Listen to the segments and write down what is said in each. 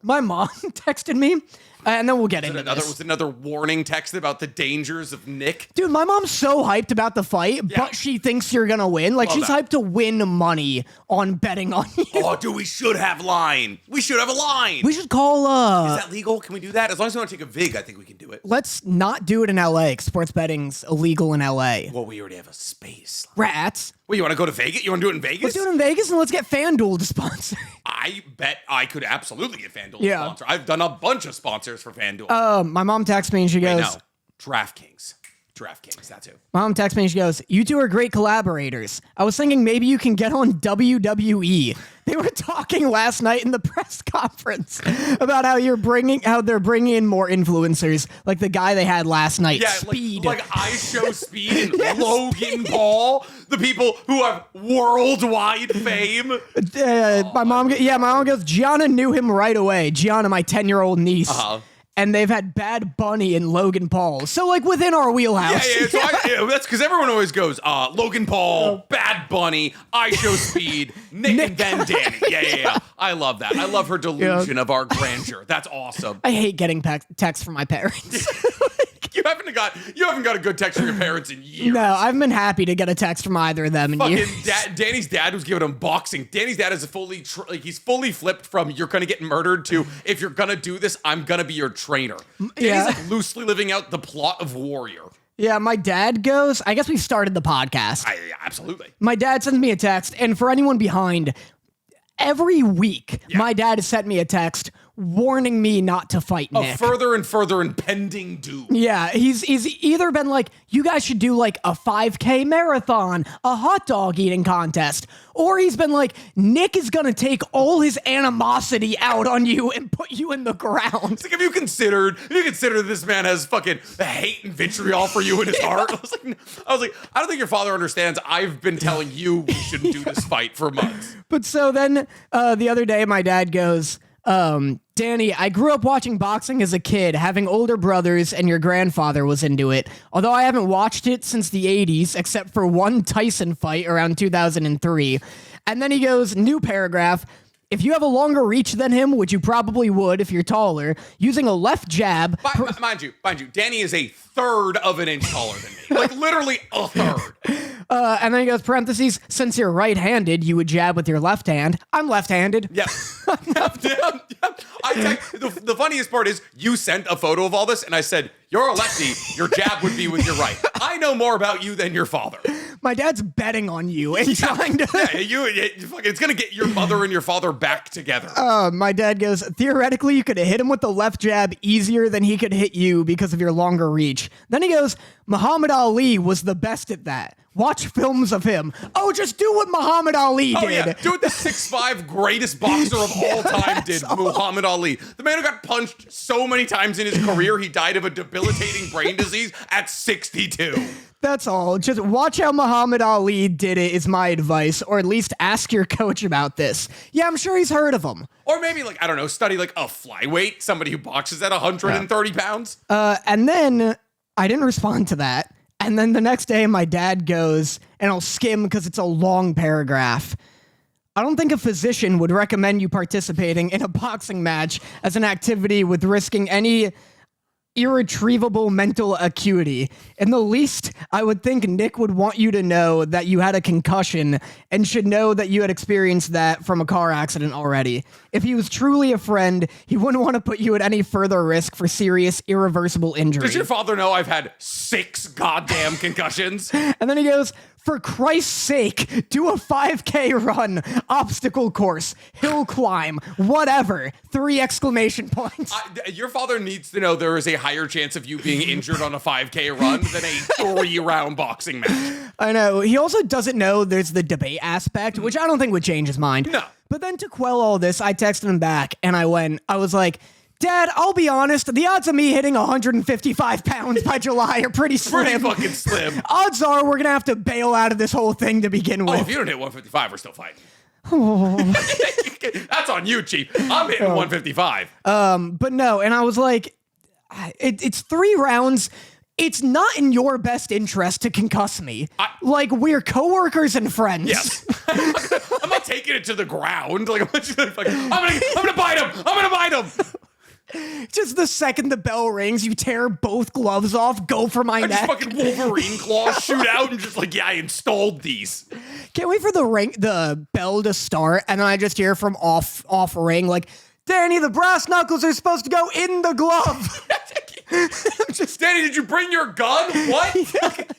My mom texted me, and then we'll get into this. Was another warning text about the dangers of Nick? Dude, my mom's so hyped about the fight, but she thinks you're gonna win. Like, she's hyped to win money on betting on you. Oh, dude, we should have line. We should have a line. We should call, Is that legal? Can we do that? As long as we want to take a vig, I think we can do it. Let's not do it in LA, because sports betting's illegal in LA. Well, we already have a space. Rats. Well, you want to go to Vegas? You want to do it in Vegas? Let's do it in Vegas, and let's get FanDuel to sponsor. I bet I could absolutely get FanDuel Yeah. to sponsor. I've done a bunch of sponsors for FanDuel. My mom texts me and she goes, no, DraftKings. DraftKings, that's who. My mom texts me and she goes, you two are great collaborators. I was thinking maybe you can get on WWE. They were talking last night in the press conference about how they're bringing in more influencers, like the guy they had last night, Speed. Like I Show Speed and Logan Paul, the people who have worldwide fame. My mom goes, Gianna knew him right away. Gianna, my 10-year-old niece. And they've had Bad Bunny and Logan Paul. So, like, within our wheelhouse. So that's because everyone always goes, Logan Paul, Bad Bunny, I Show Speed, Nick and then Danny. Yeah. I love that. I love her delusion of our grandeur. That's awesome. I hate getting texts from my parents. You haven't got a good text from your parents in years. No, I've been happy to get a text from either of them in years. Danny's dad was giving him boxing. Danny's dad is he's fully flipped from you're gonna get murdered to if you're gonna do this, I'm gonna be your trainer. Danny's like loosely living out the plot of Warrior. Yeah, my dad goes, I guess we started the podcast. Absolutely. My dad sends me a text, and for anyone behind, every week, my dad has sent me a text warning me not to fight Nick. Further and further impending doom. Yeah, he's either been like, you guys should do like a 5K marathon, a hot dog eating contest, or he's been like, Nick is gonna take all his animosity out on you and put you in the ground. It's like, have you considered this man has fucking hate and vitriol for you in his heart? I was like, I don't think your father understands. I've been telling you we shouldn't do this fight for months. But so then the other day, my dad goes, Danny, I grew up watching boxing as a kid, having older brothers, and your grandfather was into it. Although I haven't watched it since the 80s, except for one Tyson fight around 2003. And then he goes, new paragraph, if you have a longer reach than him, which you probably would if you're taller, using a left jab... Mind you, Danny is a third of an inch taller than me. Like, literally a third. And then he goes, parentheses, since you're right-handed, you would jab with your left hand. I'm left-handed. Yep. The funniest part is you sent a photo of all this, and I said, you're a lefty. Your jab would be with your right. I know more about you than your father. My dad's betting on you and trying to... It's going to get your mother and your father back together. My dad goes, theoretically, you could hit him with the left jab easier than he could hit you because of your longer reach. Then he goes, Muhammad Ali was the best at that. Watch films of him. Oh, just do what Muhammad Ali did. Yeah. Do what the 6'5" greatest boxer of all time did, Muhammad Ali. The man who got punched so many times in his career, he died of a debilitating brain disease at 62. That's all. Just watch how Muhammad Ali did it is my advice, or at least ask your coach about this. Yeah, I'm sure he's heard of him. Or maybe, like, I don't know, study like a flyweight, somebody who boxes at 130 pounds. And then I didn't respond to that. And then the next day, my dad goes, and I'll skim because it's a long paragraph. I don't think a physician would recommend you participating in a boxing match as an activity with risking any irretrievable mental acuity. In the least, I would think Nick would want you to know that you had a concussion and should know that you had experienced that from a car accident already. If he was truly a friend, he wouldn't want to put you at any further risk for serious, irreversible injury. Does your father know I've had 6 goddamn concussions? And then he goes, for Christ's sake, do a 5K run, obstacle course, hill climb, whatever. 3 exclamation points. Your father needs to know there is a higher chance of you being injured on a 5K run than a 3-round boxing match. I know. He also doesn't know there's the debate aspect, which I don't think would change his mind. No. But then to quell all this, I texted him back, and I was like, Dad, I'll be honest, the odds of me hitting 155 pounds by July are pretty slim. Pretty fucking slim. Odds are we're going to have to bail out of this whole thing to begin with. Oh, if you don't hit 155, we're still fighting. That's on you, Chief. I'm hitting 155. But no, and I was like, it's 3 rounds. It's not in your best interest to concuss me. We're coworkers and friends. Yes. I'm not taking it to the ground. Like, I'm gonna bite him. I'm gonna bite him. Just the second the bell rings, you tear both gloves off, go for my I just neck. fucking Wolverine claws shoot out and just like, yeah, I installed these. Can't wait for the bell to start, and then I just hear from off ring like, Danny, the brass knuckles are supposed to go in the glove. Danny, did you bring your gun? What?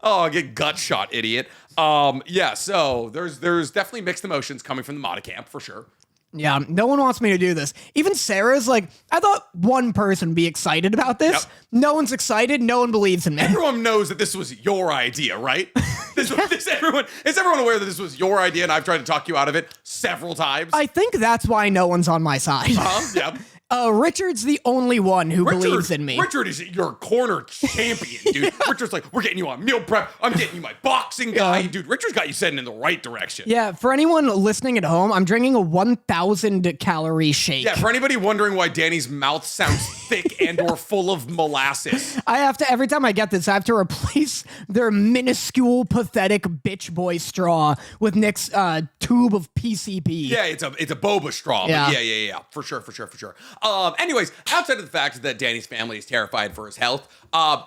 Oh, I get gut shot, idiot. Yeah, so there's definitely mixed emotions coming from the Motta camp for sure. Yeah, no one wants me to do this. Even Sarah's like, I thought one person would be excited about this. Yep. No one's excited. No one believes in me. Everyone knows that this was your idea, right? Is everyone aware that this was your idea and I've tried to talk you out of it several times? I think that's why no one's on my side. Yeah. Richard's the only one who believes in me. Richard is your corner champion, dude. Richard's like, we're getting you on meal prep. I'm getting you my boxing guy. Dude, Richard's got you setting in the right direction. Yeah, for anyone listening at home, I'm drinking a 1,000 calorie shake. Yeah, for anybody wondering why Danny's mouth sounds thick and or full of molasses. I have to, every time I get this, I have to replace their minuscule, pathetic bitch boy straw with Nick's tube of PCP. Yeah, it's a boba straw. Yeah. But yeah. For sure. Anyways, outside of the fact that Danny's family is terrified for his health,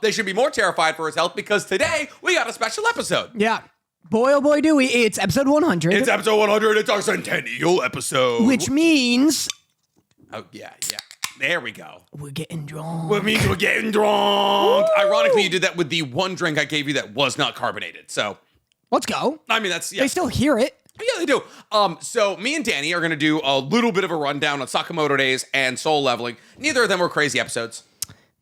they should be more terrified for his health because today we got a special episode. Yeah. Boy, oh boy, do we. It's episode 100. It's episode 100. It's our centennial episode. Which means... Oh, yeah. There we go. We're getting drunk. Which means we're getting drunk. Woo! Ironically, you did that with the one drink I gave you that was not carbonated. So... Let's go. I mean, that's... Yeah. They still hear it. Yeah, they do. So me and Danny are going to do a little bit of a rundown on Sakamoto Days and Soul Leveling. Neither of them were crazy episodes.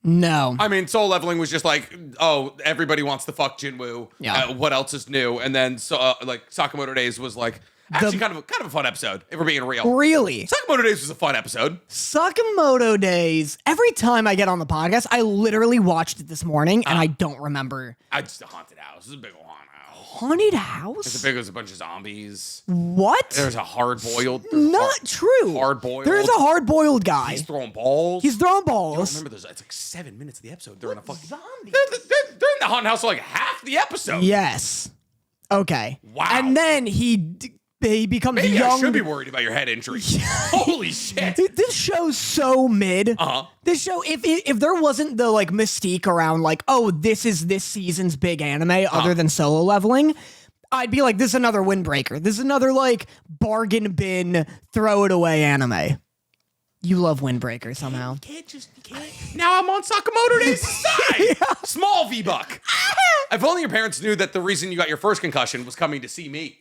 No. I mean, Soul Leveling was just like, oh, everybody wants to fuck Jinwoo. Yeah. What else is new? And then like Sakamoto Days was like actually kind of a fun episode, if we're being real. Really? Sakamoto Days was a fun episode. Sakamoto Days. Every time I get on the podcast, I literally watched it this morning and I don't remember. It's a haunted house. It's a big old haunted house. Haunted house? It's as big as a bunch of zombies. What? There's a hard-boiled. Not true. Hard-boiled. There's a hard-boiled guy. He's throwing balls. He's throwing I balls. remember it's like 7 minutes of the episode. They're in a fucking zombie. They're in the haunted house for like half the episode. Yes. Okay. Wow. And then he becomes Maybe young. I should be worried about your head injury. Holy shit. This show's so mid. Uh-huh. This show, if there wasn't the like mystique around like, oh, this is this season's big anime other than Solo Leveling, I'd be like, this is another windbreaker. This is another like bargain bin, throw it away anime. You love windbreaker somehow. You can't. Now I'm on Sakamoto Days' side. Small V-Buck. If only your parents knew that the reason you got your first concussion was coming to see me.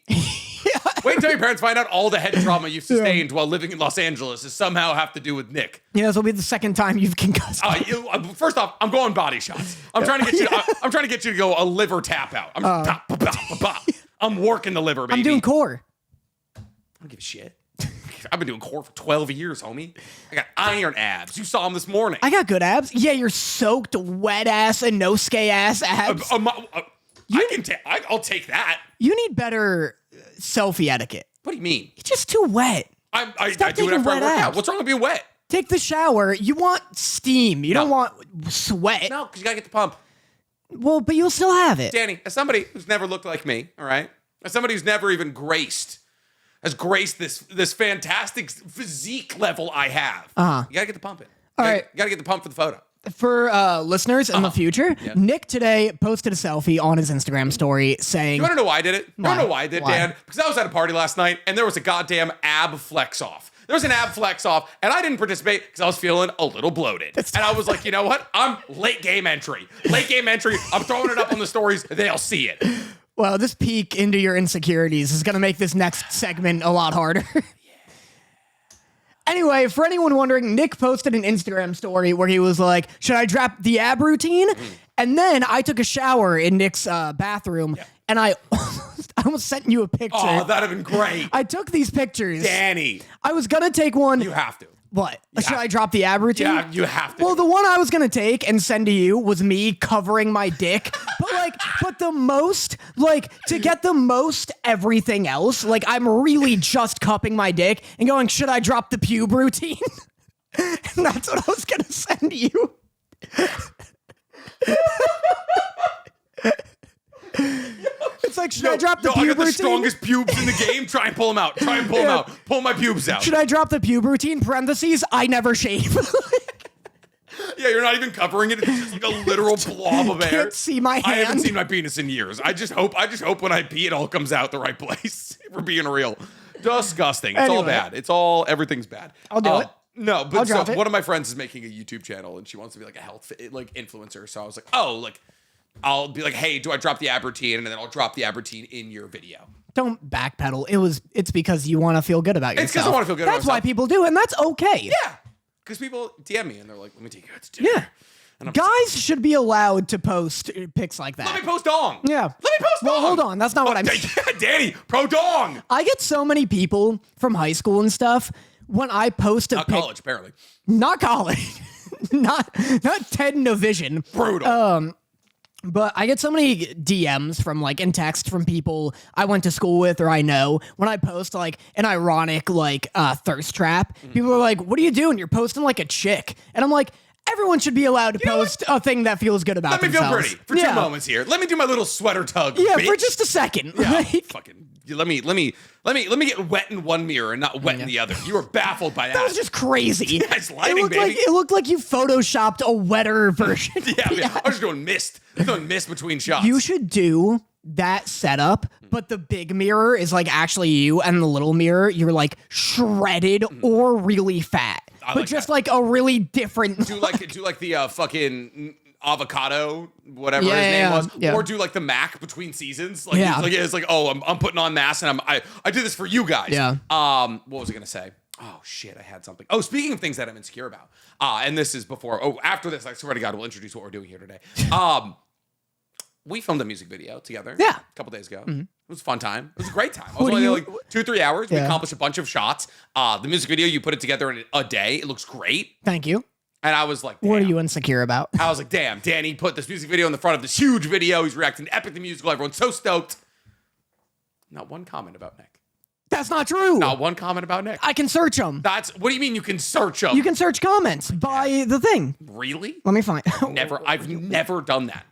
Wait until your parents find out all the head trauma you've sustained while living in Los Angeles is somehow have to do with Nick. Yeah, this will be the second time you've concussed. First off, I'm going body shots. I'm trying to get you. I'm trying to get you to go a liver tap out. I'm just pop, pop, pop, pop. I'm working the liver, baby. I'm doing core. I don't give a shit. I've been doing core for 12 years, homie. I got iron abs. You saw them this morning. I got good abs. Yeah, you're soaked, wet ass, Inosuke ass abs. I'll take that. You need better selfie etiquette. What do you mean? You're just too wet. I do it taking after I wet work out. abs. What's wrong with being wet? Take the shower. You want steam. You don't want sweat. No, because you gotta get the pump. Well, but you'll still have it. Danny, as somebody who's never looked like me, all right? As somebody who's never even graced this fantastic physique level I have. You gotta get the pump in. All right. You gotta get the pump for the photo. For listeners in the future, Nick today posted a selfie on his Instagram story saying... You wanna know why I did it? You wanna know why I did, Why? Dan? Because I was at a party last night and there was a goddamn ab flex off. There was an ab flex off, and I didn't participate because I was feeling a little bloated. And I was like, you know what? I'm late game entry. I'm throwing it up on the stories. They'll see it. Well, this peek into your insecurities is going to make this next segment a lot harder. Anyway, for anyone wondering, Nick posted an Instagram story where he was like, should I drop the ab routine? And then I took a shower in Nick's bathroom, and I almost sent you a picture. Oh, that'd have been great. I took these pictures. Danny. I was going to take one. You have to. What? Should I drop the ab routine? Yeah, you have to. Well, the one I was gonna take and send to you was me covering my dick, but the most, to get the most everything else, I'm really just cupping my dick and going, should I drop the pube routine? And that's what I was gonna send you. It's like, should I drop the pube I got the routine? strongest pubes in the game. Try and pull them out. Try and pull them out. Pull my pubes out. Should I drop the pube routine? Parentheses, I never shave. Yeah, you're not even covering it. It's just like a literal blob of hair. Can't see my hand. I haven't seen my penis in years. I just hope when I pee, it all comes out the right place. If we're being real. Disgusting. It's all bad. Everything's bad. I'll do it. No, but drop it. one of my friends is making a YouTube channel and she wants to be like a health influencer. So I was like, oh, I'll be like, hey, do I drop the ab routine? And then I'll drop the ab routine in your video. Don't backpedal. It's because you want to feel good about yourself. It's because I want to feel good about myself. myself. That's why people do, and that's okay. Yeah. Because people DM me and they're like, let me take you out to dinner. Yeah. And Guys should be allowed to post pics like that. let me post dong. Yeah. Let me post dong. Well, hold on. That's not what I mean. Danny, pro dong. I get so many people from high school and stuff when I post a Not pic. college, apparently. Not college. not Ted Novision. Brutal. But I get so many DMs from and text from people I went to school with or I know when I post an ironic thirst trap. People are like, "What are you doing? You're posting like a chick," and I'm like, everyone should be allowed to post a thing that feels good about themselves. Let me feel pretty for 2 moments here. Let me do my little sweater tug. Yeah, bitch. for just a second. Yeah, fucking. Let me get wet in one mirror and not wet in the other. You were baffled by that. That was just crazy. Nice lighting, baby. It looked like you photoshopped a wetter version. Yeah, I was doing mist. I was doing mist between shots. You should do that setup, but the big mirror is actually you, and the little mirror you're shredded or really fat, but just that. a really different. do the fucking avocado, whatever his name was, or do the Mac between seasons. It's oh, I'm putting on mass and I did this for you guys. Yeah. What was I gonna say? Oh shit, I had something. Oh, speaking of things that I'm insecure about, and this is before. Oh, after this, I swear to God, we'll introduce what we're doing here today. We filmed a music video together. Yeah. A couple days ago. It was a fun time. It was a great time. I was only there 2-3 hours. We accomplished a bunch of shots. The music video, you put it together in a day. It looks great. Thank you. And I was like, damn. What are you insecure about? I was like, damn, Danny put this music video in the front of this huge video. He's reacting to Epic the Musical. Everyone's so stoked. Not one comment about Nick. That's not true. Not one comment about Nick. I can search them. What do you mean you can search them? You can search comments by the thing. Really? Let me find. I've never done that.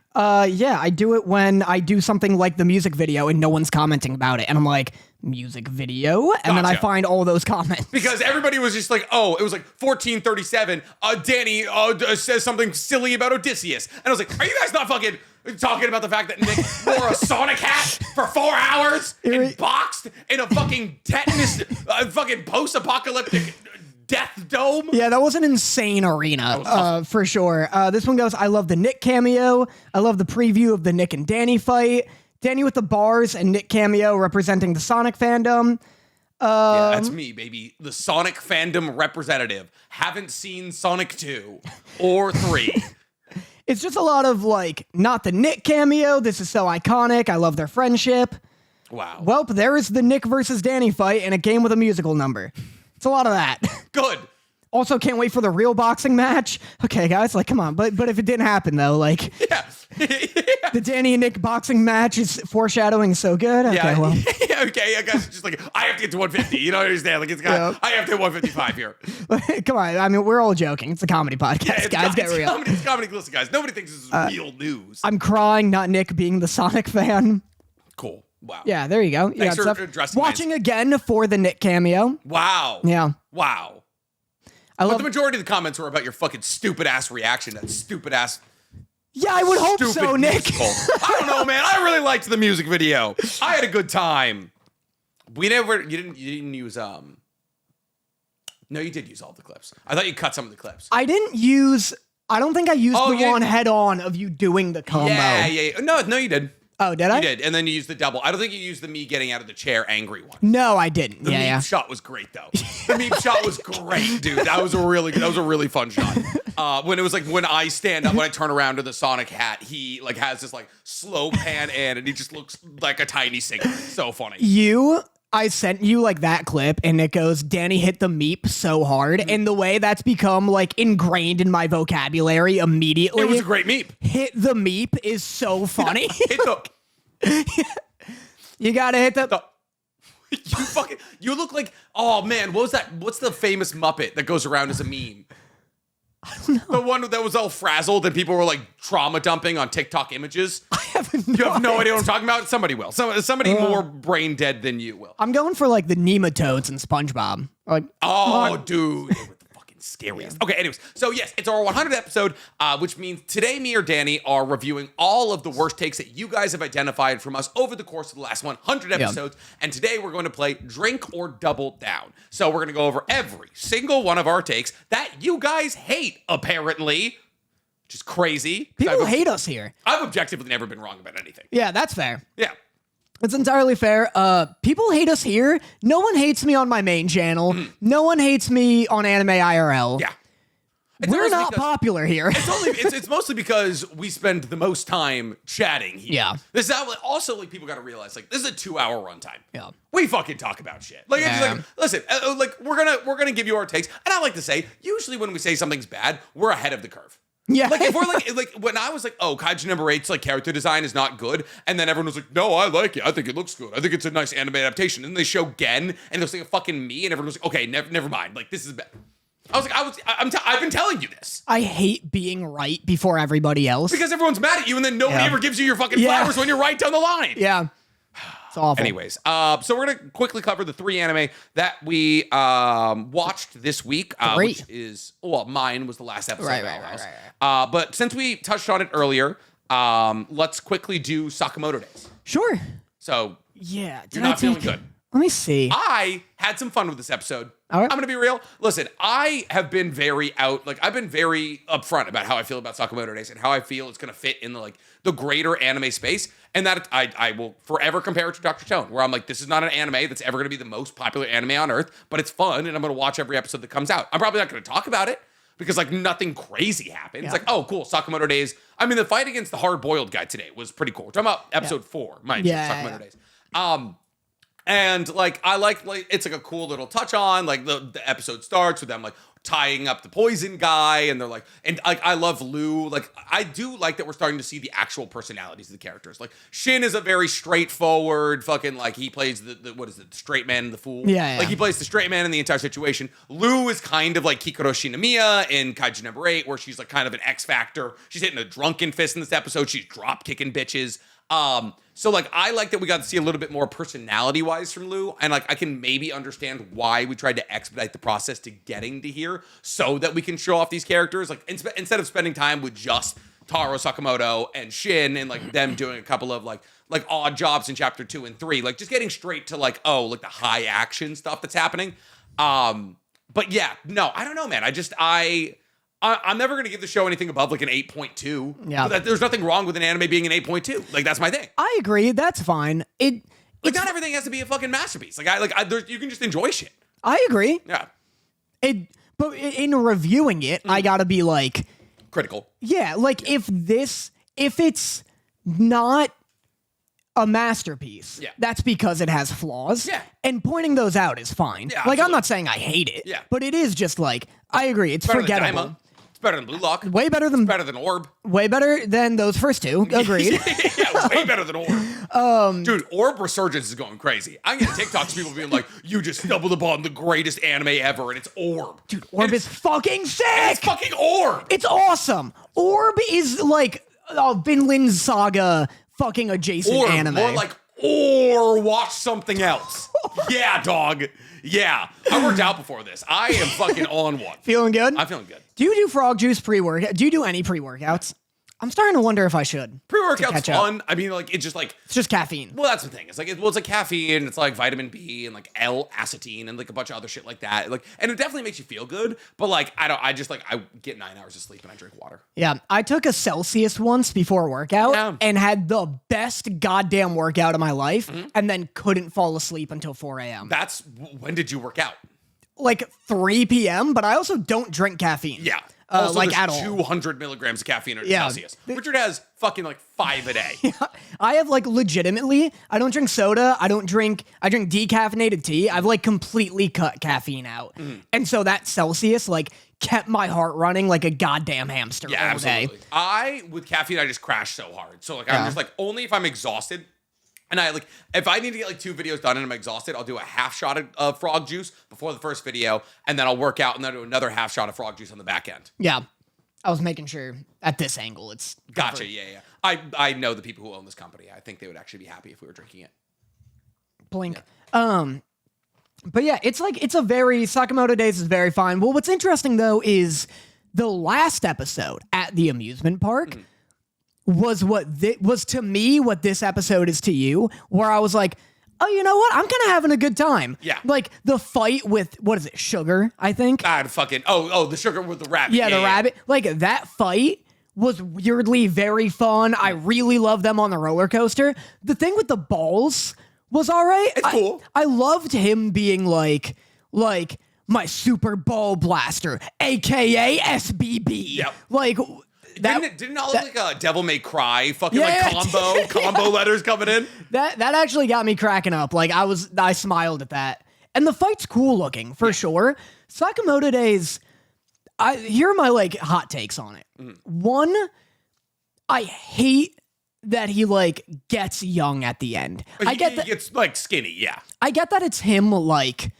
Yeah, I do it when I do something like the music video and no one's commenting about it. And I'm like, music video? And then I find all those comments. Because everybody was just like, oh, it was 1437. Danny says something silly about Odysseus. And I was like, are you guys not fucking talking about the fact that Nick wore a Sonic hat for 4 hours and boxed in a fucking tetanus, fucking post-apocalyptic death dome? Yeah, that was an insane arena, for sure. This one goes, I love the Nick cameo. I love the preview of the Nick and Danny fight. Danny with the bars and Nick cameo representing the Sonic fandom. Yeah, that's me, baby. The Sonic fandom representative. Haven't seen Sonic 2 or 3. It's just a lot of not the Nick cameo. This is so iconic. I love their friendship. Wow. Well, there is the Nick versus Danny fight in a game with a musical number. It's a lot of that. Good. Also, can't wait for the real boxing match. Okay, guys, come on. But if it didn't happen, though, yeah. the Danny and Nick boxing match is foreshadowing so good. Okay, yeah. well. Okay, I guess it's just I have to get to 150. You don't understand? I have to hit 155 here. Come on. I mean, we're all joking. It's a comedy podcast, guys. Get real. It's comedy. Listen, guys, nobody thinks this is real news. I'm crying, not Nick being the Sonic fan. Cool. Wow. Yeah, there you go. Thanks for addressing Watching again for the Nick cameo. Wow. Yeah. Wow. But the majority of the comments were about your fucking stupid ass reaction. That stupid ass. Yeah, I would hope so, Nick. I don't know, man. I really liked the music video. I had a good time. You didn't use No, you did use all the clips. I thought you cut some of the clips. I don't think I used the one head on of you doing the combo. Yeah. No, you did. Oh, did I? You did, and then you used the double. I don't think you used the me getting out of the chair angry one. No, I didn't. The meme shot was great though. The meme shot was great, dude. That was a really fun shot. When it was when I stand up, when I turn around to the Sonic hat, he has this slow pan and he just looks like a tiny singer. So funny. I sent you that clip and it goes, Danny hit the meep so hard. And the way that's become ingrained in my vocabulary immediately. It was a great meep. Hit the meep is so funny. Hit the. You gotta hit the. You look like, oh man, what was that? What's the famous Muppet that goes around as a meme? I don't know. The one that was all frazzled and people were like trauma dumping on TikTok images. I have You have no idea what I'm talking about? Somebody will. Somebody more brain dead than you will. I'm going for like the nematodes and SpongeBob. Like, Oh, dude. They were the fucking scariest. Okay, anyways. So, yes, it's our 100th episode, which means today me or Danny are reviewing all of the worst takes that you guys have identified from us over the course of the last 100 episodes. And today we're going to play Drink or Double Down. So, we're going to go over every single one of our takes that you guys hate, apparently. Which is crazy. people hate us here. I've objectively never been wrong about anything. Yeah, that's fair. Yeah. It's entirely fair. People hate us here. No one hates me on my main channel. No one hates me on Anime IRL. Yeah. We're not popular here. It's mostly because we spend the most time chatting here. Yeah. This is how, also, like, people got to realize, like, this is a 2-hour runtime. Yeah. We fucking talk about shit. Like, it's Yeah. like, listen, like, we're gonna give you our takes, and I like to say, usually when we say something's bad, we're ahead of the curve. Yeah. Like, if we're like when I was like, oh, Kaiju number 8's like character design is not good, and then everyone was like, no, I like it. I think it looks good. I think it's a nice anime adaptation. And they show Gen, and it looks like a fucking me, and everyone was like, okay, never mind. Like, this is bad. I was like, I've been telling you this. I hate being right before everybody else. Because everyone's mad at you, and then nobody ever gives you your fucking flowers when you're right down the line. Yeah. It's awful. Anyways, so we're going to quickly cover the 3 anime that we watched this week. 3. Which is, well, mine was the last episode Right, of right, Our House. right. But since we touched on it earlier, let's quickly do Sakamoto Days. Sure. So, Yeah. you're not feeling good. Let me see. I had some fun with this episode. All right. I'm going to be real. Listen, I have been very I've been very upfront about how I feel about Sakamoto Days and how I feel it's going to fit in the greater anime space. And that I will forever compare it to Dr. Stone, where I'm like, this is not an anime that's ever going to be the most popular anime on earth, but it's fun and I'm going to watch every episode that comes out. I'm probably not going to talk about it because like nothing crazy happens. Yeah. Like, oh, cool, Sakamoto Days. I mean, the fight against the hard-boiled guy today was pretty cool. We're talking about episode 4, mind you, Sakamoto Days. And like I like it's like a cool little touch on like the episode starts with them like tying up the poison guy and they're like and like I love Lou, like I do like that we're starting to see the actual personalities of the characters. Like Shin is a very straightforward fucking like he plays the what is it, the straight man and the fool. Yeah. Like he plays the straight man in the entire situation. Lou is kind of like Kikoro Shinomiya in Kaiju number 8 where she's like kind of an X factor. She's hitting a drunken fist in this episode. She's drop kicking bitches. So like I like that we got to see a little bit more personality wise from Lou, and like I can maybe understand why we tried to expedite the process to getting to here so that we can show off these characters. Like instead of spending time with just Taro Sakamoto and Shin and like them doing a couple of like odd jobs in chapter 2 and 3, like just getting straight to like the high action stuff that's happening. But yeah, no, I don't know, man. I'm never going to give the show anything above like an 8.2. Yeah. But there's nothing wrong with an anime being an 8.2. Like, that's my thing. I agree. That's fine. Like, not everything has to be a fucking masterpiece. You can just enjoy shit. I agree. Yeah. But in reviewing it, I gotta be like, Critical. yeah, like if it's not a masterpiece, that's because it has flaws. Yeah. And pointing those out is fine. Yeah, like, I'm absolutely. not saying I hate it. Yeah. But it is just like, I agree. It's Better forgettable. than Daima. It's better than Blue Lock. Way better than Better than Orb. way better than those first two. Agreed. Yeah, way better than Orb. Dude, Orb Resurgence is going crazy. I'm getting TikToks, people being like, you just stumbled upon the greatest anime ever, and it's Orb. Dude, Orb is fucking sick! It's fucking Orb! It's awesome! Orb is like Vinland Saga fucking adjacent anime. More like, or watch something else. Yeah, dog. Yeah. I worked out before this. I am fucking on one. Feeling good? I'm feeling good. Do you do frog juice pre-workout? Do you do any pre-workouts? I'm starting to wonder if I should. Pre-workout's catch up. fun. I mean, like, it's just like, It's just caffeine. well, that's the thing. It's like, it's like caffeine, it's like vitamin B and like L-acetine and like a bunch of other shit like that. Like, and it definitely makes you feel good, but like, I get 9 hours of sleep and I drink water. Yeah, I took a Celsius once before workout Yeah. and had the best goddamn workout of my life and then couldn't fall asleep until 4 a.m. When did you work out? Like 3 p.m., but I also don't drink caffeine. Yeah. Also, like there's at all. 200 milligrams of caffeine in Yeah. Celsius. Richard has fucking like 5 a day. I have like legitimately, I don't drink soda. I drink decaffeinated tea. I've like completely cut caffeine out. And so that Celsius like kept my heart running like a goddamn hamster Yeah, all absolutely. day. With caffeine, I just crash so hard. So like, I'm just like, only if I'm exhausted, And I like, if I need to get like 2 videos done and I'm exhausted, I'll do a half shot of frog juice before the first video, and then I'll work out and then do another half shot of frog juice on the back end. Yeah. I was making sure at this angle it's Gotcha. covered. Yeah. I know the people who own this company. I think they would actually be happy if we were drinking it. Blink. But yeah, it's a very Sakamoto Days is very fine. Well, what's interesting though is the last episode at the amusement park was was to me what this episode is to you, where I was like, oh, you know what? I'm kind of having a good time. Yeah. Like the fight with, what is it? Sugar, I think. The sugar with the rabbit. Yeah, the rabbit. Like that fight was weirdly very fun. I really love them on the roller coaster. The thing with the balls was all right. It's cool. I loved him being like my super ball blaster, aka SBB. Yep. Like Didn't all look like a Devil May Cry fucking combo letters coming in? That actually got me cracking up. Like I smiled at that. And the fight's cool looking for sure. Sakamoto Days, here are my like hot takes on it. One, I hate that he like gets young at the end. I get that he gets like skinny, yeah. I get that it's him like,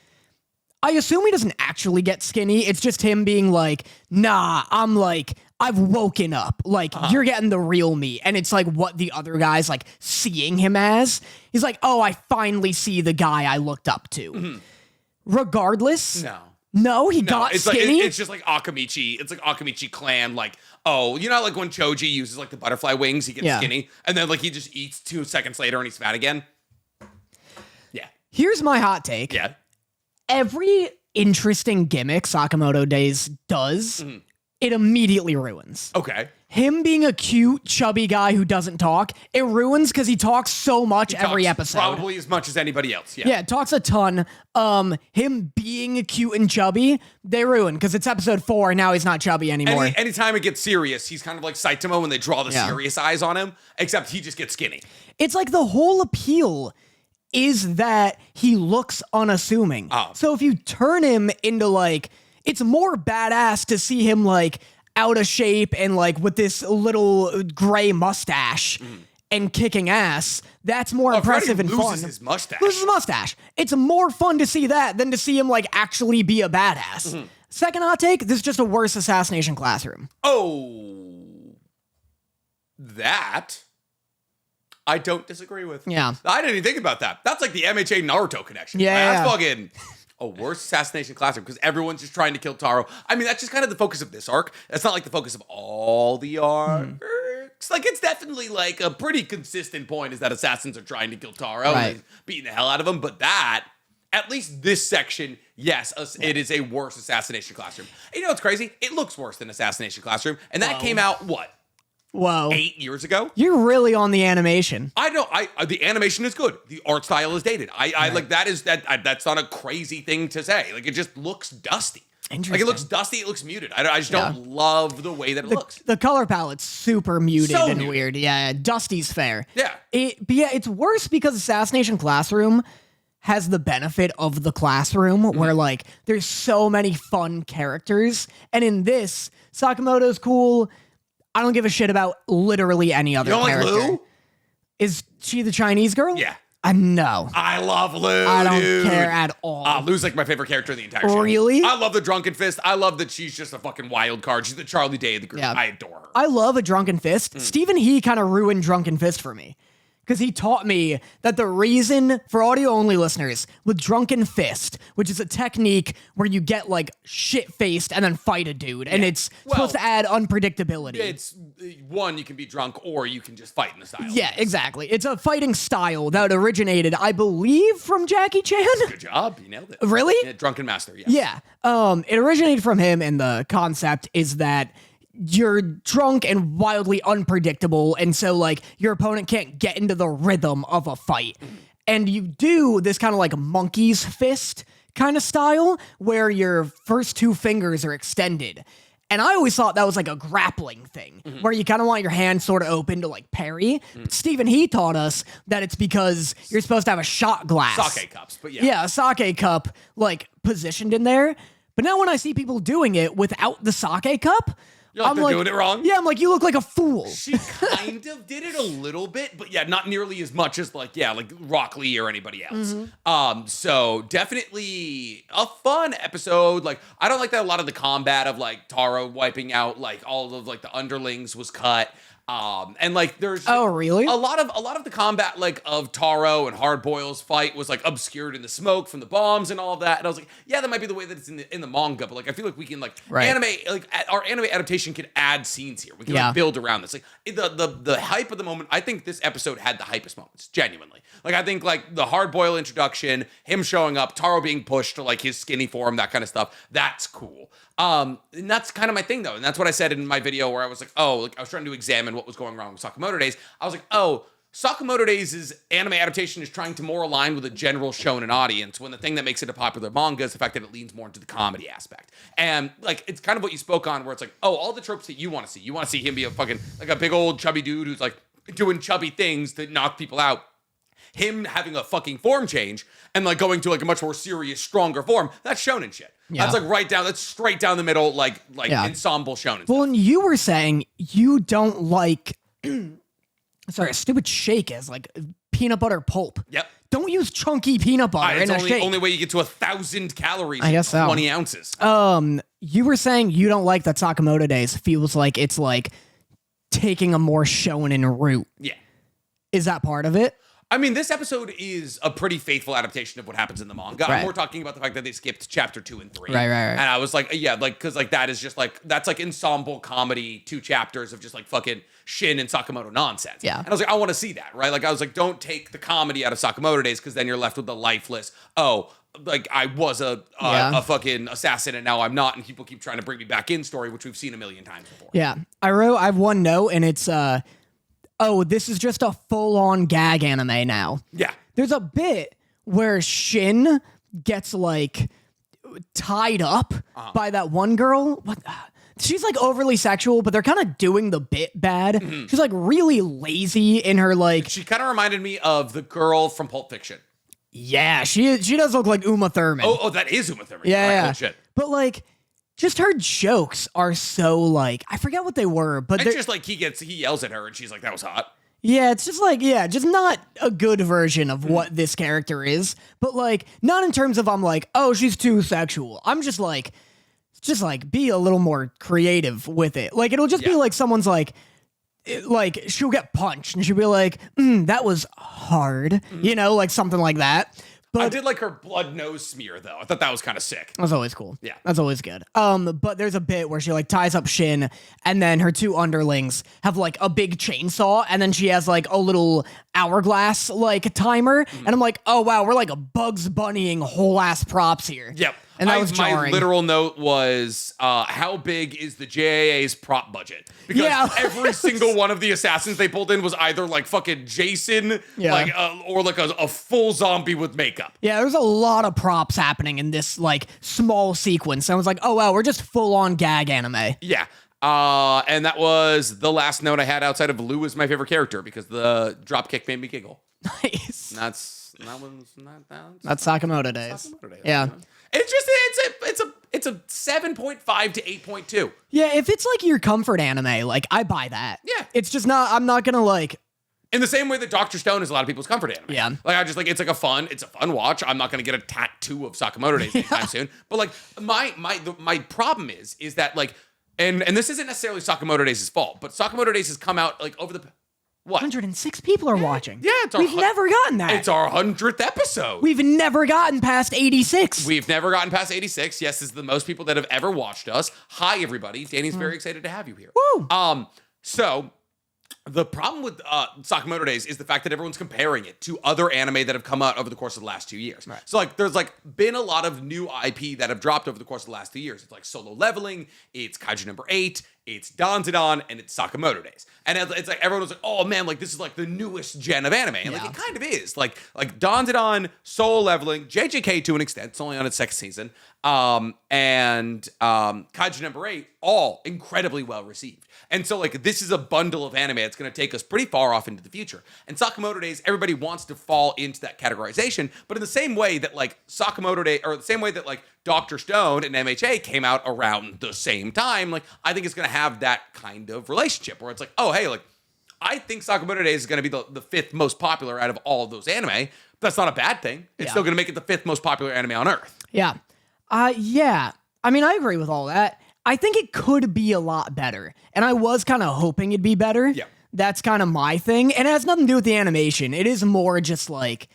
I assume he doesn't actually get skinny. It's just him being like, nah, I'm like, I've woken up. Like, you're getting the real me. And it's like what the other guy's like seeing him as. He's like, oh, I finally see the guy I looked up to. Regardless. No, he got it's skinny. Like, it's just like Akamichi. It's like Akamichi clan. Like, oh, you know, like when Choji uses like the butterfly wings, he gets skinny. And then like he just eats 2 seconds later and he's fat again. Yeah. Here's my hot take. Yeah. Every interesting gimmick Sakamoto Days does, it immediately ruins. Okay. Him being a cute, chubby guy who doesn't talk, it ruins because he talks so much every episode. Probably as much as anybody else. Yeah. Yeah, talks a ton. Him being cute and chubby, they ruin because it's episode 4 and now he's not chubby anymore. Anytime it gets serious, he's kind of like Saitama when they draw the serious eyes on him, except he just gets skinny. It's like the whole appeal is that he looks unassuming. So if you turn him into like, it's more badass to see him like out of shape and like with this little gray mustache and kicking ass. That's more impressive and fun. Loses his mustache. Loses his mustache. It's more fun to see that than to see him like actually be a badass. Second hot take, this is just a worse Assassination Classroom. Oh, that I don't disagree with. Yeah. I didn't even think about that. That's like the MHA Naruto connection. Yeah. That's fucking a worse Assassination Classroom because everyone's just trying to kill Taro. I mean, that's just kind of the focus of this arc. That's not like the focus of all the arcs. Like, it's definitely like a pretty consistent point is that assassins are trying to kill Taro and beating the hell out of him. But that, at least this section, yes, it is a worse Assassination Classroom. And you know what's crazy? It looks worse than Assassination Classroom. And that came out, what? Whoa. 8 years ago? You're really on the animation. I know. The animation is good. The art style is dated. I like that's not a crazy thing to say. Like it just looks dusty. Interesting. Like it looks dusty. It looks muted. I just don't love the way that it looks. The color palette's super muted So and muted. weird. Yeah, Dusty's fair. Yeah. But yeah, it's worse because Assassination Classroom has the benefit of the classroom where like there's so many fun characters. And in this, Sakamoto's cool. I don't give a shit about literally any other character. You don't like Lou? Is she the Chinese girl? Yeah. No. I love Lou. I don't care at all. Lou's like my favorite character in the entire show. Really? I love the Drunken Fist. I love that she's just a fucking wild card. She's the Charlie Day of the group. Yeah. I adore her. I love a Drunken Fist. Stephen He kind of ruined Drunken Fist for me. Because he taught me that the reason, for audio-only listeners, with Drunken Fist, which is a technique where you get, like, shit-faced and then fight a dude, and it's supposed to add unpredictability. It's, one, you can be drunk, or you can just fight in the style. Yeah, exactly. It's a fighting style that originated, I believe, from Jackie Chan. Good job. You nailed it. Really? Yeah, Drunken Master, yes. Yeah. It originated from him, and the concept is that you're drunk and wildly unpredictable, and so like your opponent can't get into the rhythm of a fight. And you do this kind of like monkey's fist kind of style where your first 2 fingers are extended. And I always thought that was like a grappling thing where you kind of want your hand sort of open to like parry. But Stephen He taught us that it's because you're supposed to have a shot glass. Sake cups, but yeah. Yeah, a sake cup like positioned in there. But now when I see people doing it without the sake cup, You're like, they're doing it wrong? Yeah, I'm like, you look like a fool. She kind of did it a little bit, but yeah, not nearly as much as like Rock Lee or anybody else. So definitely a fun episode. Like, I don't like that a lot of the combat of like Taro wiping out like all of like the underlings was cut. And like there's really? a lot of the combat like of Taro and Hardboil's fight was like obscured in the smoke from the bombs and all of that. And I was like, yeah, that might be the way that it's in the manga, but like I feel like we can like animate, like our anime adaptation can add scenes here. We can like build around this. Like the hype of the moment. I think this episode had the hypest moments, genuinely. Like I think like the Hardboil introduction, him showing up, Taro being pushed to like his skinny form, that kind of stuff. That's cool. And that's kind of my thing though. And that's what I said in my video where I was like, oh, like I was trying to examine what was going wrong with Sakamoto Days. I was like, oh, Sakamoto Days' anime adaptation is trying to more align with a general shonen audience when the thing that makes it a popular manga is the fact that it leans more into the comedy aspect. And like, it's kind of what you spoke on where it's like, oh, all the tropes that you want to see. You want to see him be a fucking, like a big old chubby dude who's like doing chubby things that knock people out. Him having a fucking form change and like going to like a much more serious, stronger form. That's shonen shit. Yeah. That's like that's straight down the middle, like ensemble shonen. Well, and you were saying you don't like, sorry, a stupid shake is like peanut butter pulp. Yep. Don't use chunky peanut butter in a shake. It's the only way you get to 1,000 calories I guess in 20 ounces. You were saying you don't like that Sakamoto Days feels like it's like taking a more shonen route. Yeah. Is that part of it? I mean, this episode is a pretty faithful adaptation of what happens in the manga. Right. I'm more talking about the fact that they skipped chapter 2 and 3. Right. And I was like, yeah, like, because like that is just like, that's like ensemble comedy, 2 chapters of just like fucking Shin and Sakamoto nonsense. Yeah. And I was like, I want to see that, right? Like, I was like, don't take the comedy out of Sakamoto Days because then you're left with the lifeless, like I was a fucking assassin and now I'm not, and people keep trying to bring me back in story, which we've seen a million times before. Yeah. I have one note and it's, this is just a full-on gag anime now. Yeah. There's a bit where Shin gets like tied up by that one girl. She's like overly sexual, but they're kind of doing the bit bad. Mm-hmm. She's like really lazy in her like. She kind of reminded me of the girl from Pulp Fiction. Yeah, she does look like Uma Thurman. Oh, that is Uma Thurman. Yeah, right? Shit. But like, just her jokes are so like I forget what they were, but it's just like he yells at her and she's like, "That was hot." Yeah, it's just like, just not a good version of what this character is. But, like, not in terms of I'm like, oh, she's too sexual. I'm just like, be a little more creative with it. Like, it'll just be like someone's like, she'll get punched and she'll be like, that was hard. You know, like something like that. But I did like her blood nose smear, though. I thought that was kind of sick. That's always cool. Yeah. That's always good. But there's a bit where she like ties up Shin and then her 2 underlings have like a big chainsaw and then she has like a little hourglass like timer. And I'm like, oh wow, we're like a Bugs Bunnying whole ass props here. Yep. And that was jarring. My literal note was, how big is the JAA's prop budget? Because every single one of the assassins they pulled in was either like fucking Jason, like or like a full zombie with makeup. Yeah, there's a lot of props happening in this like small sequence. I was like, oh wow, we're just full on gag anime. Yeah. And that was the last note I had outside of Lou is my favorite character because the dropkick made me giggle. Nice. That's Sakamoto Days. Yeah. It's a 7.5 to 8.2. Yeah, if it's like your comfort anime, like I buy that. Yeah. It's just not, I'm not gonna like. In the same way that Dr. Stone is a lot of people's comfort anime. Yeah. Like I just like, it's a fun watch. I'm not gonna get a tattoo of Sakamoto Days anytime soon. But like my problem is that like, and this isn't necessarily Sakamoto Days' fault, but Sakamoto Days has come out like over the, what? 106 people are watching. Yeah, we've never gotten that. It's our 100th episode. We've never gotten past 86. We've never gotten past 86. Yes, this is the most people that have ever watched us. Hi, everybody. Danny's very excited to have you here. Woo! So the problem with Sakamoto Days is the fact that everyone's comparing it to other anime that have come out over the course of the last 2 years. Right. So like, there's like been a lot of new IP that have dropped over the course of the last 2 years. It's like Solo Leveling, it's Kaiju number 8, it's Danzadon, and it's Sakamoto Days. And it's like everyone was like, oh man, like this is like the newest gen of anime. And like it kind of is. Like Danzadon, Solo Leveling, JJK to an extent, it's only on its 2nd season, and Kaiju number 8, all incredibly well received. And so like this is a bundle of anime. It's going to take us pretty far off into the future. And Sakamoto Days, everybody wants to fall into that categorization, but in the same way that like Sakamoto Day, or the same way that like Dr. Stone and MHA came out around the same time, like I think it's going to have that kind of relationship where it's like, oh, hey, like I think Sakamoto Days is going to be the fifth most popular out of all of those anime. That's not a bad thing. It's still going to make it the fifth most popular anime on Earth. Yeah. Yeah. I mean, I agree with all that. I think it could be a lot better. And I was kind of hoping it'd be better. Yeah. That's kind of my thing. And it has nothing to do with the animation. It is more just like,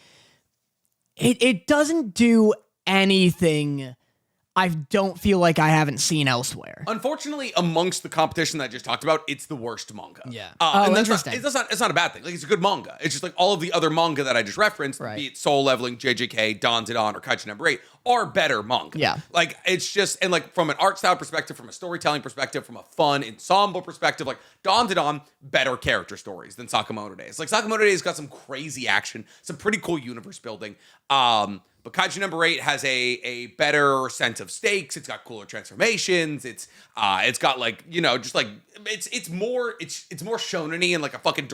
it doesn't do anything I don't feel like I haven't seen elsewhere. Unfortunately, amongst the competition that I just talked about, it's the worst manga. Yeah. And interesting. It's not a bad thing. Like, it's a good manga. It's just like all of the other manga that I just referenced, be it Soul Leveling, JJK, Danzidon, or Kaiju number 8, are better manga. Yeah. Like, it's just, and like from an art style perspective, from a storytelling perspective, from a fun ensemble perspective, like Danzidon, better character stories than Sakamoto Days. Like, Sakamoto Days got some crazy action, some pretty cool universe building. But Kaiju number 8 has a better sense of stakes. It's got cooler transformations. It's got like, you know, just like it's more shonen-y and like a fucking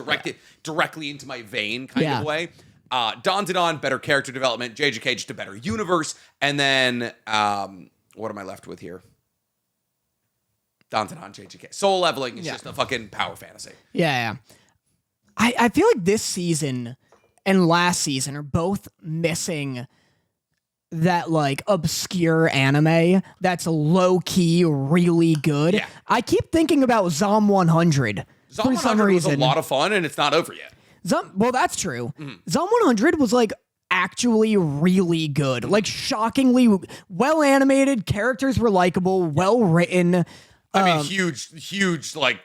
directly into my vein kind of way. Danzidon, better character development. JJK, just a better universe. And then what am I left with here? Danzidon, JJK. Soul Leveling is just a fucking power fantasy. Yeah. I feel like this season and last season are both missing that like obscure anime that's low-key really good. Yeah. I keep thinking about Zom 100 Zom for some 100 reason. was a lot of fun, and it's not over yet. Well, that's true. Zom 100 was like actually really good. Like shockingly well animated, characters were likable, well written. I mean, huge like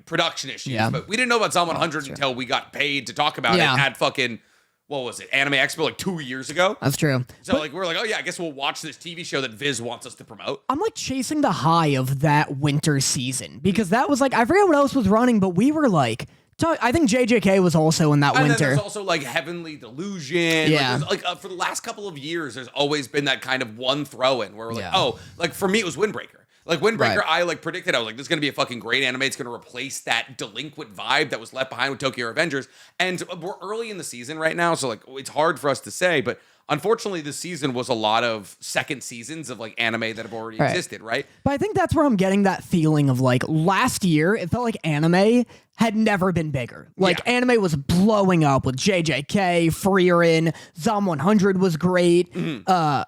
production issues. But we didn't know about Zom 100 until we got paid to talk about it at fucking, what was it, Anime Expo like 2 years ago? That's true. So like we're like, oh yeah, I guess we'll watch this TV show that Viz wants us to promote. I'm like chasing the high of that winter season because that was like, I forget what else was running, but we were like, I think JJK was also in that and winter. Then there's also like Heavenly Delusion. Yeah. Like for the last couple of years, there's always been that kind of one throw-in where we're like, oh, like for me it was Windbreaker. Like Windbreaker, I like predicted, I was like, this is going to be a fucking great anime. It's going to replace that delinquent vibe that was left behind with Tokyo Revengers. And we're early in the season right now, so like it's hard for us to say, but unfortunately this season was a lot of second seasons of like anime that have already existed, right? But I think that's where I'm getting that feeling of like last year, it felt like anime had never been bigger. Like anime was blowing up with JJK, Frieren, Zom 100 was great,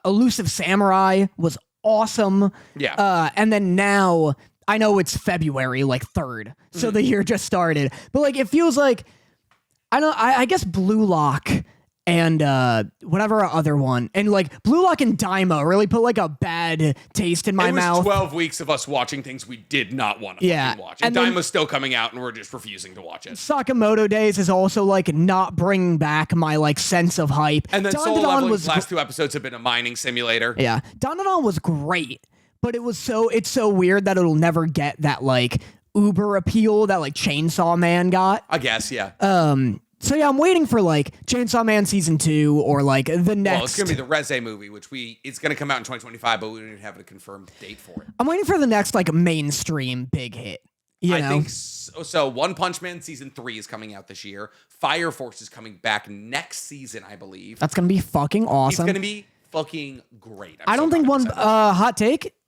Elusive Samurai was awesome. And then now I know it's February like 3rd, so the year just started, but like it feels like I guess Blue Lock and whatever other one, and like Blue Lock and Daima really put like a bad taste in my mouth. 12 weeks of us watching things we did not want to fucking watch, and Daima's still coming out and we're just refusing to watch it. Sakamoto Days is also like not bringing back my like sense of hype. And then Soul Leveling's last 2 episodes have been a mining simulator. Yeah, Dandadan was great, but it's so weird that it'll never get that like uber appeal that like Chainsaw Man got. I guess, yeah. So yeah, I'm waiting for like Chainsaw Man season 2 or like the next. Well, it's gonna be the Reze movie, which it's gonna come out in 2025, but we don't even have a confirmed date for it. I'm waiting for the next like mainstream big hit. I think so. One Punch Man season 3 is coming out this year. Fire Force is coming back next season, I believe. That's gonna be fucking awesome. It's gonna be fucking great. I don't think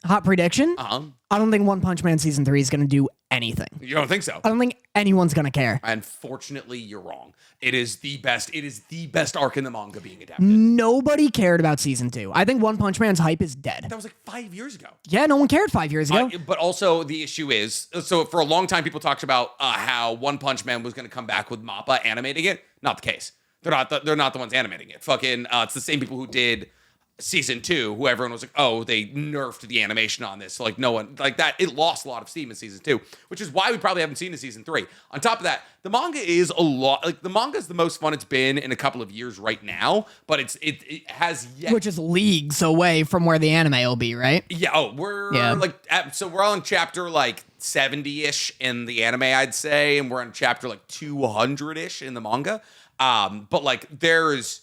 hot prediction. I don't think One Punch Man season 3 is gonna do anything. You don't think so? I don't think anyone's gonna care. Unfortunately, you're wrong. It is the best. It is the best arc in the manga being adapted. Nobody cared about season 2. I think One Punch Man's hype is dead. That was like 5 years ago. Yeah, no one cared 5 years ago. But also the issue is, so for a long time, people talked about how One Punch Man was going to come back with Mappa animating it. Not the case. They're not the ones animating it. Fucking, it's the same people who did season 2, who everyone was like, oh, they nerfed the animation on this. So like no one like that. It lost a lot of steam in season 2, which is why we probably haven't seen it in season 3. On top of that, the manga is a lot, like the manga is the most fun it's been in a couple of years right now, but it has yet, which is leagues away from where the anime will be, right? Yeah. Oh, we're so we're on chapter like 70-ish in the anime, I'd say, and we're on chapter like 200-ish in the manga. But like there's,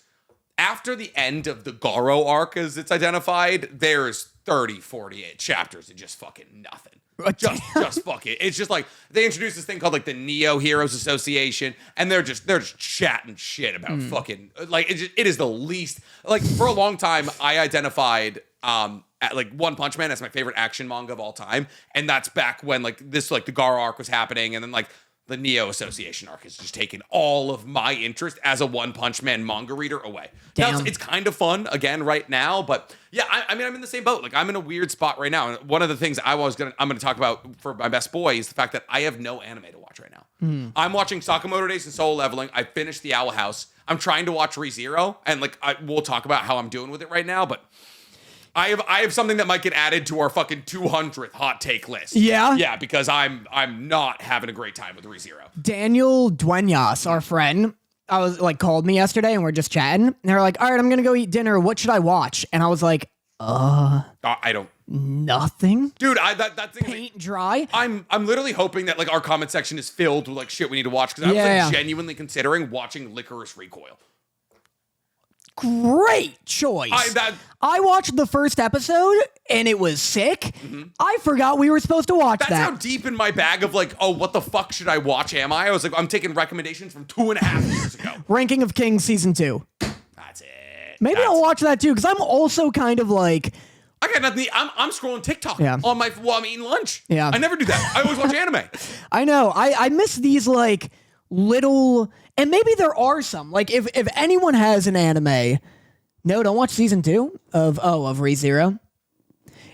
after the end of the Garo arc, as it's identified, there's 30, 48 chapters of just fucking nothing. Just fucking. It's just like they introduced this thing called like the Neo Heroes Association, and they're just chatting shit about fucking like it is the least like for a long time I identified at like One Punch Man as my favorite action manga of all time, and that's back when like this like the Gaara arc was happening, and then like the Neo Association arc has just taken all of my interest as a One Punch Man manga reader away. Damn. Now, it's kind of fun again right now, but yeah, I mean, I'm in the same boat. Like, I'm in a weird spot right now. And one of the things I'm gonna talk about for my best boy is the fact that I have no anime to watch right now. I'm watching Sakamoto Days and Solo Leveling. I finished the Owl House. I'm trying to watch ReZero, and like we'll talk about how I'm doing with it right now, but I have something that might get added to our fucking 200th hot take list. Yeah? Yeah, because I'm not having a great time with ReZero. Daniel Duenas, our friend, I was like called me yesterday and we're just chatting. And they're like, all right, I'm gonna go eat dinner. What should I watch? And I was like, I don't. Nothing. Dude, that thing. Paint dry. I'm literally hoping that like our comment section is filled with like shit we need to watch because I was like genuinely considering watching Licorice Recoil. Great choice. I watched the first episode and it was sick. I forgot we were supposed to watch that. That's how deep in my bag of like, oh, what the fuck should I watch? Am I? I was like, I'm taking recommendations from 2.5 years ago. Ranking of Kings season 2. That's it. Maybe I'll watch that too because I'm also kind of like. I got nothing. I'm scrolling TikTok on my while I'm eating lunch. Yeah, I never do that. I always watch anime. I know. I miss these like little. And maybe there are some. Like, if anyone has an anime... No, don't watch season 2 of ReZero.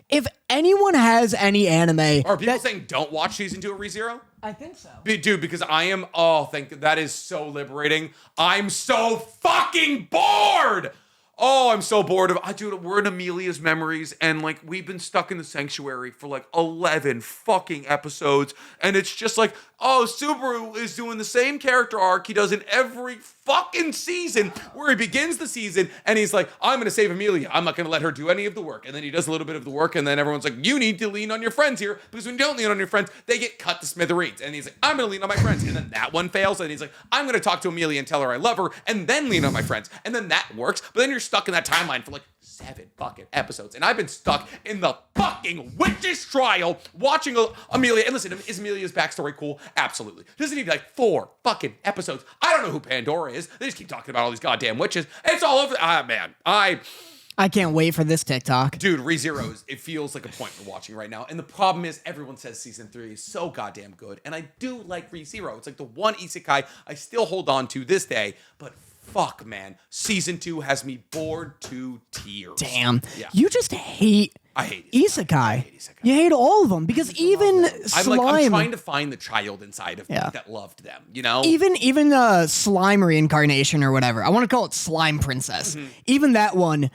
If anyone has any anime... Are people saying don't watch season 2 of ReZero? I think so. Dude, because I am... Oh, that is so liberating. I'm so fucking bored! Oh, I'm so bored of... Dude, we're in Amelia's memories, and, like, we've been stuck in the sanctuary for, like, 11 fucking episodes, and it's just like, oh, Subaru is doing the same character arc he does in every fucking season, where he begins the season, and he's like, I'm going to save Amelia. I'm not going to let her do any of the work. And then he does a little bit of the work, and then everyone's like, you need to lean on your friends here, because when you don't lean on your friends, they get cut to smithereens. And he's like, I'm going to lean on my friends. And then that one fails, and he's like, I'm going to talk to Amelia and tell her I love her, and then lean on my friends. And then that works, but then you're stuck in that timeline for like 7 fucking episodes. And I've been stuck in the fucking witch's trial watching Amelia. And listen, is Amelia's backstory cool? Absolutely. Does it need like 4 fucking episodes? I don't know who Pandora is. They just keep talking about all these goddamn witches. It's all over. Man, I can't wait for this TikTok. Dude, ReZero, it feels like a point for watching right now. And the problem is everyone says season 3 is so goddamn good. And I do like ReZero. It's like the one isekai I still hold on to this day. But fuck, man. Season 2 has me bored to tears. Damn. Yeah. You just hate... I hate Isekai. You hate all of them because even slime. I'm trying to find the child inside of me that loved them. You know, even slime reincarnation or whatever. I want to call it Slime Princess. Even that one,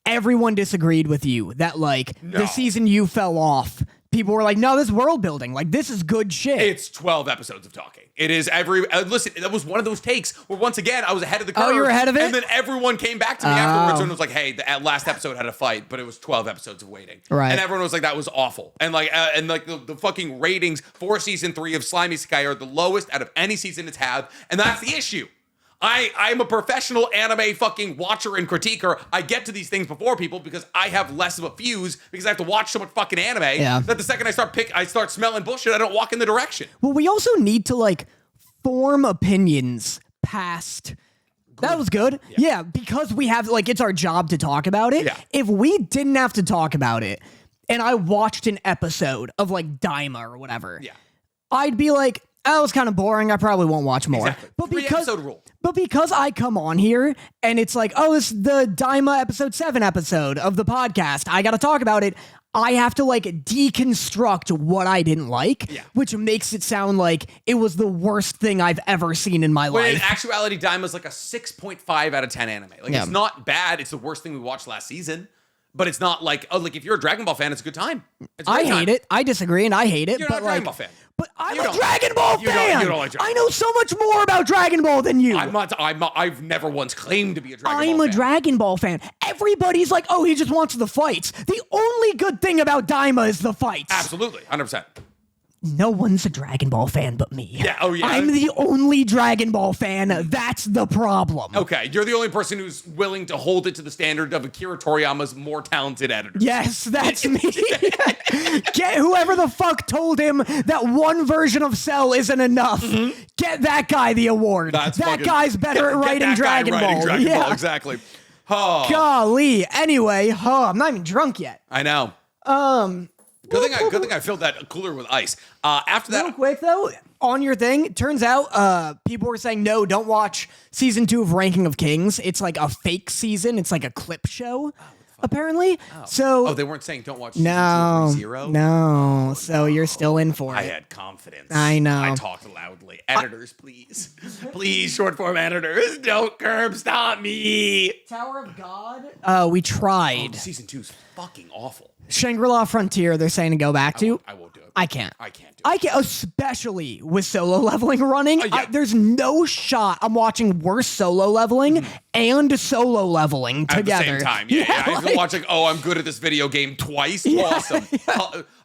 everyone disagreed with you. That like the season you fell off. People were like, no, this world building, like this is good shit. It's 12 episodes of talking. It is listen, that was one of those takes where once again, I was ahead of the curve. Oh, you were ahead of it? And then everyone came back to me afterwards and was like, hey, the last episode had a fight, but it was 12 episodes of waiting. Right. And everyone was like, that was awful. And like, the fucking ratings for season 3 of Slime Isekai are the lowest out of any season it's had. And that's the issue. I'm a professional anime fucking watcher and critiquer. I get to these things before people because I have less of a fuse because I have to watch so much fucking anime that the second I start smelling bullshit, I don't walk in the direction. Well, we also need to like form opinions past. That was good. Yeah, because we have like it's our job to talk about it. Yeah. If we didn't have to talk about it and I watched an episode of like Daima or whatever, I'd be like, oh, it was kind of boring. I probably won't watch more. Exactly. But because I come on here and it's like, oh, this is the Daima episode 7 episode of the podcast. I got to talk about it. I have to like deconstruct what I didn't like, which makes it sound like it was the worst thing I've ever seen in my life. In actuality, Daima's like a 6.5 out of 10 anime. Like it's not bad. It's the worst thing we watched last season. But it's not like, oh, like if you're a Dragon Ball fan, it's a good time. I hate it. I disagree and I hate it. You're not a Dragon Ball fan. But I'm a Dragon Ball fan. You don't like Dragon Ball. I know so much more about Dragon Ball than you. I've never once claimed to be a Dragon Ball fan. I'm a Dragon Ball fan. Everybody's like, oh, he just wants the fights. The only good thing about Daima is the fights. Absolutely, 100%. no one's a Dragon Ball fan but me. Yeah, oh yeah. I'm the only Dragon Ball fan. That's the problem. Okay, you're the only person who's willing to hold it to the standard of Akira Toriyama's more talented editor. Yes, that's me. Get whoever the fuck told him that one version of Cell isn't enough. Get that guy the award. That guy's better at writing Dragon Ball. Ball, exactly. Oh. Golly. Anyway, I'm not even drunk yet. I know. Good thing I filled that cooler with ice. After that, real quick though, on your thing, it turns out people were saying no, don't watch season 2 of Ranking of Kings. It's like a fake season. It's like a clip show. Apparently, so they weren't saying don't watch no, season 2 no. So you're still in for it. I had confidence. I know. I talked loudly. Editors, please, short form editors, don't curb stop me. Tower of God. We tried. Season 2's fucking awful. Shangri-La Frontier. They're saying to go back to. I won't do it. I can't. I can't do it. I can't, especially with solo leveling running. Yeah. There's no shot I'm watching worse solo leveling and solo leveling together. At the same time. Yeah. I feel watching, I'm good at this video game twice. Awesome.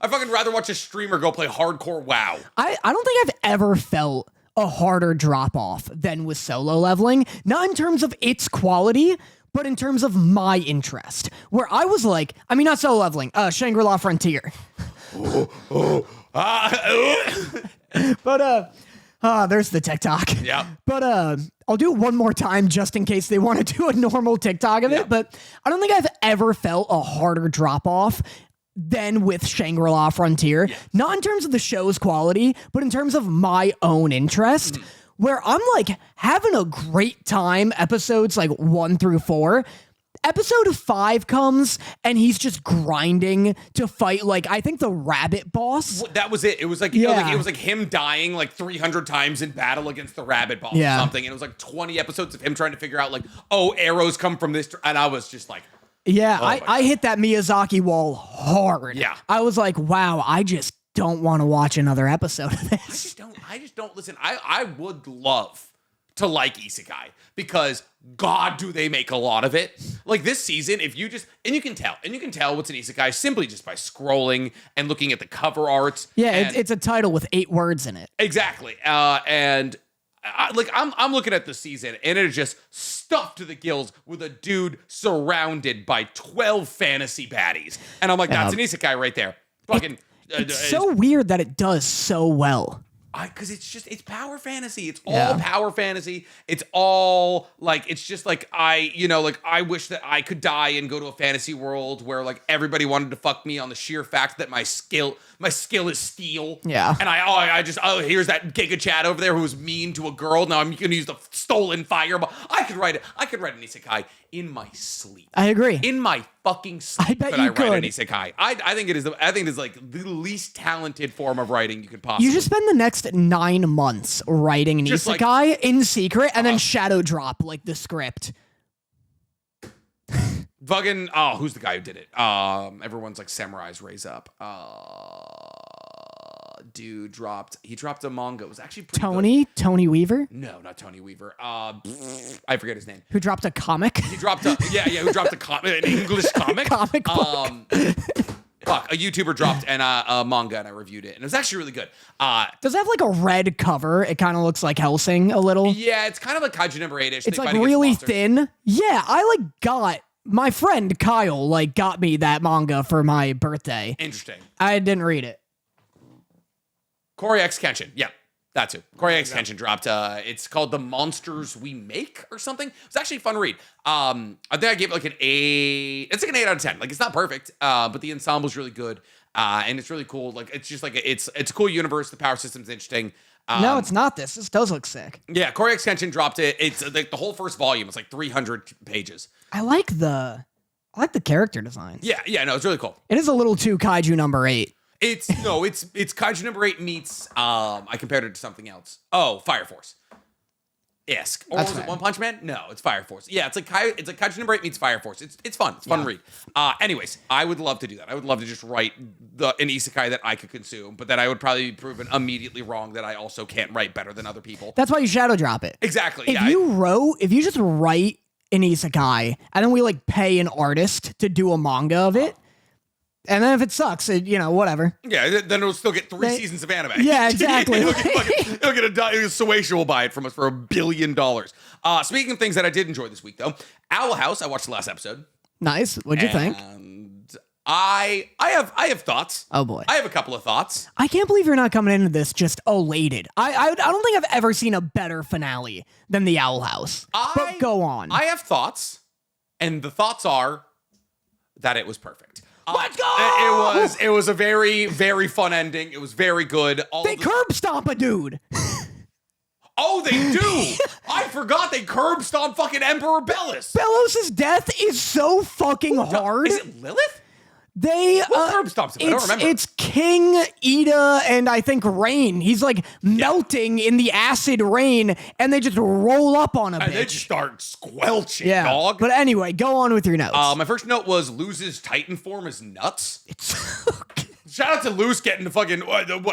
I fucking rather watch a streamer go play hardcore WoW. I don't think I've ever felt a harder drop off than with solo leveling. Not in terms of its quality, but in terms of my interest. Where I was like, I mean, not solo leveling, Shangri-La Frontier. But there's the TikTok. Yeah. But I'll do it one more time just in case they want to do a normal TikTok of it. But I don't think I've ever felt a harder drop off than with Shangri-La Frontier. Yeah. Not in terms of the show's quality, but in terms of my own interest. Where I'm like having a great time, episodes like 1 through 4. Episode 5 comes and he's just grinding to fight, like, I think the rabbit boss. That was it. It was like, it was like him dying like 300 times in battle against the rabbit boss or something. And it was like 20 episodes of him trying to figure out like, arrows come from this. And I was just like, I hit that Miyazaki wall hard. Yeah. I was like, wow, I just don't want to watch another episode of this. I just don't listen. I would love to like Isekai because God, do they make a lot of it. Like this season, if you just, and you can tell what's an Isekai simply just by scrolling and looking at the cover art. Yeah, it's a title with 8 words in it. Exactly. I'm looking at the season and it is just stuffed to the gills with a dude surrounded by 12 fantasy baddies. And I'm like, that's an Isekai right there. Fucking. It's so weird that it does so well. Because it's power fantasy. It's all power fantasy. It's all like, it's just like I wish that I could die and go to a fantasy world where like everybody wanted to fuck me on the sheer fact that my skill is steel. Yeah. And here's that Giga Chad over there who was mean to a girl. Now I'm gonna use the stolen fireball. I could write an Isekai in my sleep. I agree. In my fucking sleep. I bet you could. Write an Isekai. I think it is like the least talented form of writing you could possibly. You just spend the next 9 months writing an Isekai in secret and then shadow drop like the script. Fucking who's the guy who did it? Everyone's like samurais raise up. Dude dropped a manga. It was actually pretty good. Tony Weaver? No, not Tony Weaver. I forget his name. Who dropped a comic? He dropped a who dropped a comic, an English comic? Comic book. A YouTuber dropped a manga and I reviewed it and it was actually really good. Does it have like a red cover? It kind of looks like Hellsing a little. Yeah, it's kind of like Kaiju number 8-ish. It's like really thin. Yeah, I got my friend Kyle got me that manga for my birthday. Interesting. I didn't read it. Corey X Kenshin. Yeah, that's it. Corey X Kenshin dropped. It's called The Monsters We Make or something. It's actually a fun read. I think I gave it like an 8. It's like an 8 out of 10. Like it's not perfect, but the ensemble's really good. And it's really cool. Like it's just like it's a cool universe. The power system's interesting. No, it's not this. This does look sick. Yeah, Corey X Kenshin dropped it. It's like the whole first volume. It's like 300 pages. I like the character designs. Yeah, no, it's really cool. It is a little too Kaiju number 8. It's Kaiju number 8 meets I compared it to something else. Oh, Fire Force. Isk. Or was it One Punch Man? No, it's Fire Force. Yeah, it's like Kaiju number 8 meets Fire Force. It's fun. It's a fun read. Anyways, I would love to do that. I would love to just write an isekai that I could consume, but then I would probably be proven immediately wrong that I also can't write better than other people. That's why you shadow drop it. Exactly. If you just write an isekai and then we pay an artist to do a manga of it, And then if it sucks, whatever. Yeah, then it'll still get 3 seasons of anime. Yeah, exactly. It'll get Sueisha will buy it from us for $1 billion. Speaking of things that I did enjoy this week, though, Owl House, I watched the last episode. Nice. What'd you think? I have thoughts. Oh boy. I have a couple of thoughts. I can't believe you're not coming into this just elated. I don't think I've ever seen a better finale than the Owl House. But go on. I have thoughts, and the thoughts are that it was perfect. Let's go! It was a very, very fun ending. It was very good. They curb stomp a dude. Oh, they do. I forgot they curb stomp fucking Emperor Bellos. Bellos' death is so fucking hard. Is it Lilith? They curb stomps him? I don't remember. It's King, Ida, and I think Rain. He's like melting in the acid rain, and they just roll up on a bitch. And they just start squelching, dog. But anyway, go on with your notes. My first note was Luz's Titan form is nuts. It's Shout out to Luz getting the fucking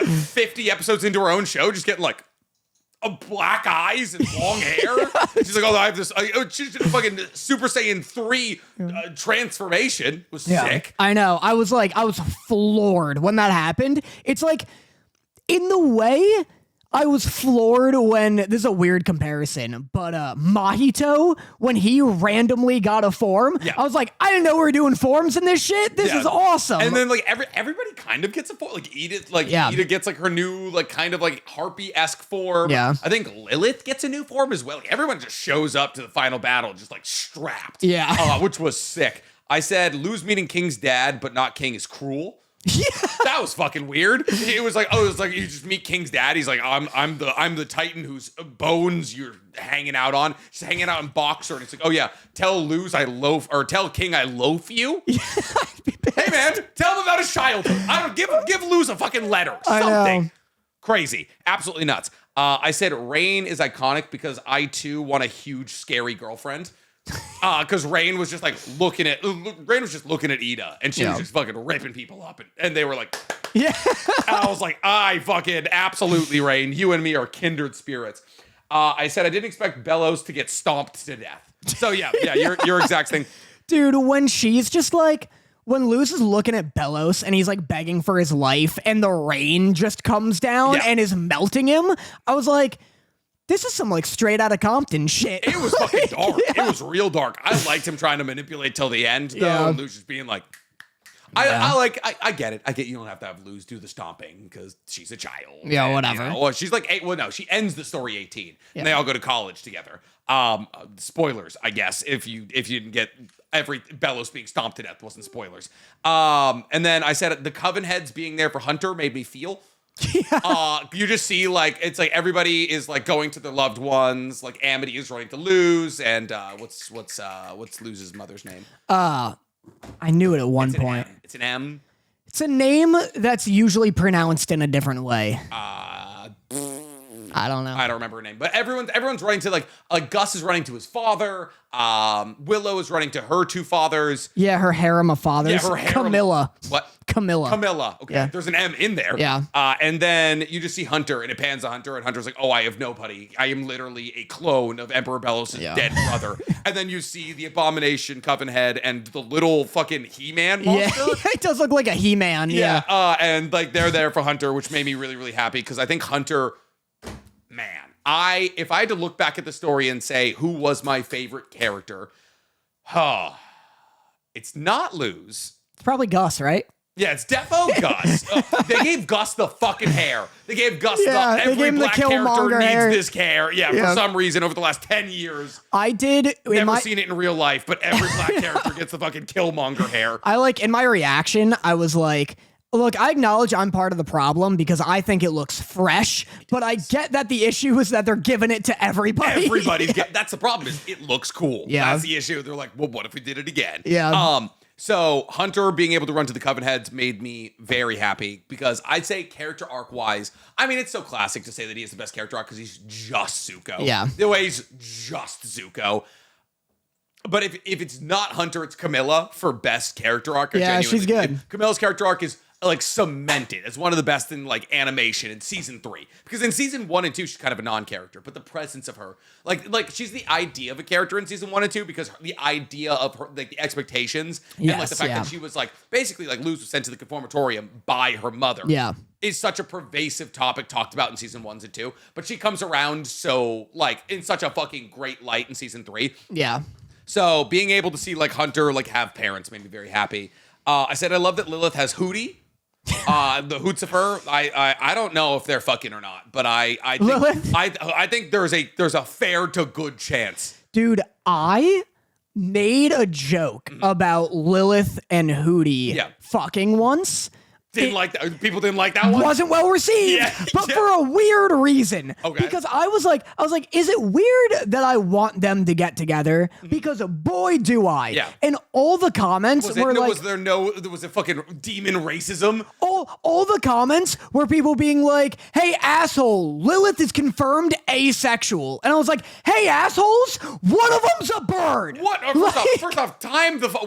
50 episodes into her own show, just getting like black eyes and long hair. She's like, I have this. She's did a fucking Super Saiyan 3 transformation. It was sick. I know. I was floored when that happened. It's like, in the way, I was floored when, this is a weird comparison, but Mahito, when he randomly got a form, I was like, I didn't know we were doing forms in this shit. This is awesome. And then like everybody kind of gets a form. Like Ida gets like her new like kind of like harpy-esque form. Yeah. I think Lilith gets a new form as well. Like, everyone just shows up to the final battle just like strapped. Yeah. Which was sick. I said Luz meeting King's dad, but not King is cruel. Yeah. That was fucking weird. It was like you just meet King's dad. He's like, I'm the Titan whose bones you're hanging out on. She's hanging out in boxer, and it's like, oh yeah, tell Luz I loaf, or tell King I loaf you. Hey man, tell him about his childhood. I don't give Luz a fucking letter. Something crazy, absolutely nuts. I said Rain is iconic because I too want a huge scary girlfriend. Because Rain was just looking at Ida, and she was just fucking ripping people up, and they were like, I was like, I fucking absolutely, Rain, you and me are kindred spirits. I said I didn't expect Bellos to get stomped to death. So yeah, your exact thing, dude. When she's just like, when Luz is looking at Bellos and he's like begging for his life, and the rain just comes down and is melting him, I was like, this is some like straight out of Compton shit. It was fucking dark. It was real dark. I liked him trying to manipulate till the end, though. And Luz just being like, I get it. I get you don't have to have Luz do the stomping because she's a child. Yeah, and, whatever. Well, she's like 8. Well, no, she ends the story 18, and they all go to college together. Spoilers, I guess, if you didn't get every Bellos being stomped to death wasn't spoilers. And then I said the Coven heads being there for Hunter made me feel. You just see like it's like everybody is like going to their loved ones. Like Amity is running to Luz, and what's Luz's mother's name? I knew it at one point. It's an M. It's a name that's usually pronounced in a different way. I don't know. I don't remember her name, but everyone's running to like Gus is running to his father. Willow is running to her 2 fathers. Yeah, her harem of fathers. Yeah, her harem. Camilla. What? Camilla. Okay, yeah. There's an M in there. Yeah. And then you just see Hunter, and it pans to Hunter, and Hunter's like, "Oh, I have nobody. I am literally a clone of Emperor Bellos' dead brother." And then you see the Abomination Coven head and the little fucking He-Man monster. Yeah, it does look like a He-Man. Yeah. And like they're there for Hunter, which made me really, really happy because I think Hunter. Man, if I had to look back at the story and say who was my favorite character, it's not Luz. It's probably Gus, right? Yeah, it's defo Gus. They gave Gus the fucking hair. They gave Gus every black character needs this hair. Yeah, for some reason over the last 10 years. I did. Never seen it in real life, but every black character gets the fucking Killmonger hair. In my reaction, I was like, look, I acknowledge I'm part of the problem because I think it looks fresh, but I get that the issue is that they're giving it to everybody. That's the problem is it looks cool. Yeah. That's the issue. They're like, well, what if we did it again? Yeah. So Hunter being able to run to the Coven heads made me very happy because I'd say character arc wise, I mean, it's so classic to say that he is the best character arc because he's just Zuko. Yeah. The way he's just Zuko. But if it's not Hunter, it's Camilla for best character arc. Yeah, she's good. Camilla's character arc is like cemented as one of the best in like animation in season 3. Because in season 1 and 2, she's kind of a non-character, but the presence of her, like she's the idea of a character in season 1 and 2 because the idea of her, like the expectations and like the fact that she was like basically like Luz was sent to the conformatorium by her mother. Yeah. Is such a pervasive topic talked about in season 1 and 2, but she comes around so like in such a fucking great light in season 3. Yeah. So being able to see like Hunter like have parents made me very happy. I said I love that Lilith has Hootie. The hoots of her. I don't know if they're fucking or not, but I think Lilith? I think there's a fair to good chance. Dude, I made a joke about Lilith and Hootie fucking once. Didn't like that. People didn't like that one. Wasn't well received, but for a weird reason. Okay. Because I was like, is it weird that I want them to get together? Because boy, do I. Yeah. And all the comments were like, was it fucking demon racism? all the comments were people being like, hey, asshole, Lilith is confirmed asexual. And I was like, hey, assholes, one of them's a bird. What? First off,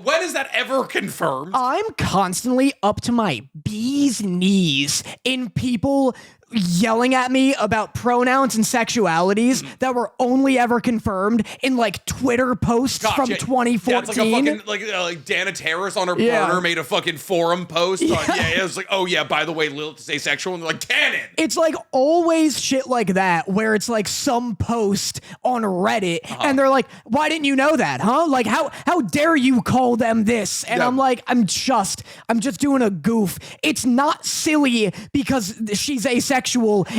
when is that ever confirmed? I'm constantly up to my bee's knees in people yelling at me about pronouns and sexualities that were only ever confirmed in like Twitter posts from 2014. Yeah, it's like a fucking like Dana Terrace on her burner made a fucking forum post. It was like, oh yeah, by the way, Lilith is asexual, and they're like, canon. It's like always shit like that where it's like some post on Reddit and they're like, why didn't you know that, huh? Like how dare you call them this? And I'm like, I'm just doing a goof. It's not silly because she's asexual.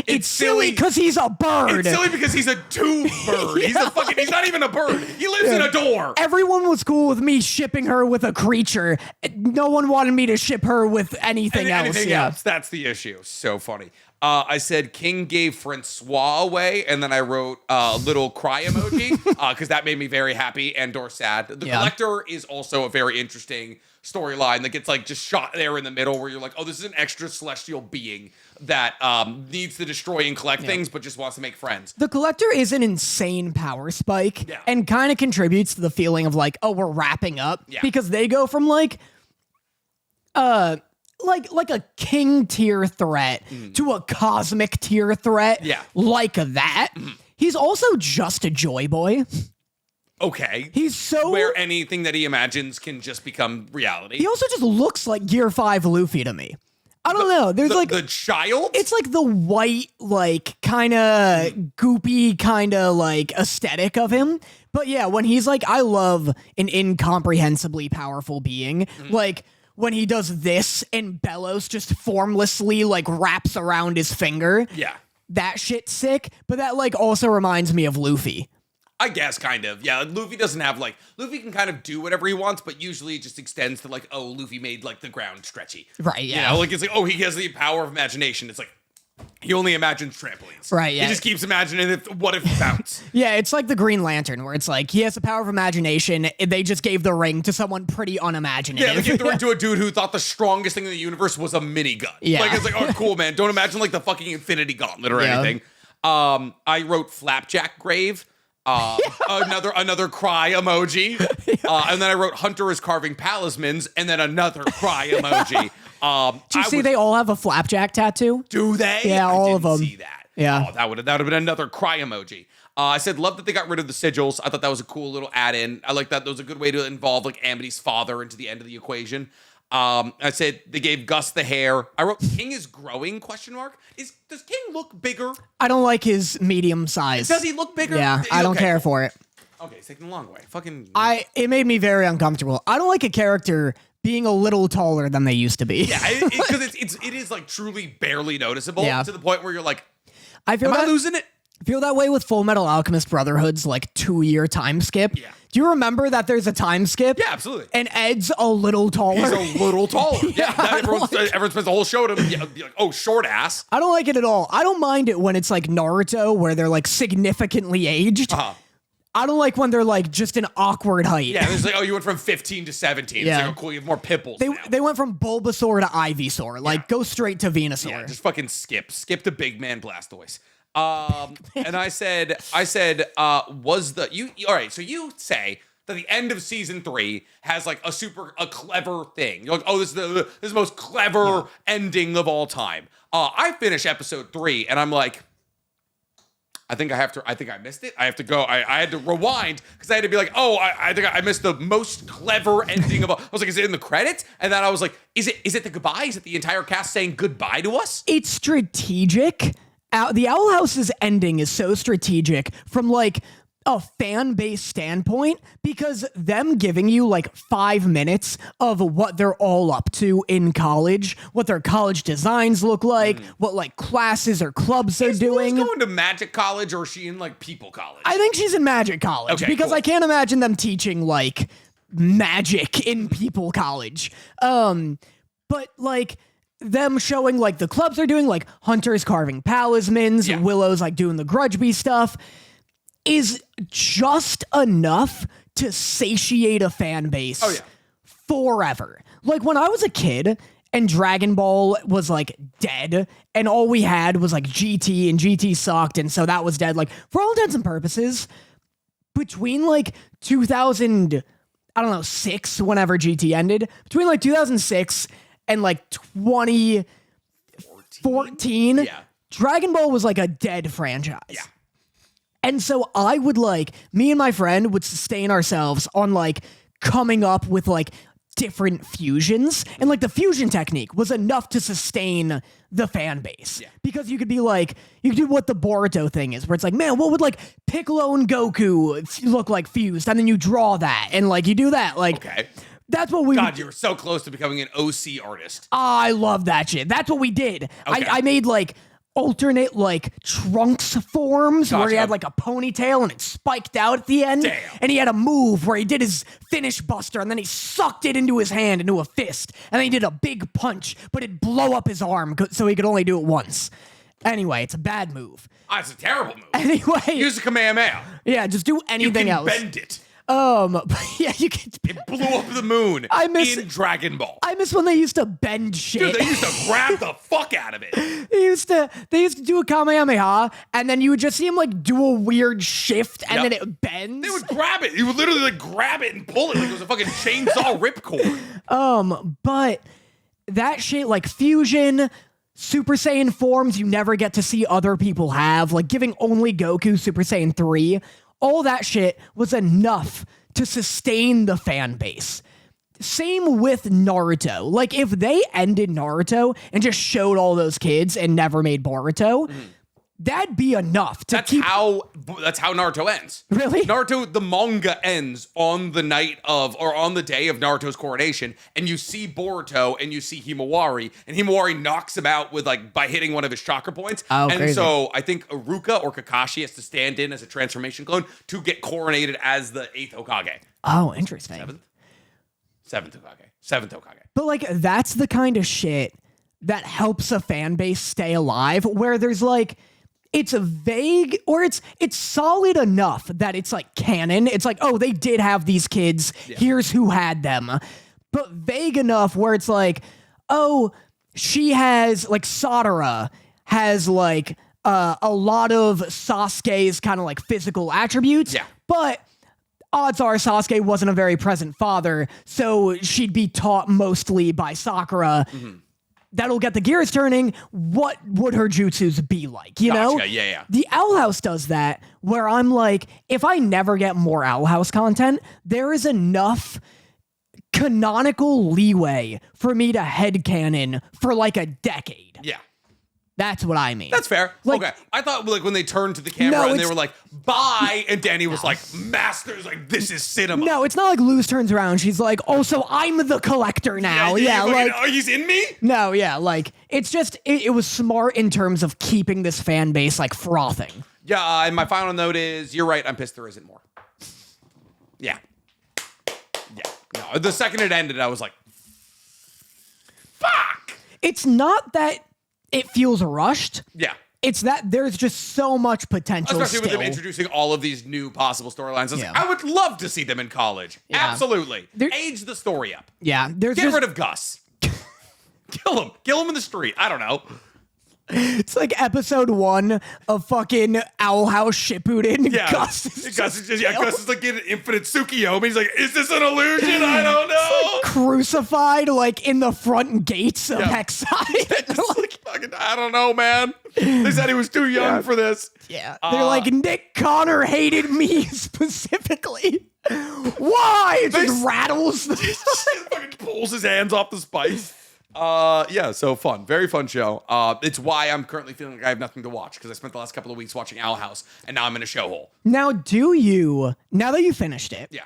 It's silly because he's a bird. It's silly because he's a tube bird. He's not even a bird. He lives in a door. Everyone was cool with me shipping her with a creature. No one wanted me to ship her with anything else. Anything else. That's the issue. So funny. I said King gave Francois away, and then I wrote a little cry emoji because that made me very happy and or sad. The Collector is also a very interesting storyline that gets like just shot there in the middle where you're like, oh, this is an extra celestial being that needs to destroy and collect things but just wants to make friends. The Collector is an insane power spike and kind of contributes to the feeling of like, oh, we're wrapping up because they go from like a king tier threat to a cosmic tier threat like that. He's also just a joy boy. Okay. He's so... where anything that he imagines can just become reality. He also just looks like Gear 5 Luffy to me. I don't know. There's like... The child? It's like the white, like, kind of goopy, kind of like aesthetic of him. But yeah, when he's like, I love an incomprehensibly powerful being. Like... when he does this and Bellows just formlessly like wraps around his finger. Yeah. That shit's sick. But that like also reminds me of Luffy. I guess kind of. Yeah. Luffy doesn't have like, Luffy can kind of do whatever he wants, but usually it just extends to like, oh, Luffy made like the ground stretchy. Right. Yeah. You know, like it's like, oh, he has the power of imagination. It's like, he only imagines trampolines. Right, yeah. He just keeps imagining what if bounce. Yeah, it's like the Green Lantern, where it's like, he has the power of imagination, and they just gave the ring to someone pretty unimaginative. Yeah, they gave the ring to a dude who thought the strongest thing in the universe was a minigun. Yeah. Like, it's like, oh, cool, man. Don't imagine, like, the fucking Infinity Gauntlet or anything. I wrote Flapjack Grave. Another cry emoji. And then I wrote Hunter is carving talismans, and then another cry emoji. Do you see they all have a flapjack tattoo? Do they? Yeah, all of them. See that? Yeah. Oh, that would have been another cry emoji. I said, love that they got rid of the sigils. I thought that was a cool little add-in. I like that. That was a good way to involve like Amity's father into the end of the equation. I said they gave Gus the hair. I wrote King is growing, question mark. Does King look bigger? I don't like his medium size. Does he look bigger? Yeah, I don't care for it. Okay, it's taking a long way. It made me very uncomfortable. I don't like a character being a little taller than they used to be. Yeah, because it is like truly barely noticeable to the point where you're like, am I losing it? I feel that way with Full Metal Alchemist Brotherhood's like 2-year time skip. Yeah. Do you remember that there's a time skip? Yeah, absolutely. And Ed's a little taller. He's a little taller. Everyone spends the whole show to be like, oh, short ass. I don't like it at all. I don't mind it when it's like Naruto where they're like significantly aged. I don't like when they're like just an awkward height. Yeah, it's like, oh, you went from 15 to 17. Yeah. It's like, oh, cool, you have more pimples They went from Bulbasaur to Ivysaur. Like, go straight to Venusaur. Yeah, just fucking skip to Big Man Blastoise. And I said, all right, so you say that the end of season 3 has like a clever thing. You're like, oh, this is the most clever ending of all time. I finish episode 3 and I'm like, I think I missed it. I have to go. I had to rewind because I had to be like, oh, I think I missed the most clever ending of all. I was like, is it in the credits? And then I was like, is it the goodbye? Is it the entire cast saying goodbye to us? It's strategic. The Owl House's ending is so strategic from like a fan base standpoint because them giving you like 5 minutes of what they're all up to in college, what their college designs look like, what like classes or clubs they're doing. Is going to magic college or is she in like people college? I think she's in magic college because cool. I can't imagine them teaching like magic in people college. But like them showing like the clubs they're doing, like Hunter's carving talismans, Willow's like doing the Grudgeby stuff, is just enough to satiate a fan base forever. Like when I was a kid and Dragon Ball was like dead and all we had was like GT and GT sucked and so that was dead. Like for all intents and purposes, between like 2006, whenever GT ended, between like 2006 and like 2014, Dragon Ball was like a dead franchise. Yeah. And so I would like, me and my friend would sustain ourselves on like coming up with like different fusions. And like the fusion technique was enough to sustain the fan base. Yeah. Because you could be like, you could do what the Boruto thing is, where it's like, man, what would like Piccolo and Goku look like fused? And then you draw that and like you do that. Like, that's what we God, you were so close to becoming an OC artist. I love that shit. That's what we did. I made like alternate like Trunks forms where he had like a ponytail and it spiked out at the end. And he had a move where he did his finish buster and then he sucked it into his hand into a fist and then he did a big punch but it'd blow up his arm so he could only do it once. Anyway, it's a bad move. It's a terrible move. Anyway, use a Kamehameha. Yeah, just do anything else. You can bend it. Yeah, you could. It blew up the moon in Dragon Ball. I miss when they used to bend shit. Dude, they used to grab the fuck out of it. They used to do a Kamehameha, and then you would just see him like do a weird shift, and then it bends. They would grab it. You would literally like grab it and pull it like it was a fucking chainsaw ripcord. But that shit, like fusion, Super Saiyan forms, you never get to see other people have, like giving only Goku Super Saiyan 3. All that shit was enough to sustain the fan base. Same with Naruto. Like, if they ended Naruto and just showed all those kids and never made Boruto, that'd be enough to that's how Naruto ends. Really? Naruto, the manga ends on the night of, or on the day of Naruto's coronation, and you see Boruto and you see Himawari, and Himawari knocks him out with like by hitting one of his chakra points. And crazy. So I think Iruka or Kakashi has to stand in as a transformation clone to get coronated as the 8th Hokage. Oh, interesting. 7th Hokage. But like, that's the kind of shit that helps a fan base stay alive, where there's like, it's a vague, or it's solid enough that it's like canon. It's like, oh, they did have these kids. Yeah. Here's who had them. But vague enough where it's like, oh, she has, like, Sadara has, like, a lot of Sasuke's kind of, like, physical attributes. Yeah. But odds are Sasuke wasn't a very present father, so she'd be taught mostly by Sakura. Mm-hmm. That'll get the gears turning. What would her jutsus be like? You know? Yeah. The Owl House does that, where I'm like, if I never get more Owl House content, there is enough canonical leeway for me to headcanon for like a decade. Yeah. That's what I mean. That's fair. Like, okay. I thought like when they turned to the camera and they were like, bye, and Danny was like, masters, like, this is cinema. No, it's not like Luz turns around. She's like, oh, so I'm the collector now. Yeah, like, oh, he's in me? No, yeah, like, it's just, it was smart in terms of keeping this fan base, like, frothing. Yeah, and my final note is, you're right, I'm pissed there isn't more. Yeah. No, the second it ended, I was like, fuck! It's not that it feels rushed. Yeah. It's that there's just so much potential. Especially with them introducing all of these new possible storylines. Like, I would love to see them in college. Yeah. Absolutely. Age the story up. Yeah. Get rid of Gus. Kill him in the street. I don't know. It's like episode 1 of fucking Owl House Shippuden. Yeah, Gus Gus is like getting infinite Tsukiyomi. He's like, is this an illusion? I don't know. Crucified like in the front gates of Hexside. Like, fucking, I don't know, man. They said he was too young for this. Yeah, they're like, Nick Connor hated me specifically. Why? It just rattles. Fucking pulls his hands off the spice. Yeah, so fun. Very fun show. It's why I'm currently feeling like I have nothing to watch, because I spent the last couple of weeks watching Owl House, and now I'm in a show hole. Now that you finished it, Yeah.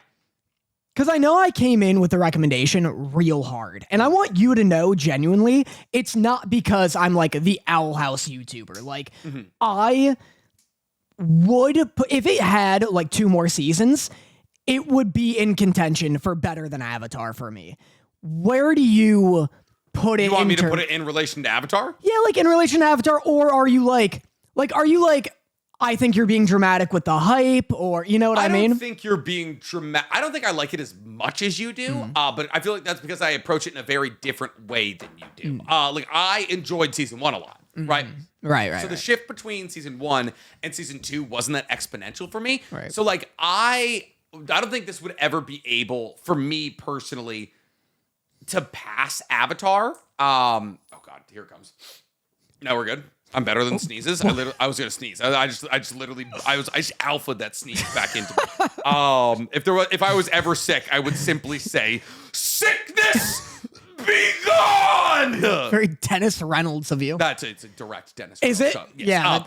because I know I came in with the recommendation real hard, and I want you to know genuinely, it's not because I'm like the Owl House YouTuber. Like, I would, if it had like 2 more seasons, it would be in contention for better than Avatar for me. Where do you put it? You want me to put it in relation to Avatar? Yeah, like in relation to Avatar, or are you like, I think you're being dramatic with the hype, or you know what I mean? I don't think you're being dramatic. I don't think I like it as much as you do, but I feel like that's because I approach it in a very different way than you do. Like, I enjoyed season 1 a lot, right? Right. So the shift between season 1 and season 2 wasn't that exponential for me. Right. So like, I don't think this would ever be able, for me personally, to pass Avatar. Oh God, here it comes. No, we're good. I'm better than sneezes. I was gonna sneeze. I just alphaed that sneeze back into me. If I was ever sick, I would simply say, "Sickness, be gone." Very Dennis Reynolds of you. It's a direct Dennis. Is it? Yes. Yeah.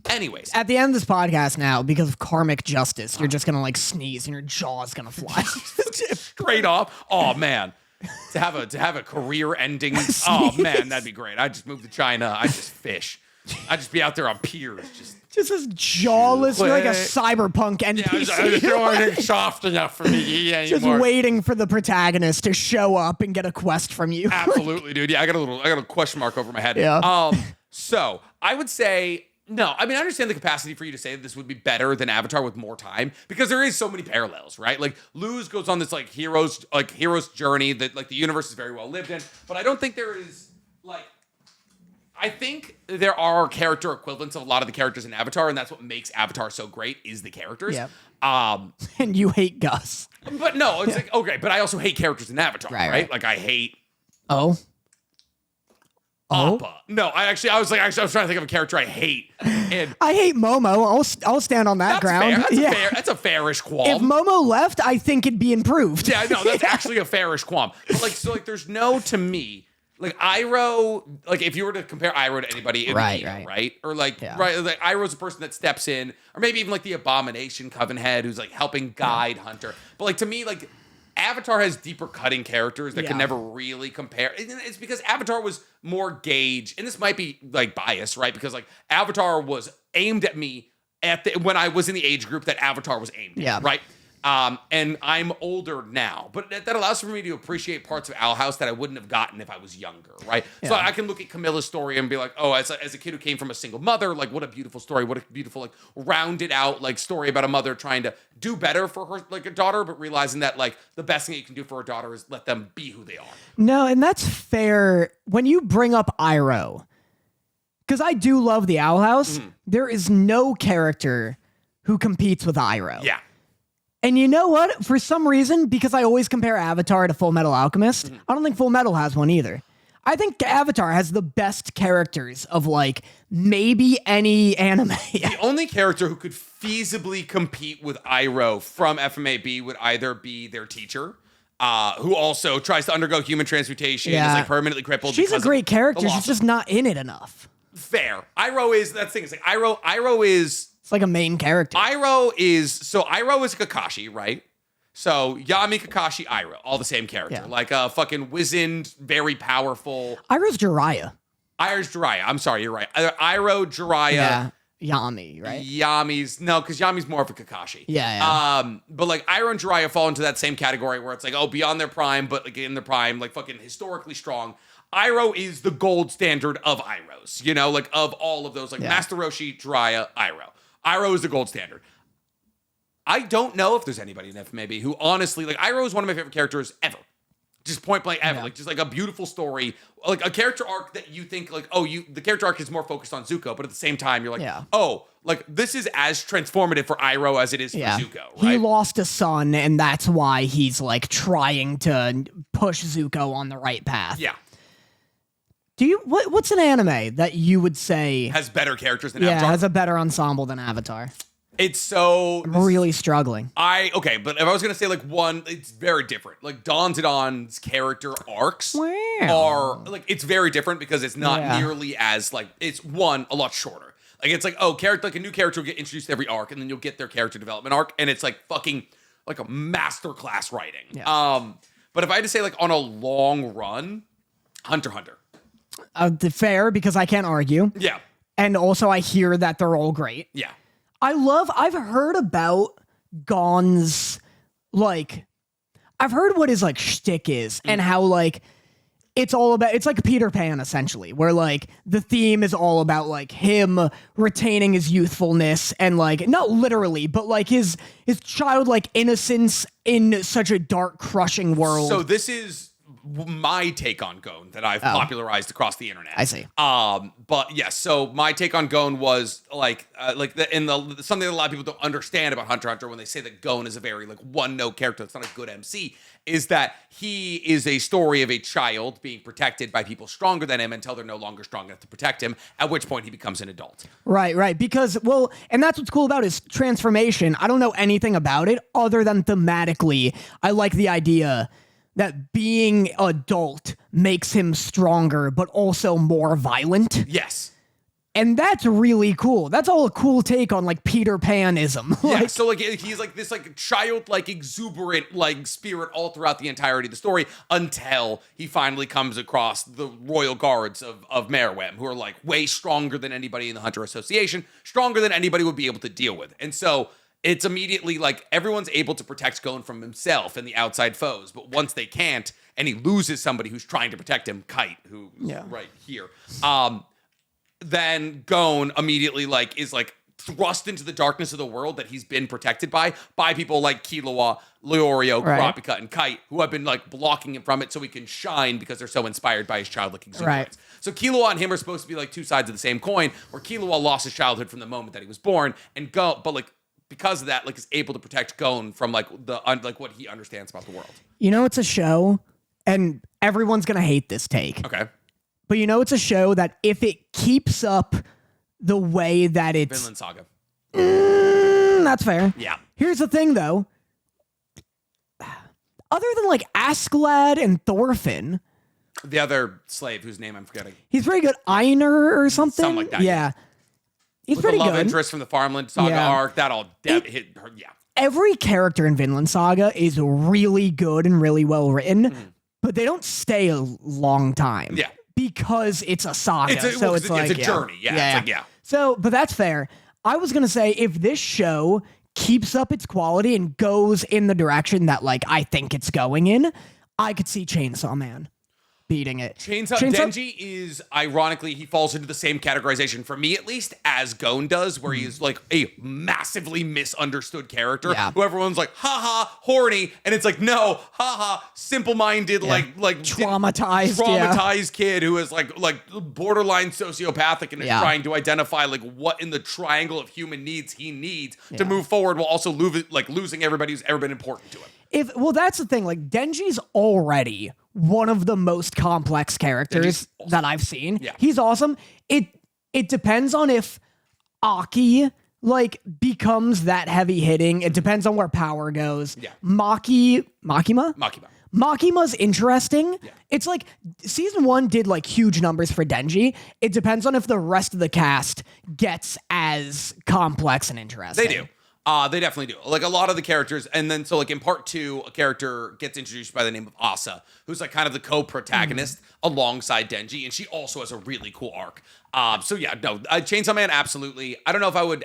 Anyways, At the end of this podcast now, because of karmic justice, you're just gonna like sneeze and your jaw's gonna fly. straight off. Oh man. To have a career-ending, oh man, that'd be great. I'd just move to China. I'd just fish. I'd just be out there on piers, Just this jawless, you're like a cyberpunk NPC. Yeah, it's soft enough for me to eat anymore. Just waiting for the protagonist to show up and get a quest from you. Absolutely, dude. Yeah, I got a question mark over my head. Yeah. So I would say no. I mean, I understand the capacity for you to say that this would be better than Avatar with more time, because there is so many parallels, right? Like, Luz goes on this like hero's journey that like the universe is very well lived in, but I don't think there is like. I think there are character equivalents of a lot of the characters in Avatar, and that's what makes Avatar so great, is the characters. Yep. And you hate Gus. But no, it's like, okay, but I also hate characters in Avatar, right? Like, I hate Appa. No, I was trying to think of a character I hate. And I hate Momo. I'll stand on that ground. Fair. That's a fairish qualm. If Momo left, I think it'd be improved. Yeah, no, that's actually a fairish qualm. But there's no, to me, like Iroh, like if you were to compare Iroh to anybody, it would be, right? Or like Iroh's a person that steps in, or maybe even like the Abomination Coven head who's like helping guide Hunter. But like, to me, like, Avatar has deeper cutting characters that can never really compare. It's because Avatar was more gauge, and this might be like bias, right? Because like Avatar was aimed at me when I was in the age group that Avatar was aimed at, right? And I'm older now, but that allows for me to appreciate parts of Owl House that I wouldn't have gotten if I was younger, right? Yeah. So I can look at Camilla's story and be like, oh, as a kid who came from a single mother, like, what a beautiful story, what a beautiful, like, rounded out, like, story about a mother trying to do better for her, like, a daughter, but realizing that, like, the best thing you can do for a daughter is let them be who they are. No, and that's fair. When you bring up Iroh, because I do love the Owl House, there is no character who competes with Iroh. Yeah. And you know what? For some reason, because I always compare Avatar to Full Metal Alchemist, I don't think Full Metal has one either. I think Avatar has the best characters of, like, maybe any anime. The only character who could feasibly compete with Iroh from FMAB would either be their teacher, who also tries to undergo human transmutation, is like permanently crippled. She's a great character. She's just not in it enough. Fair. Iroh is, that's the thing. It's like Iroh is... It's like a main character. Iroh is Kakashi, right? So Yami, Kakashi, Iroh, all the same character. Yeah. Like a fucking wizened, very powerful. Iroh's Jiraiya. I'm sorry, you're right. Iroh, Jiraiya. Yeah. Yami, right? Because Yami's more of a Kakashi. Yeah. But like Iroh and Jiraiya fall into that same category where it's like, oh, beyond their prime, but like in their prime, like fucking historically strong. Iroh is the gold standard of Irohs, you know, like of all of those, like Master Roshi, Jiraiya, Iroh. Iroh is the gold standard. I don't know if there's anybody in FMAB who honestly, like, Iroh is one of my favorite characters ever. Just point blank ever. Like just like a beautiful story, like a character arc that you think like, oh, the character arc is more focused on Zuko, but at the same time you're like, oh, like this is as transformative for Iroh as it is for Zuko, right? He lost a son, and that's why he's like trying to push Zuko on the right path. Yeah. Do you what's an anime that you would say has better characters than Avatar? Yeah, has a better ensemble than Avatar. It's so I'm really struggling. Okay, but if I was gonna say like one, it's very different. Like Dawn Zedon's character arcs are like it's very different because it's not nearly as like it's a lot shorter. Like it's like like a new character will get introduced every arc, and then you'll get their character development arc, and it's like fucking like a masterclass writing. Yeah. But if I had to say like on a long run, Hunter x Hunter. Fair, because I can't argue. Yeah. And also I hear that they're all great. Yeah. I've heard about Gon's, like, I've heard what his, like, shtick is and how, like, it's like Peter Pan, essentially, where, like, the theme is all about, like, him retaining his youthfulness and, like, not literally, but, like, his childlike innocence in such a dark, crushing world. So this is my take on Gon that I've popularized across the internet. I see. But yes, so my take on Gon was something that a lot of people don't understand about Hunter x Hunter when they say that Gon is a very like one note character that's not a good MC, is that he is a story of a child being protected by people stronger than him until they're no longer strong enough to protect him, at which point he becomes an adult. Right. Because, well, and that's what's cool about his transformation. I don't know anything about it other than thematically. I like the idea that being adult makes him stronger, but also more violent. Yes. And that's really cool. That's all a cool take on, like, Peter Panism. Yeah, so, like, he's, like, this, like, childlike, exuberant, like, spirit all throughout the entirety of the story until he finally comes across the royal guards of Meruem, who are, like, way stronger than anybody in the Hunter Association, stronger than anybody would be able to deal with. And so it's immediately like everyone's able to protect Gon from himself and the outside foes, but once they can't, and he loses somebody who's trying to protect him, Kite, who's right here, then Gon immediately like is like thrust into the darkness of the world that he's been protected by people like Killua, Leorio, Kurapika, and Kite, who have been like blocking him from it so he can shine because they're so inspired by his childlike exuberance. So Killua and him are supposed to be like two sides of the same coin, where Killua lost his childhood from the moment that he was born, and but like because of that, like, is able to protect Gon from like what he understands about the world. You know, it's a show, and everyone's gonna hate this take. Okay, but you know, it's a show that if it keeps up the way that it's Vinland Saga, that's fair. Yeah. Here's the thing, though. Other than like Askeladd and Thorfinn, the other slave whose name I'm forgetting, he's pretty good. Einar or something. Something like that. Yeah. He's with pretty the love good. interest from the Farmland Saga arc, that'll hit her. Yeah. Every character in Vinland Saga is really good and really well written, but they don't stay a long time. Yeah. Because it's a saga. It's a journey. Yeah. It's like, yeah. So, but that's fair. I was going to say, if this show keeps up its quality and goes in the direction that, like, I think it's going in, I could see Chainsaw Man beating it. Denji is, ironically, he falls into the same categorization, for me at least, as Gon does, where he's like a massively misunderstood character who everyone's like, haha, horny, and it's like, no, haha, simple-minded, like traumatized kid who is like borderline sociopathic and is trying to identify like what in the triangle of human needs he needs to move forward while also losing everybody who's ever been important to him. That's the thing, like, Denji's already one of the most complex characters that I've seen. Yeah. He's awesome. It depends on if Aki, like, becomes that heavy hitting. It depends on where power goes. Yeah. Makima's interesting. Yeah. It's like, season 1 did, like, huge numbers for Denji. It depends on if the rest of the cast gets as complex and interesting. They do. They definitely do. Like, a lot of the characters, and then, so, like, in part 2, a character gets introduced by the name of Asa, who's, like, kind of the co-protagonist alongside Denji, and she also has a really cool arc. So, yeah, no, Chainsaw Man, absolutely. I don't know if I would...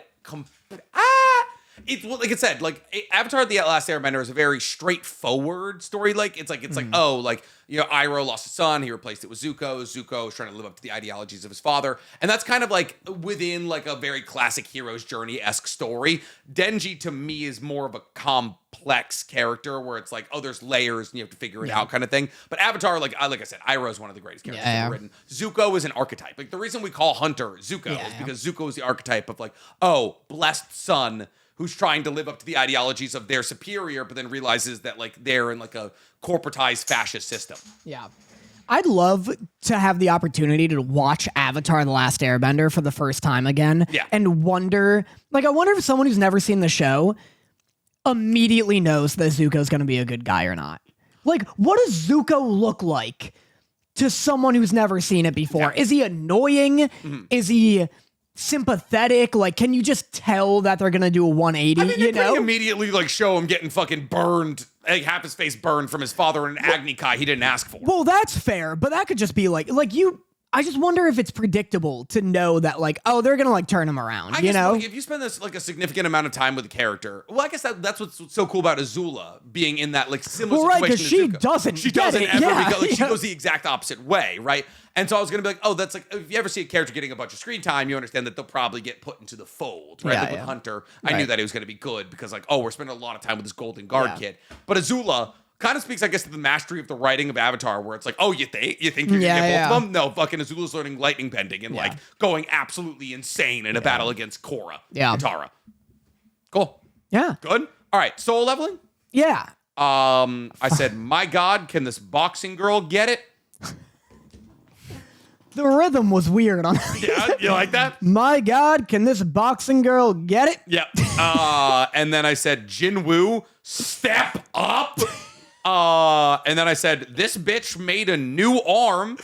It's like it said, like Avatar: The Last Airbender is a very straightforward story. Like it's like oh, like Iroh lost his son, he replaced it with Zuko. Zuko is trying to live up to the ideologies of his father, and that's kind of like within like a very classic hero's journey-esque story. Denji to me is more of a complex character where it's like, oh, there's layers and you have to figure it out kind of thing. But Avatar, like I said, Iroh is one of the greatest characters ever written. Zuko is an archetype. Like the reason we call Hunter Zuko is because Zuko is the archetype of like, oh, blessed son who's trying to live up to the ideologies of their superior, but then realizes that like they're in like a corporatized fascist system. Yeah. I'd love to have the opportunity to watch Avatar: The Last Airbender for the first time again and wonder, like, I wonder if someone who's never seen the show immediately knows that Zuko's going to be a good guy or not. Like, what does Zuko look like to someone who's never seen it before? Is he annoying? Is he sympathetic? Like, can you just tell that they're gonna do a 180? I mean, they immediately like show him getting fucking burned, like half his face burned from his father in an Agni Kai he didn't ask for. Well, that's fair, but that could just be like you. I just wonder if it's predictable to know that, like, oh, they're gonna like turn him around. I guess, like, if you spend this like a significant amount of time with a character, well, I guess that's what's so cool about Azula being in that like similar situation. Right, because she doesn't ever become, like, she goes the exact opposite way, right? And so I was gonna be like, oh, that's like if you ever see a character getting a bunch of screen time, you understand that they'll probably get put into the fold, right? Like with Hunter, I knew that he was gonna be good because like, oh, we're spending a lot of time with this Golden Guard kid, but Azula kind of speaks, I guess, to the mastery of the writing of Avatar, where it's like, oh, you think you're gonna get both of them? No, fucking Azula's learning lightning bending and like going absolutely insane in a battle against Korra. Katara. Cool. Yeah. Good. All right. Soul leveling. Yeah. I said, my God, can this boxing girl get it? The rhythm was weird on. Yeah, you like that? My God, can this boxing girl get it? Yep. And then I said, Jinwoo, step up. And then I said, this bitch made a new arm.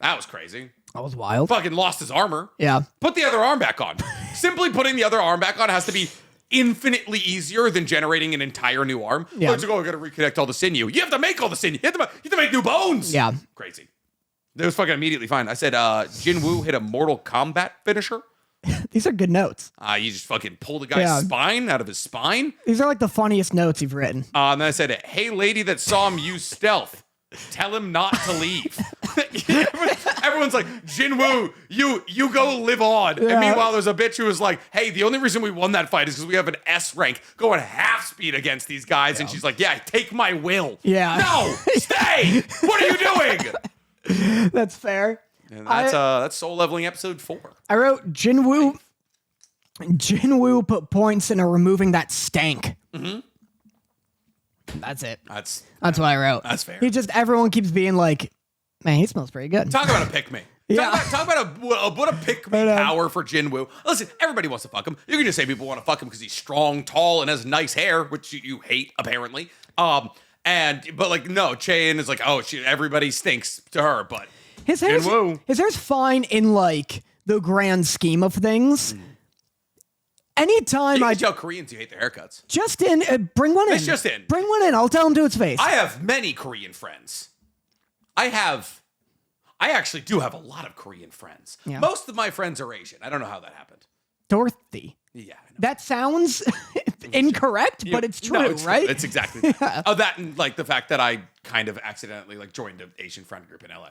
That was crazy. That was wild. Fucking lost his armor. Yeah. Put the other arm back on. Simply putting the other arm back on has to be infinitely easier than generating an entire new arm. Yeah. Let's go, I gotta reconnect all the sinew. You have to make all the sinew. You have to make new bones. Yeah. Crazy. It was fucking immediately fine. I said, Jinwoo hit a Mortal Kombat finisher. These are good notes. You just fucking pulled a guy's spine out of his spine. These are like the funniest notes you've written. And then I said, hey, lady that saw him use stealth, tell him not to leave. Everyone's like, Jinwoo, you go live on. Yeah. And meanwhile, there's a bitch who was like, hey, the only reason we won that fight is because we have an S rank going half speed against these guys. And she's like, yeah, take my will. Yeah. No, stay. What are you doing? That's fair. And that's soul leveling episode 4. I wrote Jinwoo put points into removing that stank. Mm-hmm. That's it. That's what I wrote. That's fair. Everyone keeps being like, man, he smells pretty good. Talk about a pick me. Yeah. Talk about what a pick me power for Jinwoo. Listen, everybody wants to fuck him. You can just say people want to fuck him because he's strong, tall, and has nice hair, which you hate apparently. But like no, Chaeyoung is like, oh, everybody stinks to her, but his hair's fine in like the grand scheme of things. Anytime I tell Koreans you hate their haircuts. Justin, bring one in. It's Justin. Bring one in. I'll tell him to its face. I have many Korean friends. I actually do have a lot of Korean friends. Yeah. Most of my friends are Asian. I don't know how that happened. Dorothy. Yeah, I know. That sounds incorrect, but it's true, no, it's right? True. It's exactly that. Yeah. Oh, that and like the fact that I kind of accidentally like joined an Asian friend group in LA.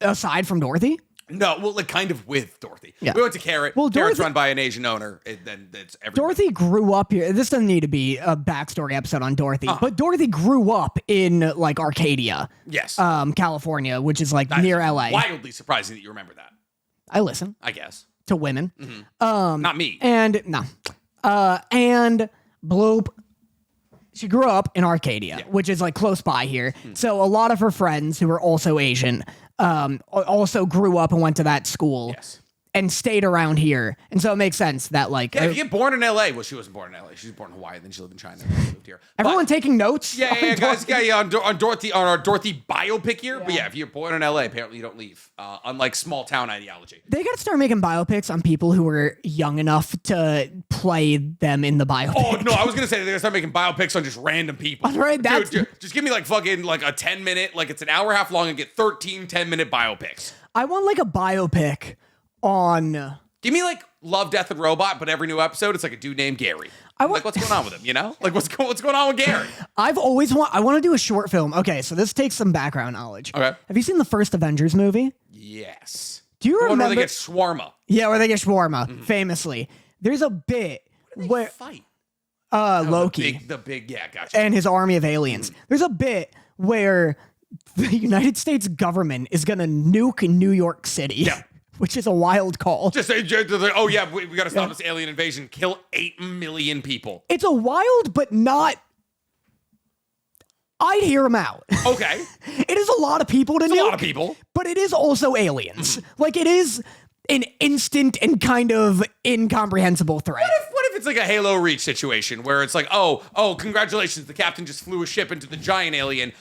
Aside from Dorothy? No, well, like kind of with Dorothy. Yeah. We went to Carrot. Well, Carrot's run by an Asian owner. And then it's everybody. Dorothy grew up here. This doesn't need to be a backstory episode on Dorothy, but Dorothy grew up in like Arcadia. Yes. California, which is like That near is LA. Wildly surprising that you remember that. I listen I guess. to women. Not me. And no. And Bloop, she grew up in Arcadia, which is like close by here. So a lot of her friends who are also Asian also grew up and went to that school. Yes. And stayed around here. And so it makes sense that like Yeah, if you get born in LA, well, she wasn't born in LA. She was born in Hawaii, then she lived in China, and then she moved here. everyone taking notes. Yeah, guys, on Dorothy, on our Dorothy biopic here. But yeah, if you're born in LA, apparently you don't leave. Unlike small town ideology. They got to start making biopics on people who were young enough to play them in the biopic. Oh no, I was gonna say they're gonna start making biopics on just random people. Right, that's Dude, just give me like fucking like a 10-minute, like it's an hour and a half long, and get 13 10-minute biopics. I want like a biopic on Give me like Love, Death, and Robot, but every new episode it's like a dude named Gary. Like, what's going on with him? You know, like what's going on with Gary? I want to do a short film. Okay, so this takes some background knowledge. Okay. Have you seen the first Avengers movie? Yes. Do you The remember? one where they get shawarma? Yeah, where they get shawarma. Famously, there's a bit where Fight. Loki The big, yeah, gotcha. and his army of aliens. There's a bit where the United States government is gonna nuke New York City. Yeah. Which is a wild call. Just say, oh yeah, we got to stop this alien invasion. Kill 8 million people. It's a wild, but not. I'd hear him out. Okay. It is a lot of people to nuke. A lot of people. But it is also aliens. Like, it is an instant and kind of incomprehensible threat. What if it's like a Halo Reach situation where it's like, oh, congratulations, the captain just flew a ship into the giant alien.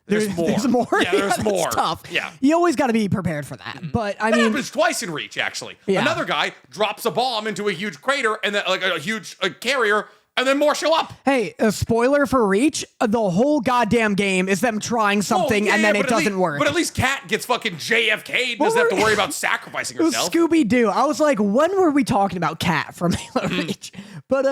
There's more. There's more. Yeah, there's that's more. Tough. Yeah. You always got to be prepared for that. But I That mean, happens twice in Reach, actually. Yeah. Another guy drops a bomb into a huge crater and then like a huge carrier, and then more show up. hey, a spoiler for Reach: the whole goddamn game is them trying something and then it doesn't work. But at least Cat gets fucking JFK'd and doesn't have to worry about sacrificing It was herself. Scooby-Doo. I was like, when were we talking about Cat from Halo Mm-hmm. Reach? But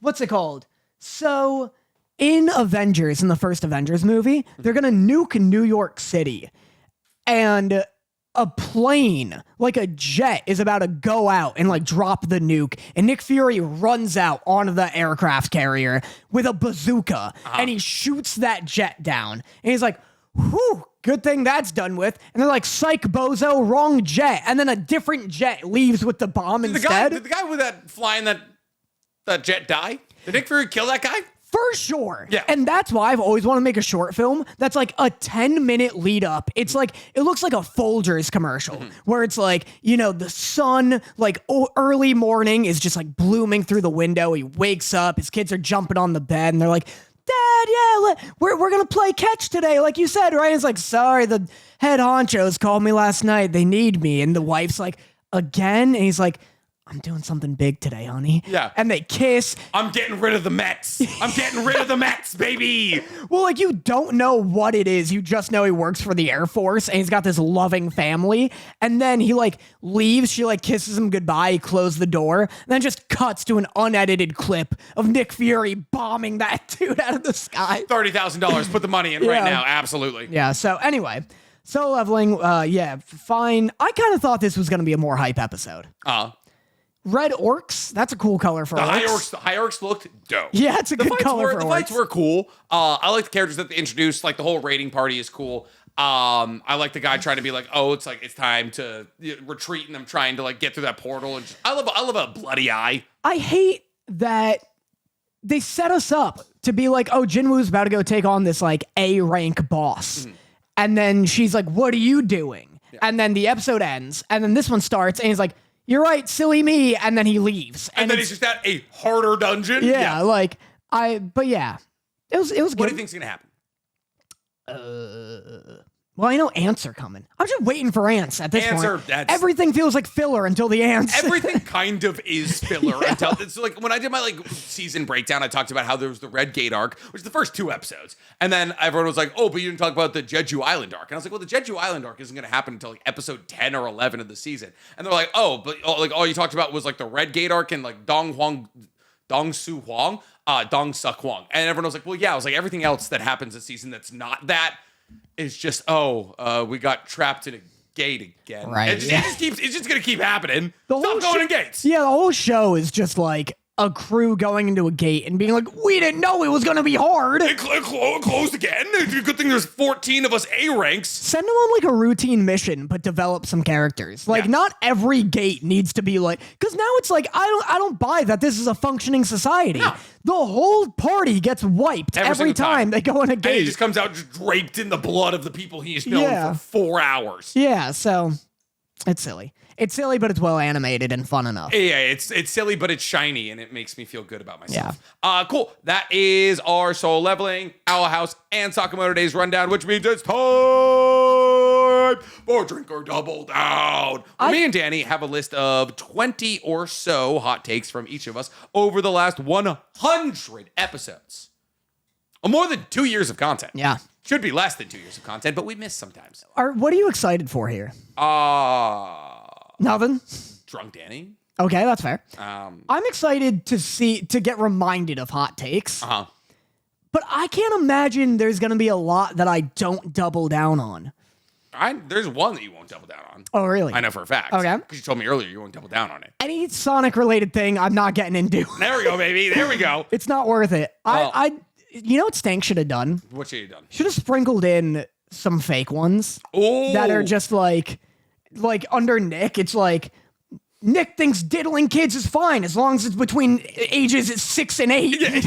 what's it called? So in Avengers, in the first Avengers movie, they're gonna nuke New York City, and a plane, like a jet, is about to go out and like drop the nuke, and Nick Fury runs out onto the aircraft carrier with a bazooka, and he shoots that jet down, and he's like, whew, good thing that's done with. And they're like, psych, bozo, wrong jet. And then a different jet leaves with the bomb instead. Did the guy with that flying that jet die? Did Nick Fury kill that guy? For sure. Yeah. And that's why I've always wanted to make a short film that's like a 10-minute lead up. It's like, it looks like a Folgers commercial where it's like, you know, the sun, like early morning is just like blooming through the window. He wakes up, his kids are jumping on the bed and they're like, Dad, yeah, we're going to play catch today. Like you said, right? It's like, sorry, the head honchos called me last night. They need me. And the wife's like, again? And he's like, I'm doing something big today, honey. Yeah. And they kiss. I'm getting rid of the Mets. I'm getting rid of the Mets, baby. Well, like, you don't know what it is. You just know he works for the Air Force and he's got this loving family. And then he, like, leaves. She, like, kisses him goodbye. He closes the door. And then just cuts to an unedited clip of Nick Fury bombing that dude out of the sky. $30,000. Put the money in right Yeah. now. Absolutely. Yeah, so anyway. Solo leveling, yeah, fine. I kind of thought this was going to be a more hype episode. Red orcs, that's a cool color for orcs. The high orcs looked dope. Yeah, it's a good color for The orcs. fights were cool. I like the characters that they introduced. Like the whole raiding party is cool. I like the guy trying to be like, oh, it's time to retreat, and them trying to like get through that portal. And I love a bloody eye. I hate that they set us up to be like, oh, Jinwoo's about to go take on this like A rank boss. And then she's like, what are you doing? Yeah. And then the episode ends, and then this one starts, and he's like, you're right, silly me, and then he leaves. And then he's just at a harder dungeon. Yeah, but yeah. It was good. What do you think's gonna happen? Well, I know ants are coming. I'm just waiting for ants at this point. Everything feels like filler until the ants. Everything kind of is filler until it's like when I did my like season breakdown, I talked about how there was the Red Gate arc, which is the first 2 episodes, and then everyone was like, "Oh, but you didn't talk about the Jeju Island arc." And I was like, "Well, the Jeju Island arc isn't going to happen until like episode 10 or 11 of the season." And they're like, "Oh, but like all you talked about was like the Red Gate arc and like Dong Su Huang, Dong Suk Huang." And everyone was like, "Well, yeah." I was like, "Everything else that happens this season that's not that." It's just, we got trapped in a gate again. Right. It's just going to keep happening. Stop going in gates. Yeah, the whole show is just like a crew going into a gate and being like, we didn't know it was going to be hard. It closed again. Good thing there's 14 of us A ranks. Send them on like a routine mission, but develop some characters. Like, not every gate needs to be like, because now it's like, I don't buy that this is a functioning society. No. The whole party gets wiped every time they go in a gate. And he just comes out just draped in the blood of the people he's known for 4 hours. Yeah, so it's silly. It's silly, but it's well animated and fun enough. Yeah, it's silly, but it's shiny, and it makes me feel good about myself. Yeah. Cool. That is our Soul Leveling, Owl House, and Sakamoto Days rundown, which means it's time for Drink or Double Down. Me and Danny have a list of 20 or so hot takes from each of us over the last 100 episodes. More than 2 years of content. Yeah. Should be less than 2 years of content, but we miss sometimes. What are you excited for here? Nothing. Drunk Danny. Okay, that's fair. Um, I'm excited to get reminded of hot takes. uh-huh. But I can't imagine there's going to be a lot that I don't double down on. There's one that you won't double down on. Oh, really? I know for a fact. Okay. Because you told me earlier you won't double down on it. Any Sonic-related thing I'm not getting into. There we go, baby. There we go. It's not worth it. Well- You know what Stank should have done? What should you done? Should have sprinkled in some fake ones Oh, that are just like under Nick. It's like, Nick thinks diddling kids is fine as long as it's between ages 6 and 8. And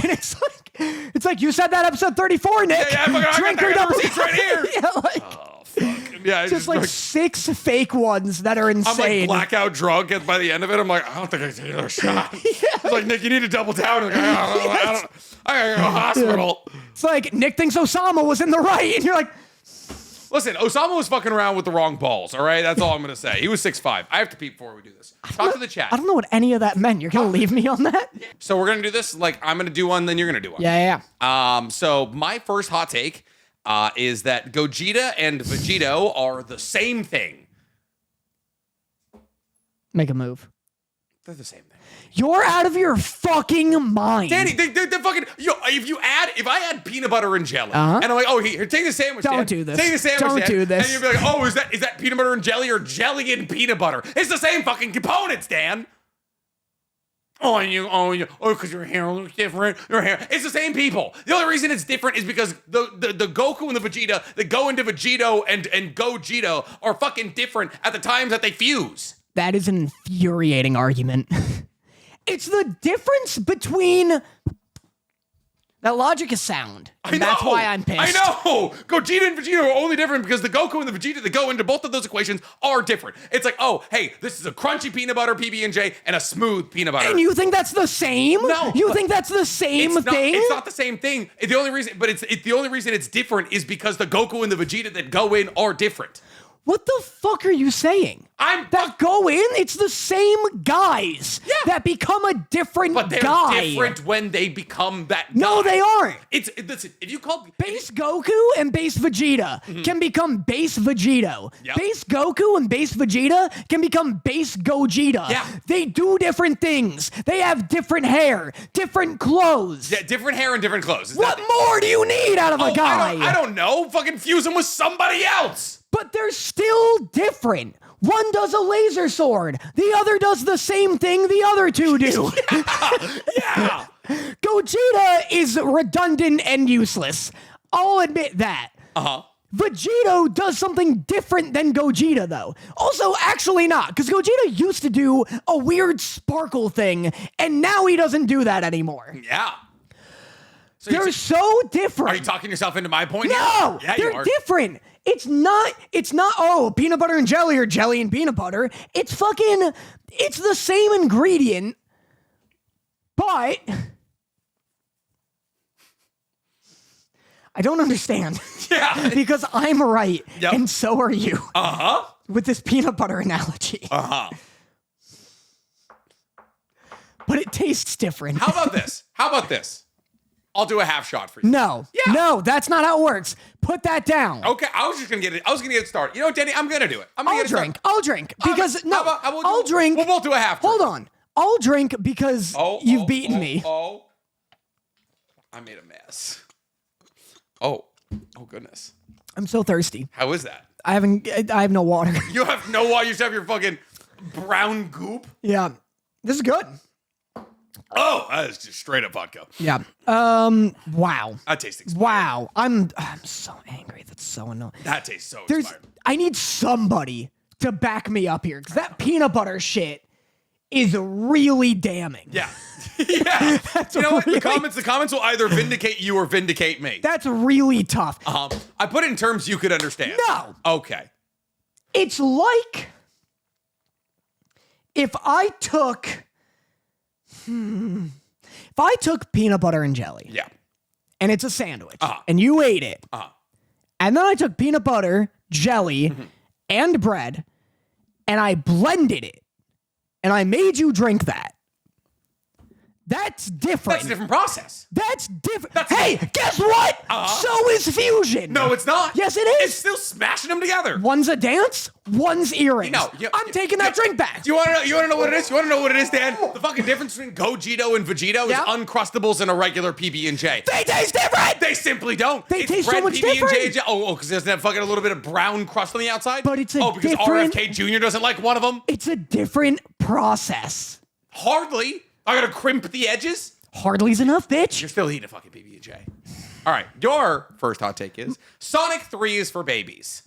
it's like you said that episode 34, Nick. Yeah, I got the receipts right here. Yeah, like, Oh, fuck. Yeah, just like 6 fake ones that are I'm insane. like blackout drunk, and by the end of it, I'm like, I don't think I can take another shot. It's like, Nick, you need to double down. Like, I gotta go to the hospital. It's like Nick thinks Osama was in the right, and you're like, Listen, Osama was fucking around with the wrong balls, all right? That's all I'm going to say. He was 6'5". I have to pee before we do this. Talk to the chat. I don't know what any of that meant. You're going to leave me on that? So we're going to do this. Like, I'm going to do one, then you're going to do one. Yeah. So my first hot take is that Gogeta and Vegito are the same thing. Make a move. They're the same thing. You're out of your fucking mind. Danny, they're fucking. If I add peanut butter and jelly, Uh-huh. and I'm like, oh, here, take the sandwich. Don't Dan. do this. Take the sandwich. Don't Dan. do this. And you'd be like, oh, is that peanut butter and jelly or jelly and peanut butter? It's the same fucking components, Dan. Because your hair looks different. Your hair. It's the same people. The only reason it's different is because the Goku and the Vegeta that go into Vegito and Gogeta are fucking different at the times that they fuse. That is an infuriating argument. It's the difference between... That logic is sound. And that's why I'm pissed. I know. Gogeta and Vegeta are only different because the Goku and the Vegeta that go into both of those equations are different. It's like, oh, hey, this is a crunchy peanut butter PB&J and a smooth peanut butter. And you think that's the same? No, You think that's the same thing? It's not the same thing. The only reason it's different is because the Goku and the Vegeta that go in are different. What the fuck are you saying? That go in, it's the same guys that become a different guy. But they're different when they become that guy. No, they aren't. Listen, if you call... Base Goku and base Vegeta can become base Vegito. Yep. Base Goku and base Vegeta can become base Gogeta. Yeah. They do different things. They have different hair, different clothes. Yeah, different hair and different clothes. What more do you need out of a guy? I don't know. Fucking fuse him with somebody else. But they're still different. One does a laser sword. The other does the same thing the other two do. Yeah. Gogeta is redundant and useless. I'll admit that. Uh-huh. Vegito does something different than Gogeta, though. Also, actually not, because Gogeta used to do a weird sparkle thing, and now he doesn't do that anymore. Yeah. So They're so different. Are you talking yourself into my point No, here? Yeah, you they're are. different. It's not, oh, peanut butter and jelly or jelly and peanut butter. It's the same ingredient, but I don't understand. Yeah. Because I'm right, Yep. and so are you. Uh-huh. With this peanut butter analogy. Uh-huh. But it tastes different. How about this? I'll do a half shot for you. No. Yeah. No, that's not how it works. Put that down. Okay, I was gonna get it started. You know what, Danny? I'm gonna do it. I'll drink. Because, no, I'll drink. We'll both do a half. Hold on. I'll drink because you've beaten me. I made a mess. Oh goodness. I'm so thirsty. How is that? I have no water. You have no water. You just have your fucking brown goop. Yeah. This is good. Oh, that is just straight up vodka. Yeah. Wow. That tastes expired. Wow. I'm so angry. That's so annoying. That tastes so expired. I need somebody to back me up here because that peanut butter shit is really damning. Yeah. Yeah. You know what? really- The comments will either vindicate you or vindicate me. That's really tough. I put it in terms you could understand. No. Okay. It's like if I took peanut butter and jelly. Yeah. And it's a sandwich. And you ate it. And then I took peanut butter, jelly, and bread, and I blended it. And I made you drink that. That's different. That's a different process. That's different. Hey, guess what? So is fusion. No, it's not. Yes, it It's is. still smashing them together. One's a dance, one's earrings. No, I'm taking that drink back. You want to know? You want to know what it is? You want to know what it is, Dan? The fucking difference between Gogito and Vegito is Uncrustables and a regular PB&J. They taste different. They simply don't. They taste so bread, much different. PB&J. Oh, because there's that fucking a little bit of brown crust on the outside. But it's a because different- RFK Jr. doesn't like one of them. It's a different process. Hardly. I gotta crimp the edges. Hardly's enough, bitch. You're still eating a fucking PB&J. All right, your first hot take is Sonic 3 is for babies.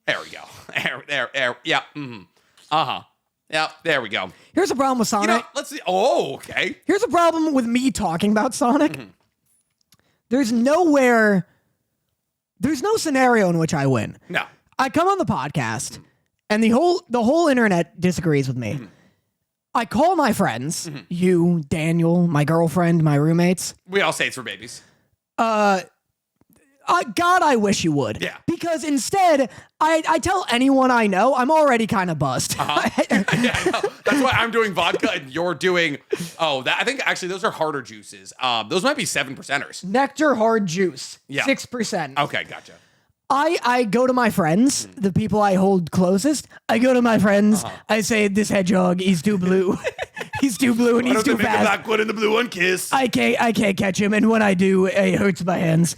There we go. There. Yeah. Mm-hmm. Yeah. There we go. Here's a problem with Sonic. You know, let's see. Oh, okay. Here's a problem with me talking about Sonic. Mm-hmm. There's no scenario in which I win. No. I come on the podcast, and the whole internet disagrees with me. I call my friends, you, Daniel, my girlfriend, my roommates. We all say it's for babies. God, I wish you would. Yeah. Because instead, I tell anyone I know, I'm already kind of buzzed. Yeah, I know. That's why I'm doing vodka and you're doing. I think actually those are harder juices. Those might be 7%ers. Nectar hard juice, Yeah. 6%. Okay, gotcha. I go to my friends, the people I hold closest. I go to my friends. I say, this hedgehog, he's too blue. He's too blue and he's too fast. Black one and the blue one kiss. I can't catch him, and when I do, it hurts my hands.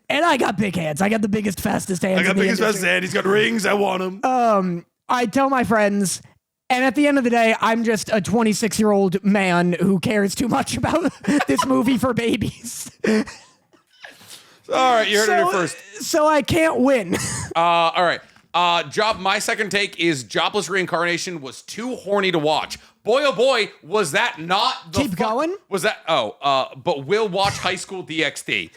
And I got big hands. I got the biggest, fastest hands. I got in the biggest best industry. hand. He's got rings. I want him. I tell my friends, and at the end of the day, I'm just a 26-year-old man who cares too much about this movie for babies. All right, you heard it here first. So I can't win. All right. My second take is Jobless Reincarnation was too horny to watch. Boy, oh boy, was that not the Keep going? Was that? But we'll watch High School DxD.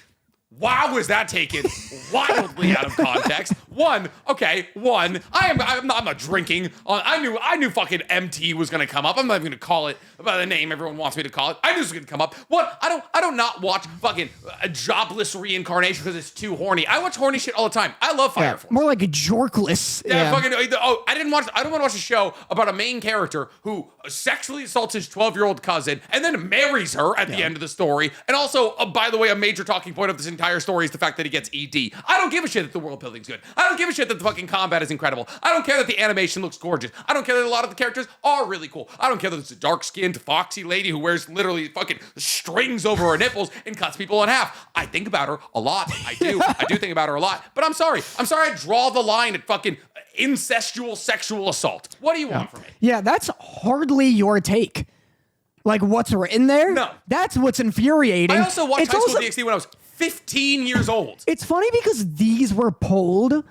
Wow, was that taken wildly out of context? One, I'm not drinking. I knew fucking MT was gonna come up. I'm not even gonna call it by the name everyone wants me to call it. I knew it was gonna come up. One, I don't not watch fucking a Jobless Reincarnation because it's too horny. I watch horny shit all the time. I love Fire Force. More like a jorkless. I don't want to watch a show about a main character who sexually assaults his 12-year-old cousin and then marries her at the end of the story. And also, by the way, a major talking point of this entire story is the fact that he gets ED. I don't give a shit that the world building's good. I don't give a shit that the fucking combat is incredible. I don't care that the animation looks gorgeous. I don't care that a lot of the characters are really cool. I don't care that it's a dark-skinned, foxy lady who wears literally fucking strings over her nipples and cuts people in half. I think about her a lot. I do. I do think about her a lot. But I'm sorry. I draw the line at fucking incestual sexual assault. What do you want from me? Yeah, that's hardly your take. Like what's written there? No. That's what's infuriating. I also watched High School DxD when I was 15 years old. It's funny because these were polled.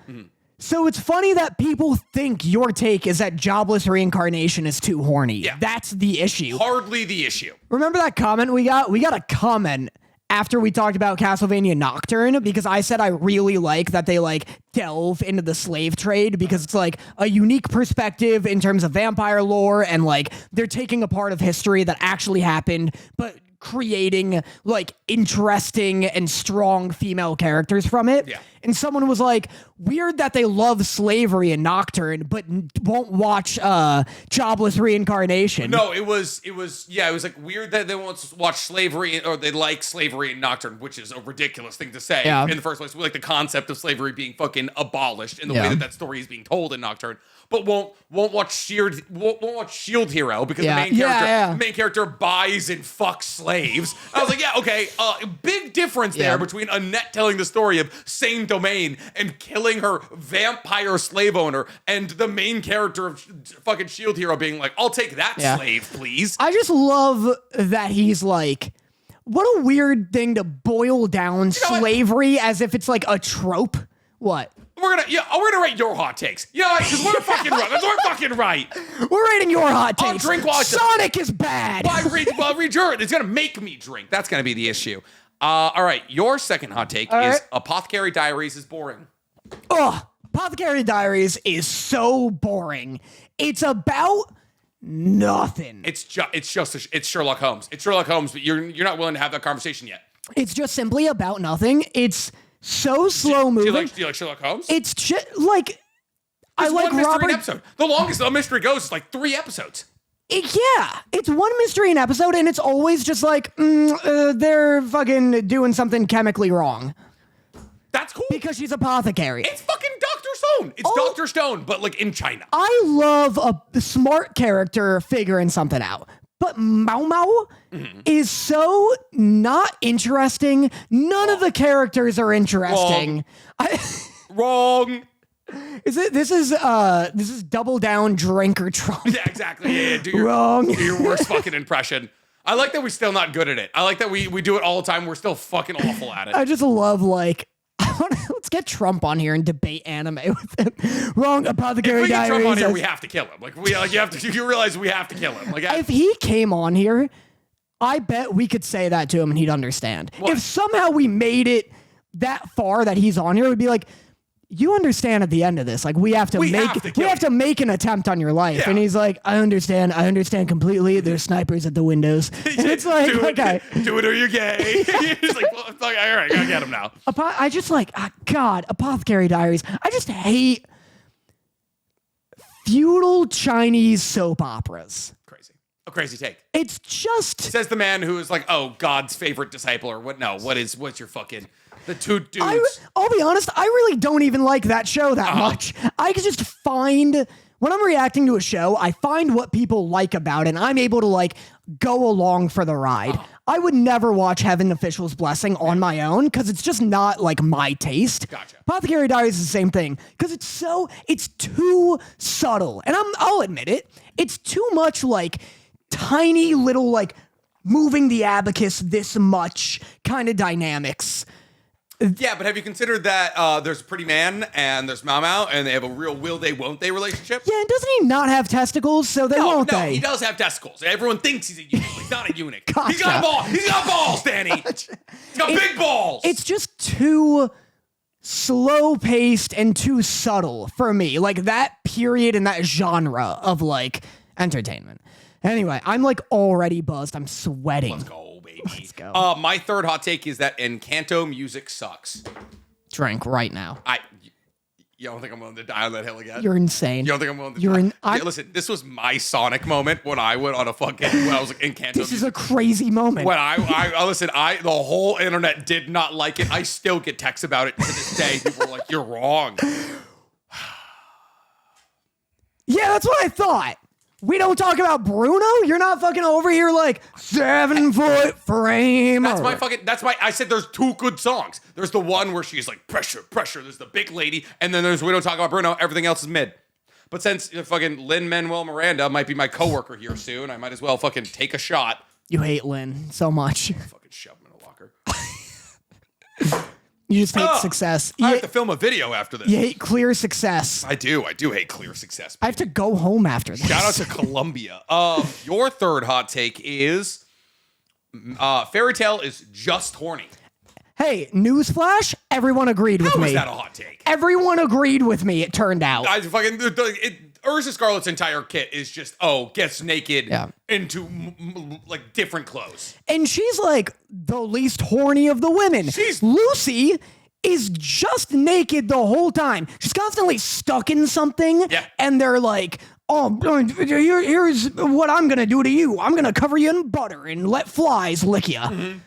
So it's funny that people think your take is that Jobless Reincarnation is too horny. Yeah. That's the issue. Hardly the issue. Remember that comment we got? We got a comment after we talked about Castlevania Nocturne because I said I really like that they like delve into the slave trade because it's like a unique perspective in terms of vampire lore and like they're taking a part of history that actually happened, but creating like interesting and strong female characters from it. Yeah. And someone was like, weird that they love slavery in Nocturne, but won't watch Jobless Reincarnation. No, it was like weird that they won't watch slavery or they like slavery in Nocturne, which is a ridiculous thing to say in the first place. Like the concept of slavery being fucking abolished in the way that story is being told in Nocturne. But won't watch Shield Hero because the main character buys and fucks slaves. I was like, yeah, okay, big difference there between Annette telling the story of Same Domain and killing her vampire slave owner and the main character of fucking Shield Hero being like, I'll take that slave, please. I just love that he's like, what a weird thing to boil down slavery as if it's like a trope. What? We're gonna rate your hot takes. Yeah, because we're fucking right. We're fucking right. We're rating your hot takes. I'll drink while Sonic is bad. Read your. It's gonna make me drink. That's gonna be the issue. All right, your second hot take is Apothecary Diaries is boring. Ugh, Apothecary Diaries is so boring. It's about nothing. It's Sherlock Holmes. It's Sherlock Holmes, but you're not willing to have that conversation yet. It's just simply about nothing. It's so slow moving. Do you like Sherlock Holmes? It's like I like one mystery Robert. episode. The longest the mystery goes is like 3 episodes. Yeah, it's one mystery an episode, and it's always just like, they're fucking doing something chemically wrong. That's cool. Because she's apothecary. It's fucking Dr. Stone. It's Dr. Stone, but like in China. I love a smart character figuring something out. But Mao Mao is so not interesting. None of the characters are interesting. Wrong. This is double down drinker Trump. Yeah, exactly. Yeah, do your worst fucking impression. I like that we're still not good at it. I like that we do it all the time. We're still fucking awful at it. I just love let's get Trump on here and debate anime with him. Wrong, Apothecary If we get Diaries. Trump on here, we have to kill him. Like you realize we have to kill him. Like if he came on here, I bet we could say that to him and he'd understand. What? If somehow we made it that far that he's on here, we'd be like, you understand at the end of this, like we have to make an attempt on your life. Yeah. And he's like, I understand completely. There's snipers at the windows. And it's like, okay. Do it or you're gay. He's like, well, all right, gotta get him now. I just like, God, Apothecary Diaries. I just hate feudal Chinese soap operas. Crazy. A crazy take. It's just... Says the man who is like, oh, God's favorite disciple or what? No, what's your fucking... The two dudes. I'll be honest, I really don't even like that show that much. I can just find, when I'm reacting to a show, I find what people like about it, and I'm able to like go along for the ride. I would never watch Heaven Official's Blessing on my own because it's just not like my taste. Gotcha. Apothecary Diaries is the same thing because it's too subtle. And I'll admit it, it's too much like tiny little like moving the abacus this much kind of dynamics. Yeah, but have you considered that there's a pretty man and there's Mao Mao and they have a real will they won't they relationship? Yeah, and doesn't he not have testicles? So they won't No, they? he does have testicles. Everyone thinks he's a eunuch. He's not a eunuch. Gotcha. He's got a ball. He's got balls, Danny. He's got big balls. It's just too slow paced and too subtle for me. Like that period and that genre of like entertainment. Anyway, I'm like already buzzed. I'm sweating. Let's go, baby. Let's go. My third hot take is that Encanto music sucks. Drink right now. You don't think I'm willing to die on that hill again? You're insane. You don't think I'm willing to die? Yeah, listen, this was my Sonic moment when I went on when I was like Encanto. This is a crazy moment. When the whole internet did not like it. I still get texts about it to this day. People are like, you're wrong. Yeah, that's what I thought. We don't talk about Bruno? You're not fucking over here like 7 foot frame. I said there's two good songs. There's the one where she's like, pressure, pressure. There's the big lady. And then there's We Don't Talk About Bruno. Everything else is mid. But since fucking Lin-Manuel Miranda might be my coworker here soon, I might as well fucking take a shot. You hate Lin so much. Fucking shove him in a locker. You just hate success. I have to film a video after this. You hate clear success. I do hate clear success. I have to go home after this. Shout out to Columbia. Your third hot take is Fairy Tail is just horny. Hey, newsflash, everyone agreed with me. How is that a hot take? Everyone agreed with me, it turned out. Ursa Scarlet's entire kit is just, gets naked into like different clothes. And she's like the least horny of the women. Lucy is just naked the whole time. She's constantly stuck in something. Yeah. And they're like, here's what I'm going to do to you. I'm going to cover you in butter and let flies lick you. Mm-hmm.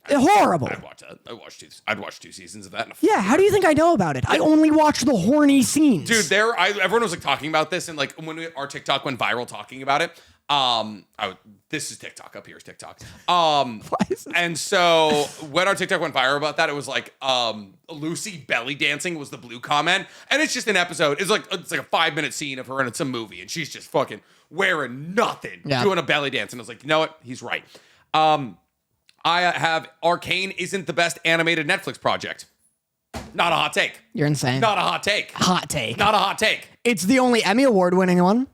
Horrible. I'd watch 2 seasons of that. Yeah, how do you think I know about it? I only watch the horny scenes. Dude, everyone was like talking about this, and like when our TikTok went viral talking about it. This is TikTok. Up here is TikTok. And so when our TikTok went viral about that, it was like Lucy belly dancing was the blue comment, and it's just an episode. It's like a 5-minute scene of her in some movie, and she's just fucking wearing nothing, doing a belly dance, and I was like, you know what? He's right. I have Arcane isn't the best animated Netflix project. Not a hot take. You're insane. Not a hot take. Hot take. Not a hot take. It's the only Emmy Award winning one.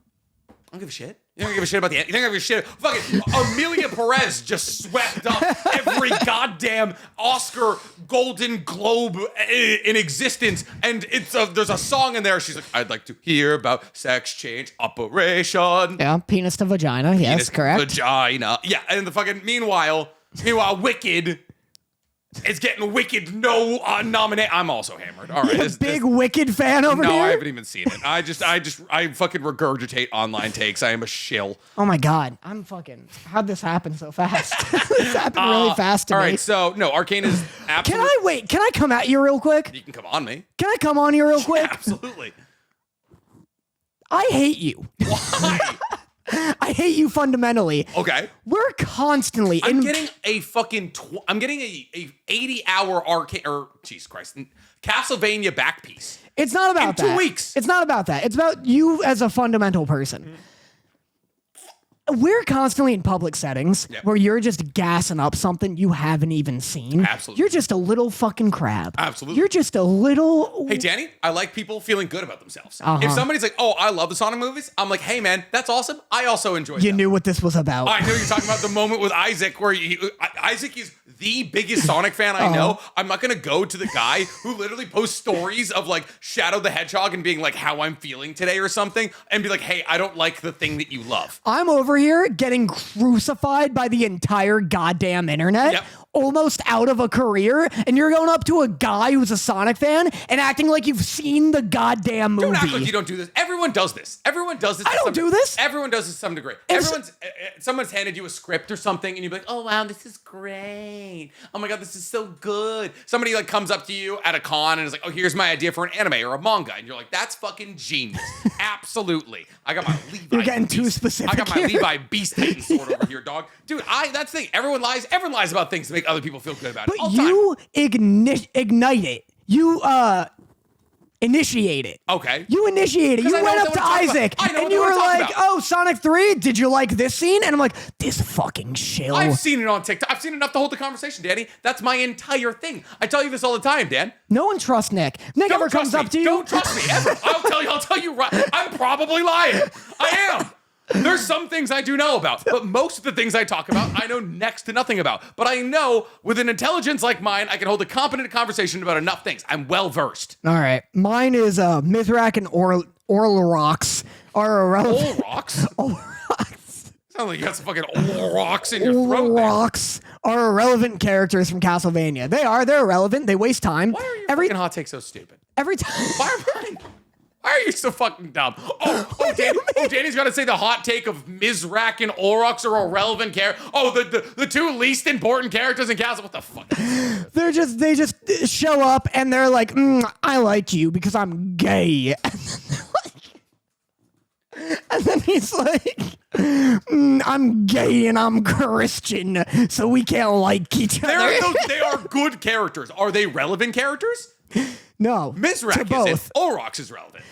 I don't give a shit. You don't give a shit about the end. You don't give a shit. Fucking Amelia Perez just swept up every goddamn Oscar Golden Globe in existence. And there's a song in there. She's like, I'd like to hear about sex change operation. Yeah, penis to vagina. Yes, correct. Vagina. Yeah, and the fucking meanwhile, Wicked It's getting Wicked no nominate. I'm also hammered. All right. Big Wicked fan over here? No, I haven't even seen it. I fucking regurgitate online takes. I am a shill. Oh my God. How'd this happen so fast? This happened really fast to me. All right, so, no, Arcane is absolutely... Can I come at you real quick? You can come on me. Can I come on you real quick? Yeah, absolutely. I hate you. Why? I hate you fundamentally. Okay. We're constantly... I'm getting a fucking... I'm getting a 80-hour Arcane... Or, Jesus Christ. Castlevania back piece. It's not about that. In 2 weeks. It's not about that. It's about you as a fundamental person. Mm-hmm. We're constantly in public settings where you're just gassing up something you haven't even seen. Absolutely. You're just a little fucking crab. Absolutely. You're just a little... Hey, Danny, I like people feeling good about themselves. If somebody's like, oh, I love the Sonic movies, I'm like, hey, man, that's awesome. I also enjoy them. You knew what this was about. I know you're talking about the moment with Isaac where Isaac is the biggest Sonic fan I know. I'm not going to go to the guy who literally posts stories of like Shadow the Hedgehog and being like how I'm feeling today or something and be like, hey, I don't like the thing that you love. I'm over here getting crucified by the entire goddamn internet, almost out of a career, and you're going up to a guy who's a Sonic fan and acting like you've seen the goddamn movie. Don't act like you don't do this. Everyone does this. Everyone does this. I don't do this. Everyone does this to some degree. Someone's handed you a script or something, and you're like, oh wow, this is great. Oh my god, this is so good. Somebody like comes up to you at a con and is like, oh, here's my idea for an anime or a manga, and you're like, that's fucking genius. Absolutely. I got my Levi. You're getting too specific. I got my Levi Beast Titan sword over here, dog. Dude, that's the thing. Everyone lies. Everyone lies about things to make other people feel good about it. But you ignite it. You initiate it. Okay. You initiate it. You went up to Isaac and you were like, oh, Sonic 3, did you like this scene? And I'm like, this fucking shill. I've seen it on TikTok. I've seen enough to hold the conversation, Danny. That's my entire thing. I tell you this all the time, Dan. No one trusts Nick. Nick ever comes up to you. Don't trust me ever. I'll tell you right. I'm probably lying. I am. There's some things I do know about, but most of the things I talk about, I know next to nothing about. But I know with an intelligence like mine, I can hold a competent conversation about enough things. I'm well versed. All right. Mine is Mithrak and Orlorox are irrelevant. Olrox? Olrox. Sounds like you got some fucking Olrox in your throat. Olrox are irrelevant characters from Castlevania. They're irrelevant. They waste time. Why are your fucking hot takes so stupid? Every time. Why are you so fucking dumb? Danny's got to say the hot take of Mizrak and Olrox are irrelevant characters. Oh, the two least important characters in Castle. What the fuck? They just show up and they're like, I like you because I'm gay. And then he's like, I'm gay and I'm Christian, so we can't like each other. They are good characters. Are they relevant characters? No. Mizrak isn't. Olrox is relevant.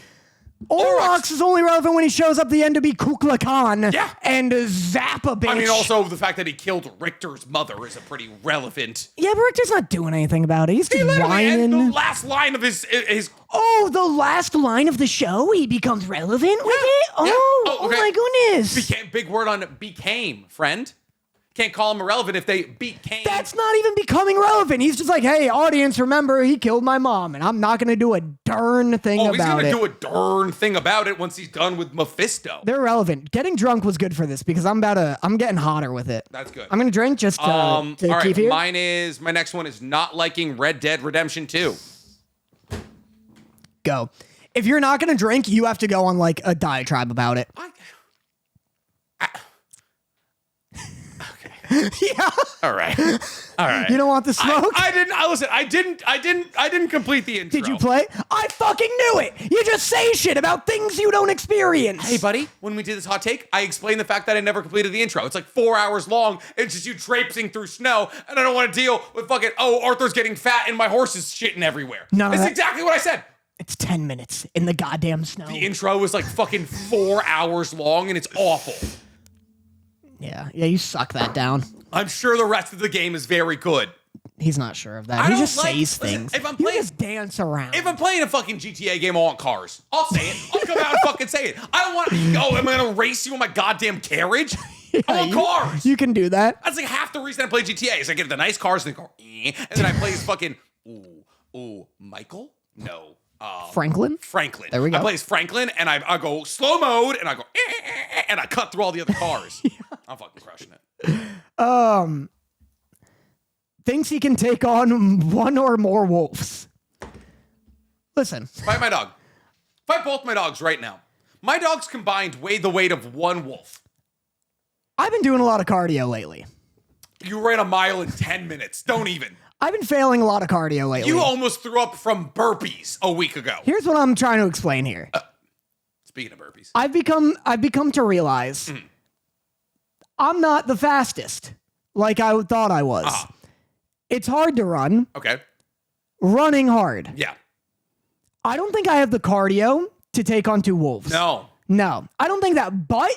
Olrox is only relevant when he shows up at the end to be Kuklai Khan and zap a bitch. I mean, also the fact that he killed Richter's mother is a pretty relevant. Yeah, but Richter's not doing anything about it. He's just whining. The last line of his. Oh, the last line of the show, he becomes relevant with it? Oh my goodness. Big word on became, friend. Can't call him irrelevant if they became. That's not even becoming relevant. He's just like, hey, audience, remember, he killed my mom, and I'm not going to do a darn thing about it. Oh, he's going to do a darn thing about it once he's done with Mephisto. They're relevant. Getting drunk was good for this because I'm getting hotter with it. That's good. I'm going to drink just to all keep right, here. My next one is not liking Red Dead Redemption 2. Go. If you're not going to drink, you have to go on like a diatribe about it. Yeah. All right. You don't want the smoke? I didn't complete the intro. Did you play? I fucking knew it. You just say shit about things you don't experience. Hey, buddy, when we did this hot take, I explained the fact that I never completed the intro. It's like 4 hours long. It's just you traipsing through snow, and I don't want to deal with fucking, Arthur's getting fat and my horse is shitting everywhere. No, that's exactly what I said. It's 10 minutes in the goddamn snow. The intro was like fucking 4 hours long, and it's awful. Yeah, you suck that down. I'm sure the rest of the game is very good. He's not sure of that. He just says things. If I'm playing, you just dance around. If I'm playing a fucking GTA game, I want cars. I'll say it. I'll come out and fucking say it. I don't want, am I going to race you in my goddamn carriage? I want cars. You can do that. That's like half the reason I play GTA is I get the nice cars and then go, and then I play his fucking, Michael? No. Franklin? There we go. I play as Franklin, and I go slow mode, and I go, and I cut through all the other cars. I'm fucking crushing it. thinks he can take on one or more wolves. Listen. Fight my dog. Fight both my dogs right now. My dogs combined weigh the weight of one wolf. I've been doing a lot of cardio lately. You ran a mile in 10 minutes. Don't even. I've been failing a lot of cardio lately. You almost threw up from burpees a week ago. Here's what I'm trying to explain here. Speaking of burpees. I've become to realize I'm not the fastest like I thought I was. It's hard to run. Okay. Running hard. Yeah. I don't think I have the cardio to take on 2 wolves. No. I don't think that. But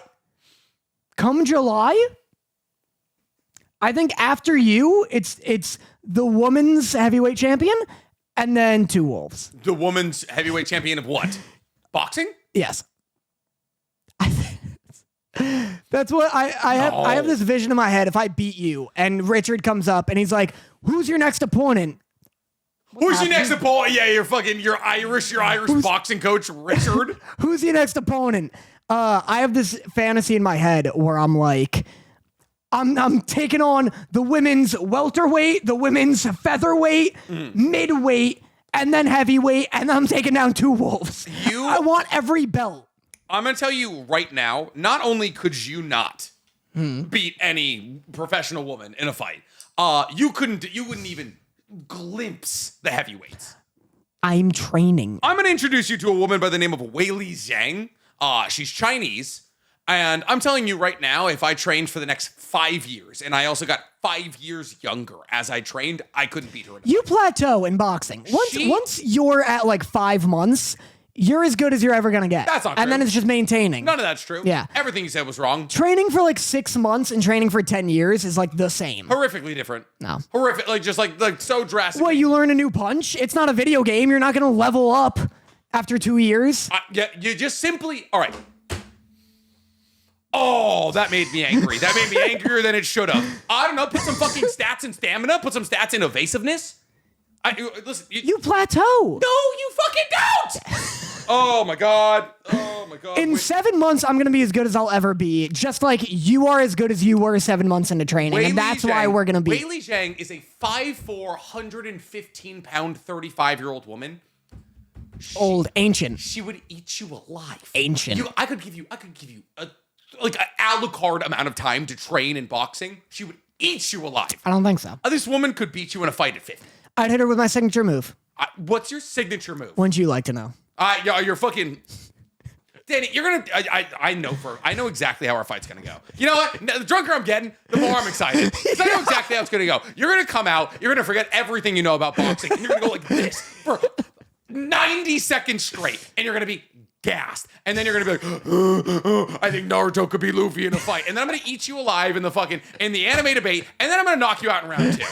come July, I think after you, it's the women's heavyweight champion and then 2 wolves. The woman's heavyweight champion of what? Boxing? Yes. That's what I have this vision in my head. If I beat you and Richard comes up and he's like, "Who's your next opponent?" Who's your next opponent? Yeah, you're Irish boxing coach, Richard. Who's your next opponent? I have this fantasy in my head where I'm like, I'm taking on the women's welterweight, the women's featherweight, midweight, and then heavyweight, and then I'm taking down 2 wolves. I want every belt. I'm going to tell you right now, not only could you not beat any professional woman in a fight, you wouldn't even glimpse the heavyweights. I'm training. I'm going to introduce you to a woman by the name of Weili Zhang. She's Chinese. And I'm telling you right now, if I trained for the next 5 years, and I also got 5 years younger as I trained, I couldn't beat her. You plateau in boxing. Once you're at like 5 months, you're as good as you're ever going to get. That's not true. And then it's just maintaining. None of that's true. Yeah. Everything you said was wrong. Training for like 6 months and training for 10 years is like the same. Horrifically different. No. Horrific, like so drastic. Well, you learn a new punch. It's not a video game. You're not going to level up after 2 years. Yeah, you just simply, all right. Oh, that made me angry. That made me angrier than it should have. I don't know, put some fucking stats in stamina, put some stats in evasiveness. Listen, you plateau. No, you fucking don't. Oh my god. Oh my god. In 7 months, I'm going to be as good as I'll ever be. Just like you are as good as you were 7 months into training. And that's why we're going to be. Weili Zhang is a 5'4", 115-pound, 35-year-old woman. Ancient. She would eat you alive. Ancient. I could give you an a la carte amount of time to train in boxing. She would eat you alive. I don't think so. This woman could beat you in a fight at 50. I'd hit her with my signature move. What's your signature move? Wouldn't you like to know? You're fucking... Danny, you're gonna... I know exactly how our fight's gonna go. You know what? The drunker I'm getting, the more I'm excited. Because I know exactly how it's gonna go. You're gonna come out, you're gonna forget everything you know about boxing, and you're gonna go like this for 90 seconds straight, and you're gonna be gassed. And then you're gonna be like, I think Naruto could be Luffy in a fight. And then I'm gonna eat you alive in the anime debate, and then I'm gonna knock you out in round 2.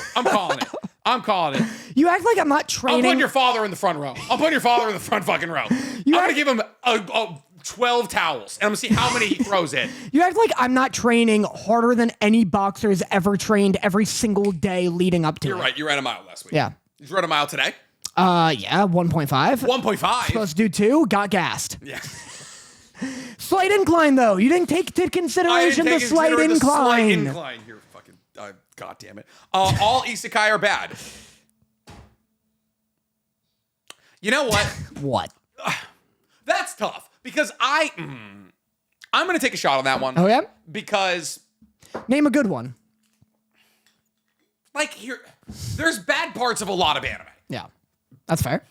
I'm calling it. You act like I'm not training. I'm putting your father in the front row. I'm putting your father in the front fucking row. I'm gonna give him 12 towels, and I'm gonna see how many he throws in. You act like I'm not training harder than any boxer has ever trained every single day leading up to it. You're right. You ran a mile last week. Yeah. Did you run a mile today? Yeah, 1.5. 1.5? Supposed to do 2, got gassed. Yeah. Slight incline, though. You didn't take into consideration the slight incline. Slight incline. You're fucking... God damn it. All isekai are bad. You know what? What? That's tough. Because I'm going to take a shot on that one. Oh, yeah? Because... Name a good one. There's bad parts of a lot of anime. Yeah. That's fair.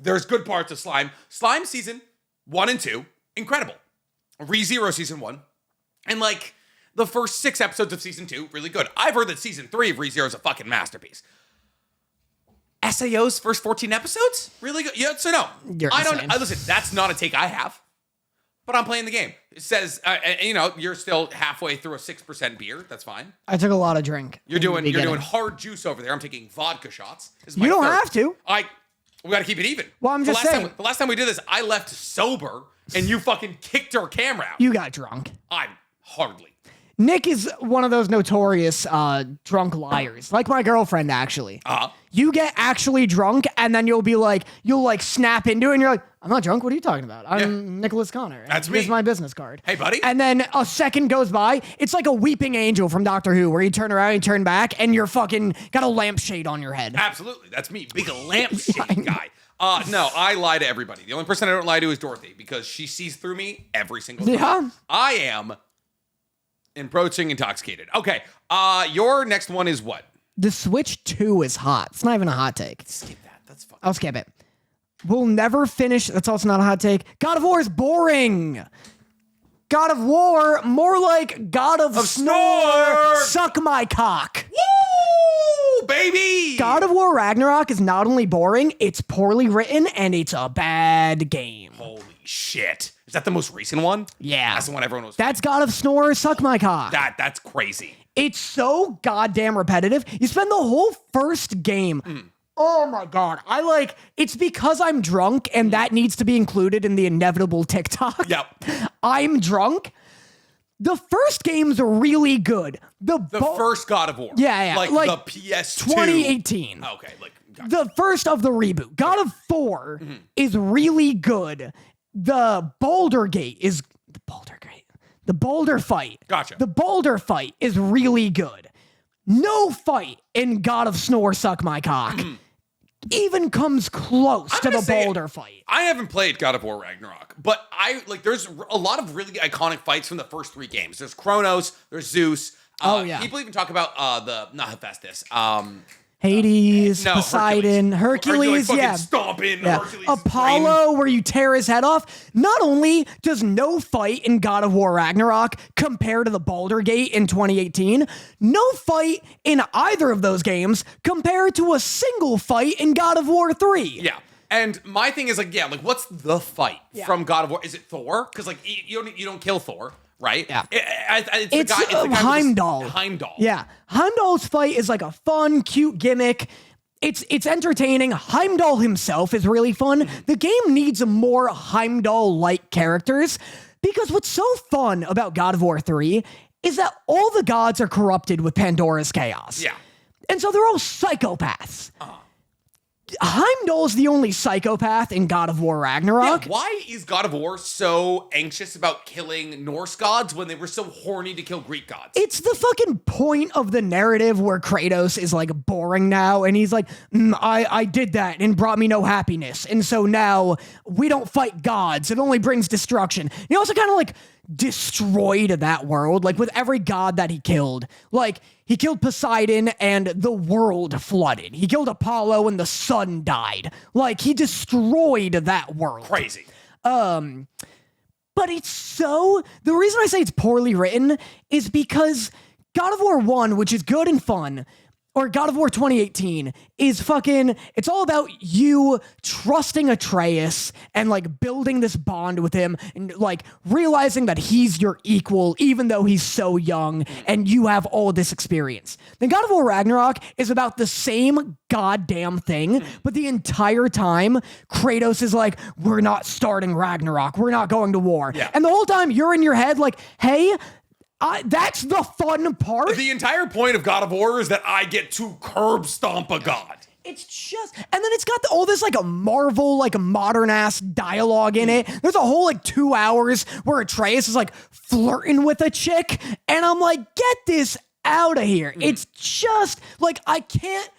There's good parts of Slime. Slime season 1 and 2, incredible. ReZero season 1. And the first 6 episodes of season 2, really good. I've heard that season 3 of ReZero is a fucking masterpiece. SAO's first 14 episodes? Really good. Yeah, so no. Listen, that's not a take I have. But I'm playing the game. It says, you're still halfway through a 6% beer. That's fine. I took a lot of drink. You're doing hard juice over there. I'm taking vodka shots. You don't have to. We got to keep it even. Well, I'm just saying. The last time we did this, I left sober, and you fucking kicked our camera out. You got drunk. I'm hardly. Nick is one of those notorious drunk liars, like my girlfriend, actually. You get actually drunk, and then you'll snap into it, and you're like, I'm not drunk. What are you talking about? I'm Nicholas Connor. That's me. Here's my business card. Hey, buddy. And then a second goes by. It's like a weeping angel from Doctor Who, where you turn around, you turn back, and you're fucking got a lampshade on your head. Absolutely. That's me. Big lampshade guy. No, I lie to everybody. The only person I don't lie to is Dorothy, because she sees through me every single time. Yeah. I am approaching intoxicated. Okay. Your next one is what? The Switch 2 is hot. It's not even a hot take. Skip that. That's fine. I'll skip it. We'll never finish. That's also not a hot take. God of War is boring. God of War, more like God of Snore. Suck my cock. Woo, baby. God of War Ragnarok is not only boring, it's poorly written, and it's a bad game. Holy shit. Is that the most recent one? Yeah. That's the one everyone was. That's God of Snore. Suck my cock. That's crazy. It's so goddamn repetitive. You spend the whole first game. Oh my God. It's because I'm drunk and that needs to be included in the inevitable TikTok. Yep. I'm drunk. The first game's really good. The first God of War. Yeah. Like the PS2. 2018. Okay. Gotcha. The first of the reboot. God of 4 is really good. The Boulder fight. Gotcha. The Boulder fight is really good. No fight in God of Snore Suck My Cock even comes close to the Boulder fight. I haven't played God of War Ragnarok, but there's a lot of really iconic fights from the first 3 games. There's Kronos, there's Zeus. People even talk about not Hephaestus. Hades, Poseidon, Hercules, stomping, Hercules Apollo, where you tear his head off. Not only does no fight in God of War Ragnarok compare to the Baldur's Gate in 2018, no fight in either of those games compare to a single fight in God of War 3. Yeah. And my thing is what's the fight from God of War? Is it Thor? Because you don't kill Thor. Right? Yeah. It's Heimdall. Heimdall. Yeah. Heimdall's fight is like a fun, cute gimmick. It's entertaining. Heimdall himself is really fun. The game needs more Heimdall-like characters, because what's so fun about God of War 3 is that all the gods are corrupted with Pandora's chaos. Yeah. And so they're all psychopaths. Heimdall's the only psychopath in God of War Ragnarok. Yeah, why is God of War so anxious about killing Norse gods when they were so horny to kill Greek gods? It's the fucking point of the narrative where Kratos is boring now, and he's like, I did that and it brought me no happiness, and so now we don't fight gods, it only brings destruction. He also kind of destroyed that world, with every god that he killed. He killed Poseidon and the world flooded. He killed Apollo and the sun died. He destroyed that world. Crazy. But the reason I say it's poorly written is because God of War 1, which is good and fun, or God of War 2018 is it's all about you trusting Atreus and building this bond with him and realizing that he's your equal even though he's so young and you have all this experience. Then God of War Ragnarok is about the same goddamn thing, but the entire time Kratos is we're not starting Ragnarok, we're not going to war. Yeah. And the whole time you're in your head hey, that's the fun part. The entire point of God of War is that I get to curb stomp a god. It's just, and then it's got all this a Marvel, modern ass dialogue in it. There's a whole 2 hours where Atreus is flirting with a chick, and I'm get this out of here. It's just I can't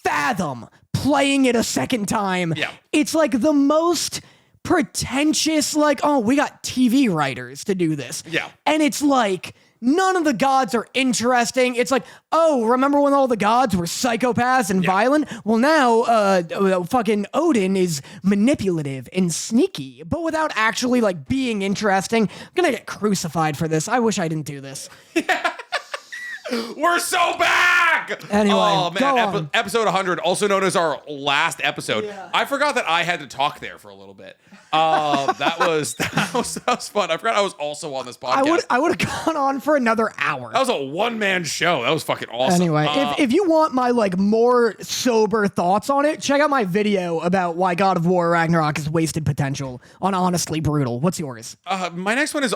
fathom playing it a second time. Yeah. It's the most pretentious, oh, we got TV writers to do this. Yeah. And it's none of the gods are interesting. It's oh, remember when all the gods were psychopaths and violent? Well, now fucking Odin is manipulative and sneaky, but without actually being interesting. I'm gonna get crucified for this. I wish I didn't do this. We're so back! Anyway, oh go man, on. episode 100, also known as our last episode. Yeah. I forgot that I had to talk there for a little bit. That was fun. I forgot I was also on this podcast. I would have gone on for another hour. That was a one-man show. That was fucking awesome. Anyway, if you want my more sober thoughts on it, check out my video about why God of War Ragnarok is wasted potential on Honestly Brutal. What's yours? My next one is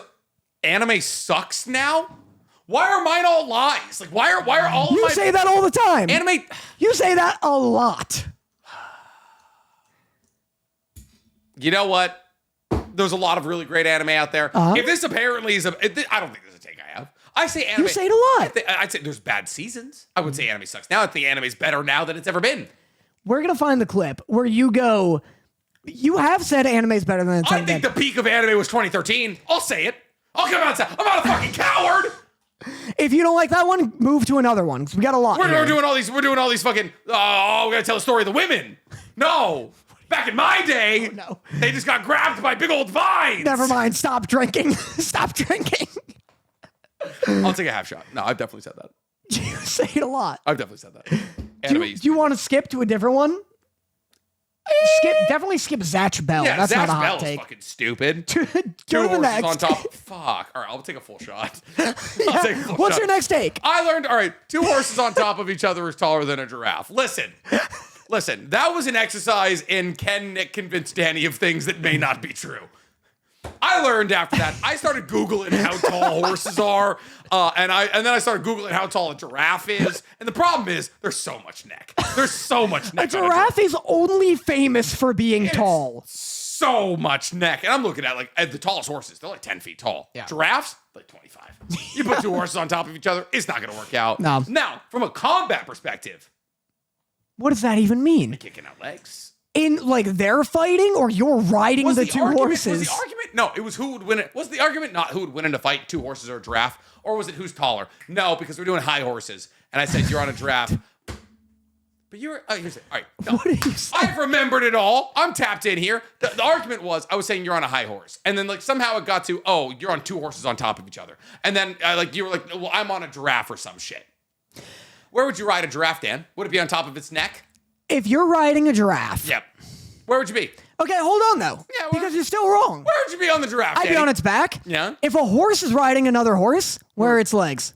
anime sucks now. Why are mine all lies? Like, why are all of You my say that all the time. anime? You say that a lot. You know what? There's a lot of really great anime out there. If this apparently is I don't think there's a take I have. I say anime. You say it a lot. I'd say there's bad seasons. I would say anime sucks. Now I think anime's better now than it's ever been. We're going to find the clip where you go, you have said anime's better than it's ever I think been. the peak of anime was 2013. I'll say it. I'll come out and say, I'm not a fucking coward. If you don't like that one, move to another one, because we got a lot. We're doing all these fucking, we gotta tell the story of the women. No. Back in my day, no. They just got grabbed by big old vines. Never mind. Stop drinking. Stop drinking. I'll take a half shot. No, I've definitely said that. You say it a lot. I've definitely said that. Do you want to skip to a different one? Definitely skip Zatch Bell. Yeah, That's Zatch not a hot Bell's take. fucking stupid. Go Two to the horses next. on top. Fuck. All right, I'll take a full shot. Yeah. What's your next take? I learned, all right, 2 horses on top of each other is taller than a giraffe. Listen, that was an exercise in can Nick convince Danny of things that may not be true. I learned after that. I started Googling how tall horses are, and then I started Googling how tall a giraffe is. And the problem is, there's so much neck. There's so much neck. A giraffe is only famous for being tall. So much neck. And I'm looking at the tallest horses. They're like 10 feet tall. Yeah. Giraffes, like 25. You put 2 horses on top of each other, it's not going to work out. No. Now, from a combat perspective, What does that even mean? kicking out legs. In they're fighting, or you're riding the 2 horses? Was the argument? No, it was who would win it. Was the argument not who would win in a fight, 2 horses or a giraffe? Or was it who's taller? No, because we're doing high horses. And I said, you're on a giraffe. But you're, here's it. All right. No. What did you say? I've remembered it all. I'm tapped in here. The argument was, I was saying you're on a high horse. And then somehow it got to, you're on 2 horses on top of each other. And then you were like, well, I'm on a giraffe or some shit. Where would you ride a giraffe, Dan? Would it be on top of its neck? If you're riding a giraffe. Yep. Where would you be? Okay, hold on though. Yeah, because you're still wrong. Where would you be on the giraffe, I'd be Danny? on its back. Yeah. If a horse is riding another horse, where are its legs?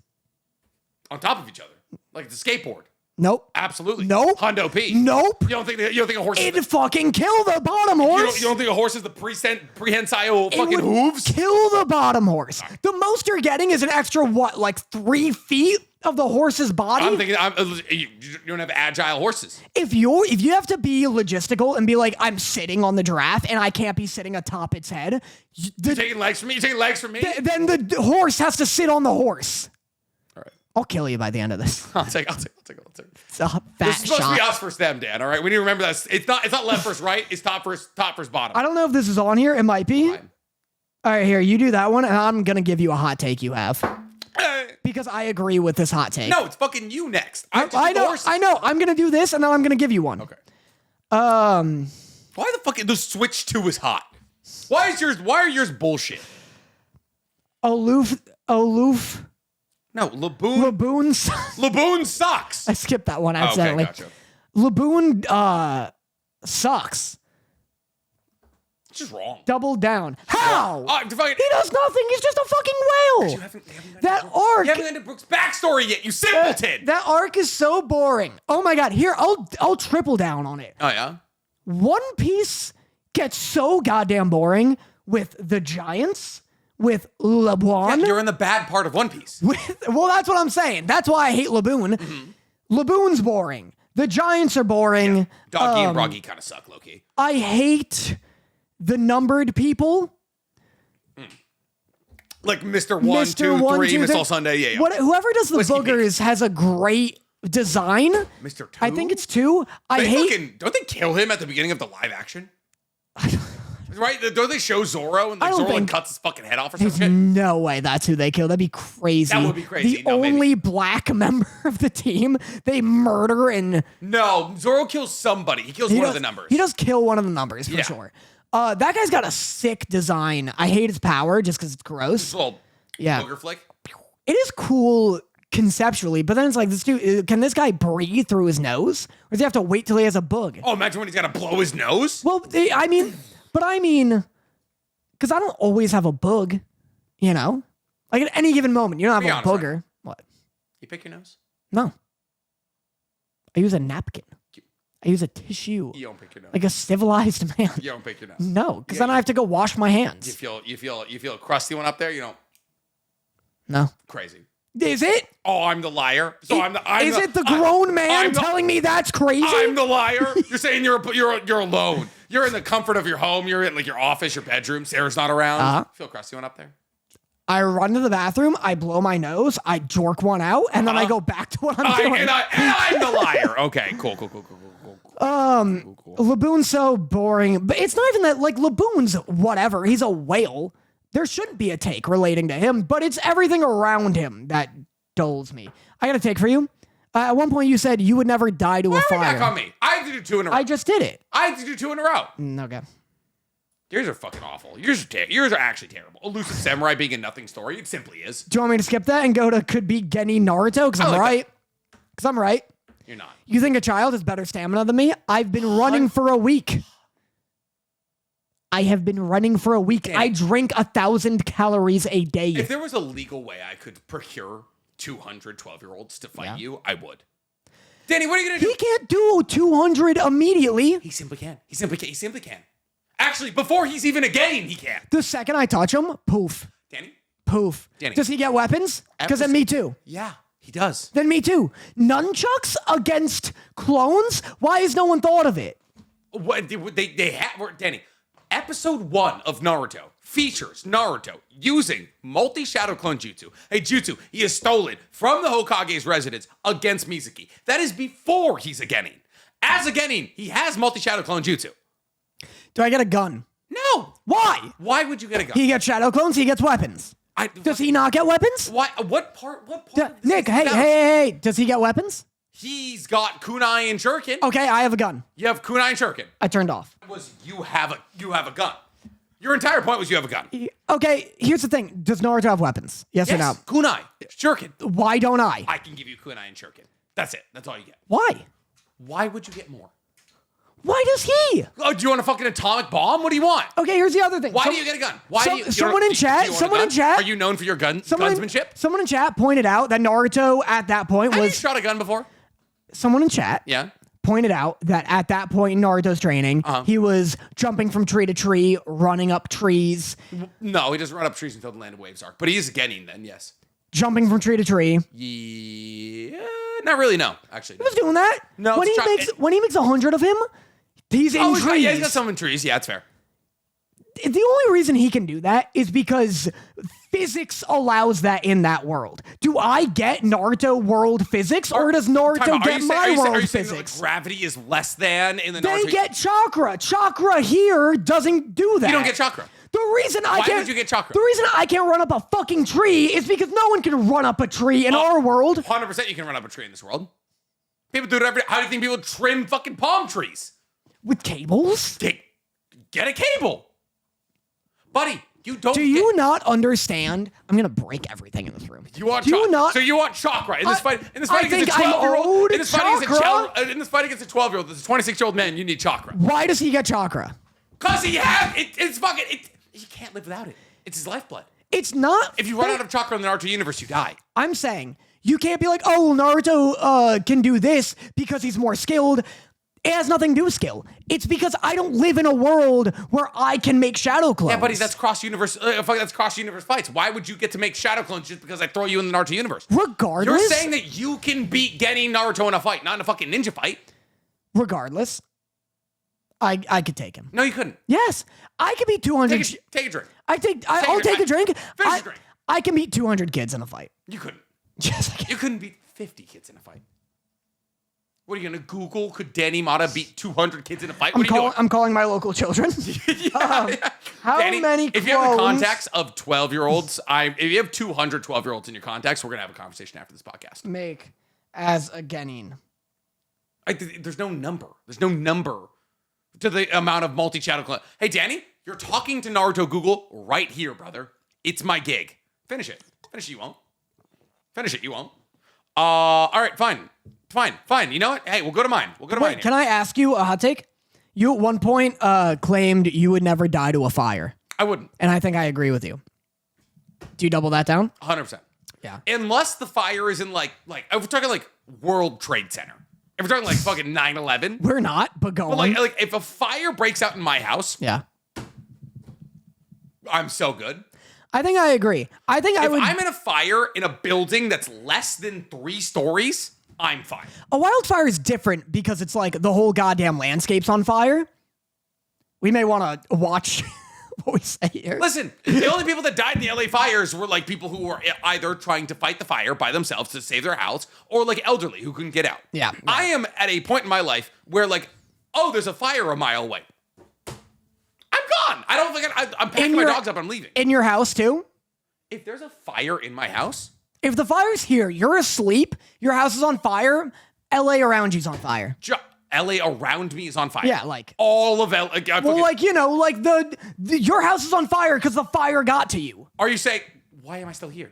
On top of each other. Like it's a skateboard. Nope. Absolutely. Nope. Hundo P. Nope. You don't think a horse It'd fucking kill the bottom horse. You don't think a horse is the prehensile It fucking would hooves? kill the bottom horse. The most you're getting is an extra, 3 feet of the horse's body? I'm thinking you don't have agile horses. If you have to be logistical and be like, I'm sitting on the giraffe and I can't be sitting atop its head, You're taking legs from me? You're taking legs from me? then the horse has to sit on the horse. All right. I'll kill you by the end of this. I'll take. It's a fat It's supposed to be shot. us versus them, Dan. All right, we need to remember that it's not left versus right. It's top versus bottom. I don't know if this is on here. It might be. Fine. All right, here, you do that one, and I'm gonna give you a hot take you have because I agree with this hot take. No, it's fucking you next. I know. I'm gonna do this, and then I'm gonna give you one. Okay. Why the fuck the Switch 2 is hot? Why are yours bullshit? Aloof. No, Laboon sucks. I skipped that one accidentally. Okay, gotcha. Laboon sucks. It's just wrong. Double down. How? He does nothing. He's just a fucking whale. You haven't That arc. You haven't ended Brooke's backstory yet, you simpleton. That arc is so boring. Oh my god. Here, I'll triple down on it. Oh yeah. One Piece gets so goddamn boring with the giants, with LeBron. Yeah, you're in the bad part of One Piece. Well, that's what I'm saying. That's why I hate Laboon. Laboon's boring. The giants are boring. Yeah. Doggy and Broggy kind of suck, low-key. I hate the numbered people. Like Mr. 1, 2, 3, Miss All Sunday. Yeah. Whoever does the Whiskey boogers Peaks. has a great design. Mr. 2? I think it's 2. Don't they kill him at the beginning of the live action? Right? Don't they show Zoro and Zoro cuts his fucking head off or There's something? no way that's who they kill. That'd be crazy. That would be crazy. The only black member of the team they murder and... No, Zoro kills somebody. He kills one of the numbers. He does kill one of the numbers, for sure. That guy's got a sick design. I hate his power just because it's gross. It's a little booger flick. It is cool conceptually, but then it's like, this dude, can this guy breathe through his nose? Or does he have to wait till he has a bug? Oh, imagine when he's got to blow his nose? Well, I mean, because I don't always have a bug, you know? Like at any given moment, you don't have a booger. Right? What? You pick your nose? No. I use a napkin. I use a tissue. You don't pick your nose. Like a civilized man. You don't pick your nose. No, because then I have to go wash my hands. You feel a crusty one up there? You don't? No. Crazy. Is it? Oh, I'm the liar. So Is it the grown man telling me that's crazy? I'm the liar. You're saying you're alone. You're in the comfort of your home. You're in like your office, your bedroom. Sarah's not around. Feel crusty one up there. I run to the bathroom. I blow my nose. I jork one out, and then I go back to what I'm doing. And I'm the liar. Okay, cool. Laboon's so boring, but it's not even that. Like Laboon's whatever. He's a whale. There shouldn't be a take relating to him, but it's everything around him that dulls me. I got a take for you. At one point, you said you would never die to a fire. Back on me. I have to do 2 in a row. I just did it. I have to do 2 in a row. Okay. Yours are fucking awful. Yours are actually terrible. Elusive Samurai being a nothing story. It simply is. Do you want me to skip that and go to could be Geni Naruto? Because I'm right. Because I'm right. You're not. You think a child has better stamina than me? I've been running for a week. I have been running for a week. Danny, I drink 1,000 calories a day. If there was a legal way I could procure 200 12-year-olds to fight you, I would. Danny, what are you going to do? He can't do 200 immediately. He simply can. He simply can. Actually, before he's even a Genin, he can. The second I touch him, poof. Danny? Poof. Danny. Does he get weapons? Because then me too. Yeah, he does. Then me too. Nunchucks against clones? Why has no one thought of it? What they have, Danny. Episode 1 of Naruto features Naruto using multi-shadow clone jutsu, a jutsu he has stolen from the Hokage's residence against Mizuki. That is before he's a Genin. As a Genin, he has multi-shadow clone jutsu. Do I get a gun? No. Why? Why would you get a gun? He gets shadow clones, he gets weapons. Does he not get weapons? Why? What part? Nick, hey, does he get weapons? He's got kunai and shuriken. Okay, I have a gun. You have kunai and shuriken. I turned off. You have a gun. Your entire point was you have a gun. Okay, here's the thing. Does Naruto have weapons? Yes or no? Kunai, shuriken. Why don't I? I can give you kunai and shuriken. That's it. That's all you get. Why? Why would you get more? Why does he? Oh, do you want a fucking atomic bomb? What do you want? Okay, here's the other thing. Why do you get a gun? Why do you? Someone in chat. Are you known for your gunsmanship? Someone in chat pointed out that Naruto at that point Have you shot a gun before? Someone in chat. Yeah. Pointed out that at that point in Naruto's training, he was jumping from tree to tree, running up trees. No, he doesn't run up trees until the Land of Waves arc. But he is a Genin then, yes. Jumping from tree to tree. Yeah, not really. No, actually, he was doing that. No, when he makes 100 of him, he's in trees. Yeah, he's got some in trees. Yeah, that's fair. The only reason he can do that is because physics allows that in that world. Do I get Naruto world physics, or does Naruto get my world physics? That gravity is less than in the Naruto? They get chakra. Chakra here doesn't do that. You don't get chakra. Why would you get chakra? The reason I can't run up a fucking tree is because no one can run up a tree in our world. 100% you can run up a tree in this world. People do it every day. How do you think people trim fucking palm trees? With cables? Get a cable. Buddy, you don't. Do you not understand? I'm gonna break everything in this room. You want chakra? So you want chakra in this fight? In this fight against a 12-year-old? In this fight against a 12-year-old, this is a 26-year-old man. You need chakra. Why does he get chakra? Cause he has it's fucking. He can't live without it. It's his lifeblood. It's not. If you run out of chakra in the Naruto universe, you die. I'm saying you can't be like, oh, Naruto can do this because he's more skilled. It has nothing to do with skill. It's because I don't live in a world where I can make shadow clones. Yeah, buddy, that's cross-universe. That's cross-universe fights. Why would you get to make shadow clones just because I throw you in the Naruto universe? Regardless, you're saying that you can beat Genin Naruto in a fight, not in a fucking ninja fight. Regardless, I could take him. No, you couldn't. Yes, I could beat 200. Take a drink. I'll take a drink. Finish the drink. I can beat 200 kids in a fight. You couldn't. Yes, I can. You couldn't beat 50 kids in a fight. What are you gonna Google? Could Danny Motta beat 200 kids in a fight? I'm calling my local children. Yeah. How Danny, many? If you have a contacts of 12-year-olds, if you have 200 12-year-olds in your contacts, we're gonna have a conversation after this podcast. Make as a Genin. There's no number. There's no number to the amount of multi-channel. Hey, Danny, you're talking to Naruto Google right here, brother. It's my gig. Finish it. Finish it. You won't. Finish it. You won't. All right. Fine. You know what? Hey, we'll go to mine. Wait, can I ask you a hot take? You at one point claimed you would never die to a fire. I wouldn't. And I think I agree with you. Do you double that down? 100%. Yeah. Unless the fire is in like if we're talking like World Trade Center. If we're talking like fucking 9/11. We're not, but go on. Like if a fire breaks out in my house. Yeah. I'm so good. I think I agree. I think If I'm in a fire in a building that's less than 3 stories, I'm fine. A wildfire is different because it's like the whole goddamn landscape's on fire. We may want to watch what we say here. Listen, the only people that died in the LA fires were like people who were either trying to fight the fire by themselves to save their house or like elderly who couldn't get out. Yeah. I am at a point in my life where like, oh, there's a fire a mile away. I'm gone. I don't think I'm packing my dogs up. I'm leaving. In your house too? If there's a fire in my house, If the fire's here, you're asleep, your house is on fire, LA around you's on fire. LA around me is on fire. Yeah, like all of LA. well, like you know, like the your house is on fire because the fire got to you. Are you saying why am I still here?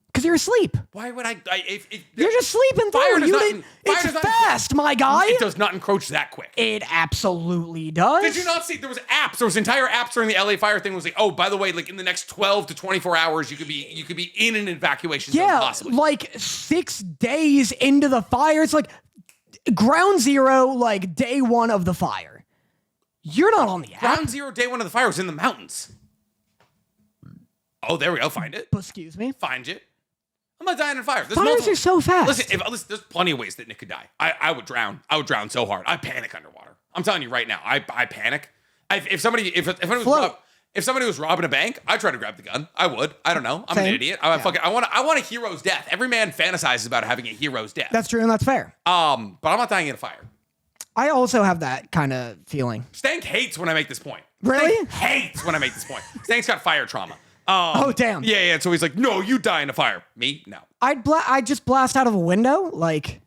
Because you're asleep. Why would I? If You're just sleeping through. Fire does You not- didn't. fire It's does not- fast, my guy. it does not encroach that quick. It absolutely does. Did you not see there was apps? There was entire apps during the LA fire thing. Was like, oh, by the way, like in the next 12 to 24 hours, you could be in an evacuation zone Yeah, possibly. like 6 days into the fire, it's like ground zero, like day 1 of the fire. You're not on the app. Ground zero, day 1 of the fire was in the mountains. Oh, there we go. Find it. Excuse me. Find it. I'm not dying in fire. There's Fires multiple- are so fast. Listen, there's plenty of ways that Nick could die. I would drown. I would drown so hard. I panic underwater. I'm telling you right now. I panic. If somebody was robbing a bank, I'd try to grab the gun. I would. I don't know. I'm an Same. idiot. I want a hero's death. Every man fantasizes about having a hero's death. That's true and that's fair. But I'm not dying in a fire. I also have that kind of feeling. Stank hates when I make this point. Really? Stank hates when I make this point. Stank's got fire trauma. Oh, damn. Yeah. So he's like, no, you die in a fire. Me? No. I'd just blast out of a window. Like,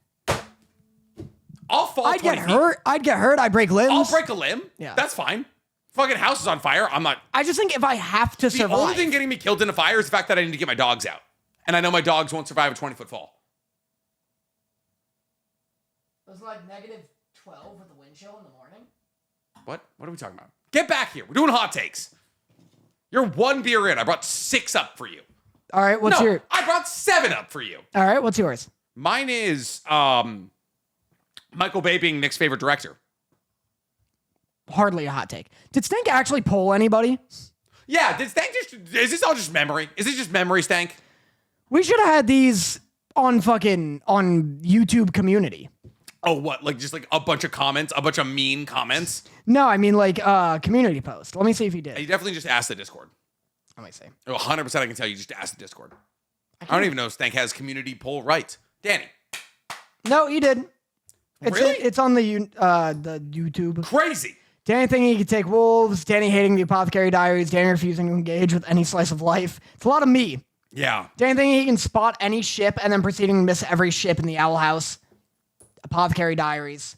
I'll fall I'd 20 get feet. hurt. I'd get hurt. I'd break limbs. I'll break a limb. Yeah. That's fine. Fucking house is on fire. I'm not. I just think if I have to The survive. only thing getting me killed in a fire is the fact that I need to get my dogs out. And I know my dogs won't survive a 20-foot fall. It was like -12 with the wind chill in the morning. What? What are we talking about? Get back here. We're doing hot takes. You're 1 beer in. I brought 6 up for you. All right, what's No, your? I brought 7 up for you. All right, what's yours? Mine is Michael Bay being Nick's favorite director. Hardly a hot take. Did Stank actually poll anybody? Yeah, is this all just memory? Is it just memory, Stank? We should have had these on YouTube community. Oh, what? Like just like a bunch of comments, a bunch of mean comments? No, I mean like community post. Let me see if he You did. definitely just asked the Discord. Let me see. 100% I can tell you just asked the Discord. I don't even know if Stank has community poll rights. Danny. No, he did. Really? It's on the YouTube. Crazy. Danny thinking he could take wolves. Danny hating the Apothecary Diaries. Danny refusing to engage with any slice of life. It's a lot of me. Yeah. Danny thinking he can spot any ship and then proceeding to miss every ship in the Owl House. Apothecary Diaries.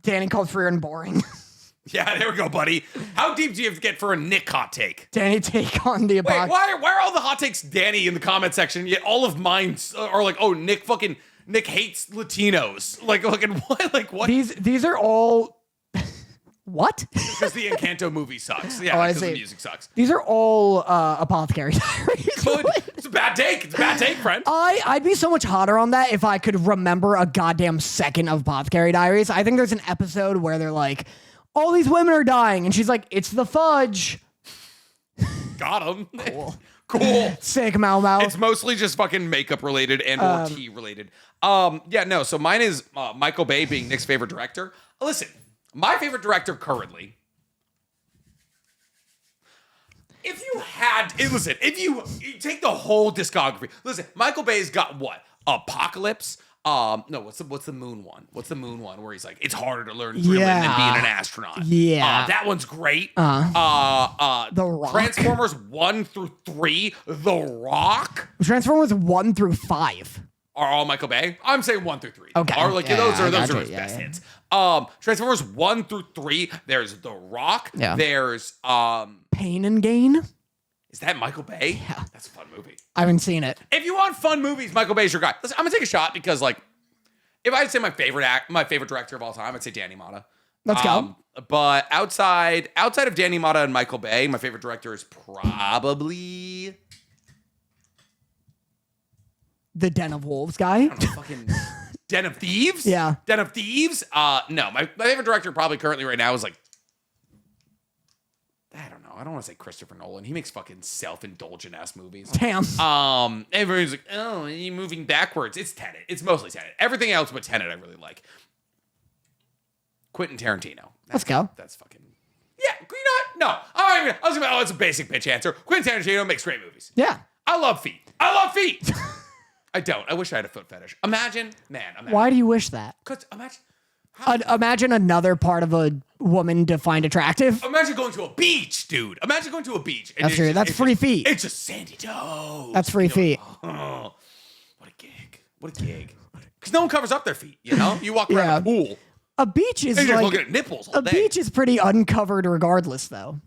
Danny called Freer and boring. Yeah, there we go, buddy. How deep do you have to get for a Nick hot take? Danny take on the Wait, Apothecary. why are all the hot takes Danny in the comment section, yet all of mine are like, oh, Nick hates Latinos. Like fucking what? Like what? These are all what? Because the Encanto movie sucks. Yeah, Oh, I because the see. music sucks. These are all Apothecary Diaries. Good. It's a bad take. It's a bad take, friend. I'd be so much hotter on that if I could remember a goddamn second of Apothecary Diaries. I think there's an episode where they're like, all these women are dying, and she's like, it's the fudge. Got him. Cool. Sick, Mau Mau. It's mostly just fucking makeup related and or tea related. Yeah, no. So mine is Michael Bay being Nick's favorite director. Listen, my favorite director currently. If you take the whole discography, listen, Michael Bay's got what? Apocalypse. No, what's the moon one? What's the moon one where he's like, it's harder to learn drilling than being an astronaut. Yeah. That one's great. The Rock. Transformers 1 through 3, The Rock Transformers 1 through 5. are all Michael Bay. I'm saying 1 through 3. Okay. Are like Yeah, those I are gotcha. his Yeah, best yeah. hits. Transformers 1 through 3, there's The Rock. Yeah. There's Pain and Gain? is that Michael Bay? Yeah. That's a fun movie. I haven't seen it. If you want fun movies, Michael Bay's your guy. Listen, I'm gonna take a shot because like if I'd say my favorite director of all time, I'd say Danny Motta. Let's go. But outside of Danny Motta and Michael Bay, my favorite director is probably The Den of Wolves guy? fucking Den of Thieves. Yeah. Den of Thieves. No, my favorite director probably currently right now is like I don't know. I don't want to say Christopher Nolan. He makes fucking self-indulgent ass movies. Damn. Everybody's like, oh, are you moving backwards? It's Tenet. It's mostly Tenet. Everything else but Tenet I really like. Quentin Tarantino. Let's go. That's fucking... Yeah, you know what? No. I was about, it's a basic bitch answer. Quentin Tarantino makes great movies. Yeah. I love feet. I don't. I wish I had a foot fetish. Imagine. Why do you wish that? Because imagine... Imagine another part of a woman to find attractive. Imagine going to a beach, dude. Imagine going to a beach. That's true. That's free feet. It's just sandy toes. That's free feet. Oh, what a gig. What a gig. Because no one covers up their feet, you know? You walk around a pool. A beach is and you're like... just looking at nipples all day. A beach is pretty uncovered regardless, though.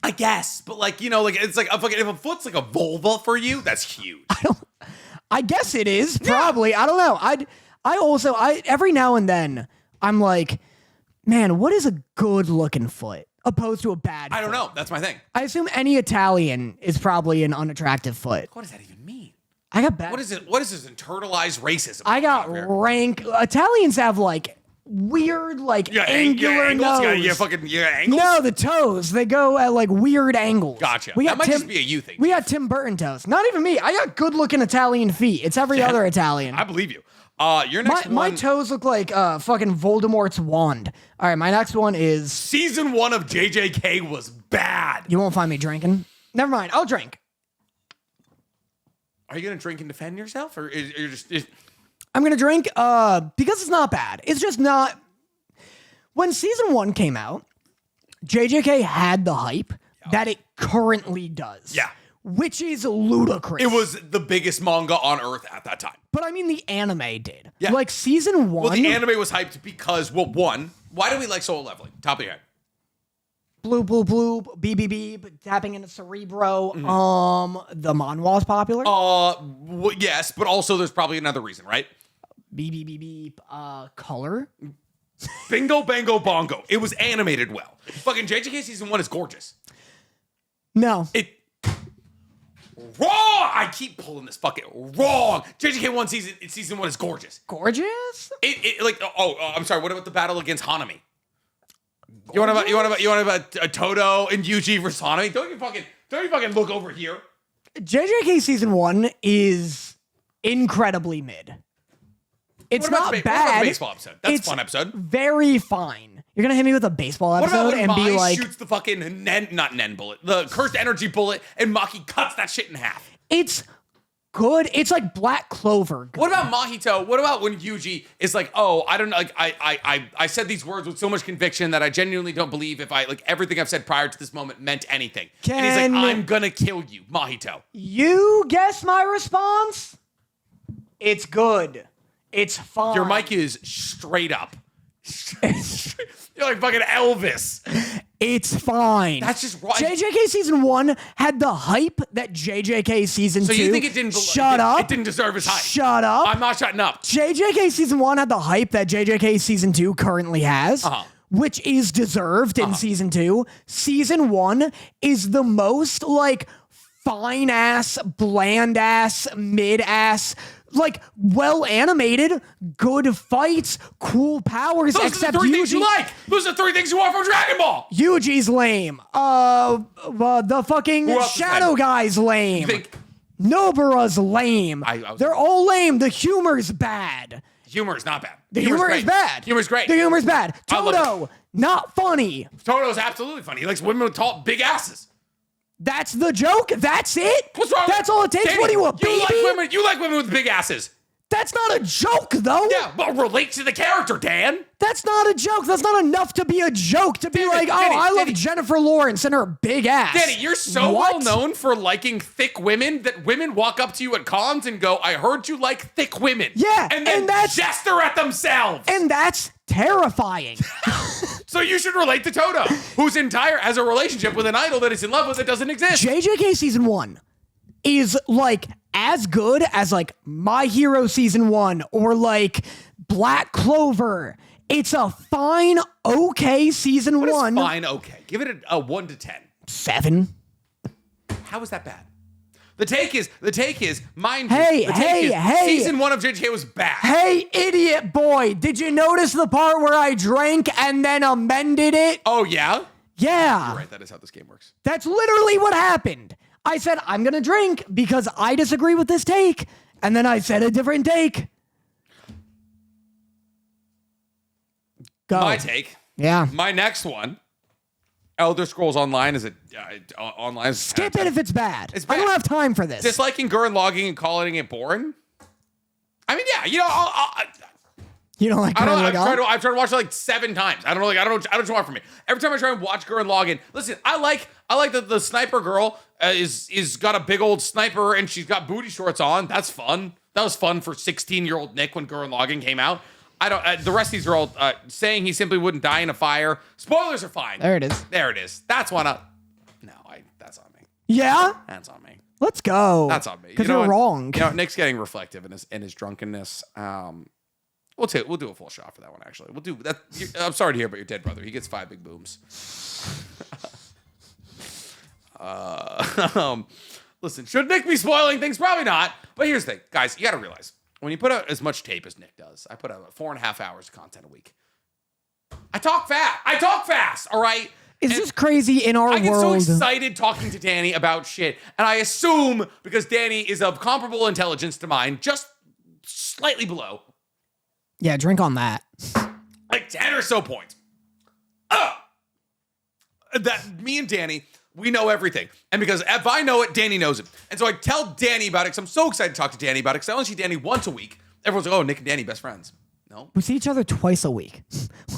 I guess. But like, you know, like it's like if a foot's like a vulva for you, that's huge. I guess it is, probably. Yeah. I don't know. I every now and then... I'm like, man, what is a good looking foot opposed to a bad foot? I don't know. That's my thing. I assume any Italian is probably an ununattractive foot. What does that even mean? I got bad. What is it? What is this internalized racism? I got rank. Italians have like weird, like angular nose. Yeah, angles? No, the toes. They go at like weird angles. Gotcha. That might just be a you thing. We got Tim Burton toes. Not even me. I got good looking Italian feet. It's every other Italian. I believe you. Your next one. My toes look like fucking Voldemort's wand. All right, my next one is... Season 1 of JJK was bad. You won't find me drinking. Never mind, I'll drink. Are you going to drink and defend yourself? Or you're just... I'm going to drink because it's not bad. It's just not... When season 1 came out, JJK had the hype that it currently does. Yeah. Which is ludicrous. It was the biggest manga on Earth at that time. But I mean, the anime did. Yeah. Like season 1. Well, the anime was hyped because, well, one, why do we like Solo Leveling? Top of your head. Bloop, bloop, bloop, beep, beep, beep, tapping into Cerebro. The manhwa's popular. Yes, but also there's probably another reason, right? Beep, beep, beep, beep. Color. Bingo, bango, bongo. It was animated well. Fucking JJK season 1 is gorgeous. No. Wrong! I keep pulling this fucking wrong. JJK season 1 is gorgeous. Gorgeous? I'm sorry. What about the battle against Hanami? You want about Toto and Yuji versus Hanami? Don't you fucking look over here. JJK season 1 is incredibly mid. It's not bad. What about the baseball episode? That's a fun episode. Very fine. You're gonna hit me with a baseball episode and be like, shoots the fucking not Nen bullet, the cursed energy bullet, and Maki cuts that shit in half. It's good. It's like Black Clover. Good. What about Mahito? What about when Yuji is like, oh, I don't know, like I said these words with so much conviction that I genuinely don't believe if everything I've said prior to this moment meant anything. And he's like, I'm gonna kill you, Mahito. You guess my response? It's good. It's fine. Your mic is straight up. You're like fucking Elvis. It's fine. That's just right. JJK season 1 had the hype that JJK season 2. So you think it didn't? Shut up. It didn't deserve his hype. Shut up. I'm not shutting up. JJK season 1 had the hype that JJK season 2 currently has. Which is deserved in season 2. Season 1 is the most like fine ass, bland ass, mid ass, like well animated, good fights, cool powers. Those except are the 3 Yuji, things you like. Those are the 3 things you want from Dragon Ball. Yuji's lame. The fucking Shadow Guy's lame. You think Nobara's lame. They're all lame. The humor's bad. Humor is not bad. The humor is bad. Humor's great. The humor's bad. Toto, not funny. Toto's absolutely funny. He likes women with tall, big asses. That's the joke? That's it? What's wrong? That's all it takes? Danny, what are you, a baby? You like women with big asses. That's not a joke, though. Yeah, but relate to the character, Dan. That's not a joke. That's not enough to be a joke. To be like, I love Jennifer Lawrence and her big ass. Danny, you're so well known for liking thick women that women walk up to you at cons and go, I heard you like thick women. Yeah, and then gesture at themselves. And that's terrifying. So you should relate to Toto, whose has a relationship with an idol that is in love with that doesn't exist. JJK season 1 is like as good as like My Hero season 1 or like Black Clover. It's a fine, okay season 1. Fine, okay. Give it a 1 to 10. 7. How is that bad? The take is, mind hey, you, season 1 of JJK was bad. Hey, idiot boy, did you notice the part where I drank and then amended it? Oh, yeah? Yeah. You're right. That is how this game works. That's literally what happened. I said, I'm going to drink because I disagree with this take. And then I said a different take. Go. My take. Yeah. My next one. Elder Scrolls Online is online. Skip it if it's bad. It's bad. I don't have time for this. Disliking Gurren logging and calling it boring. I mean, yeah, You don't like I've tried to watch it like 7 times. I don't know what you want from me. Every time I try and watch Gurren Lagann, listen, I like that the sniper girl is got a big old sniper and she's got booty shorts on. That's fun. That was fun for 16-year-old Nick when Gurren Lagann came out. I don't. The rest of these are all saying he simply wouldn't die in a fire. Spoilers are fine. There it is. There it is. That's one. That's on me. Yeah? That's on me. Let's go. That's on me. Because you're wrong. You know, Nick's getting reflective in his drunkenness. We'll do a full shot for that one. Actually, we'll do that. I'm sorry to hear about your dead brother. He gets 5 big booms. Listen, should Nick be spoiling things? Probably not. But here's the thing, guys. You got to realize when you put out as much tape as Nick does, I put out 4.5 hours of content a week. I talk fast. All right. It's just crazy in our world. I get so excited talking to Danny about shit, and I assume because Danny is of comparable intelligence to mine, just slightly below. Yeah, drink on that. Like 10 or so points. That me and Danny, we know everything. And because if I know it, Danny knows it. And so I tell Danny about it because I'm so excited to talk to Danny about it because I only see Danny once a week. Everyone's like, oh, Nick and Danny, best friends. No. We see each other twice a week.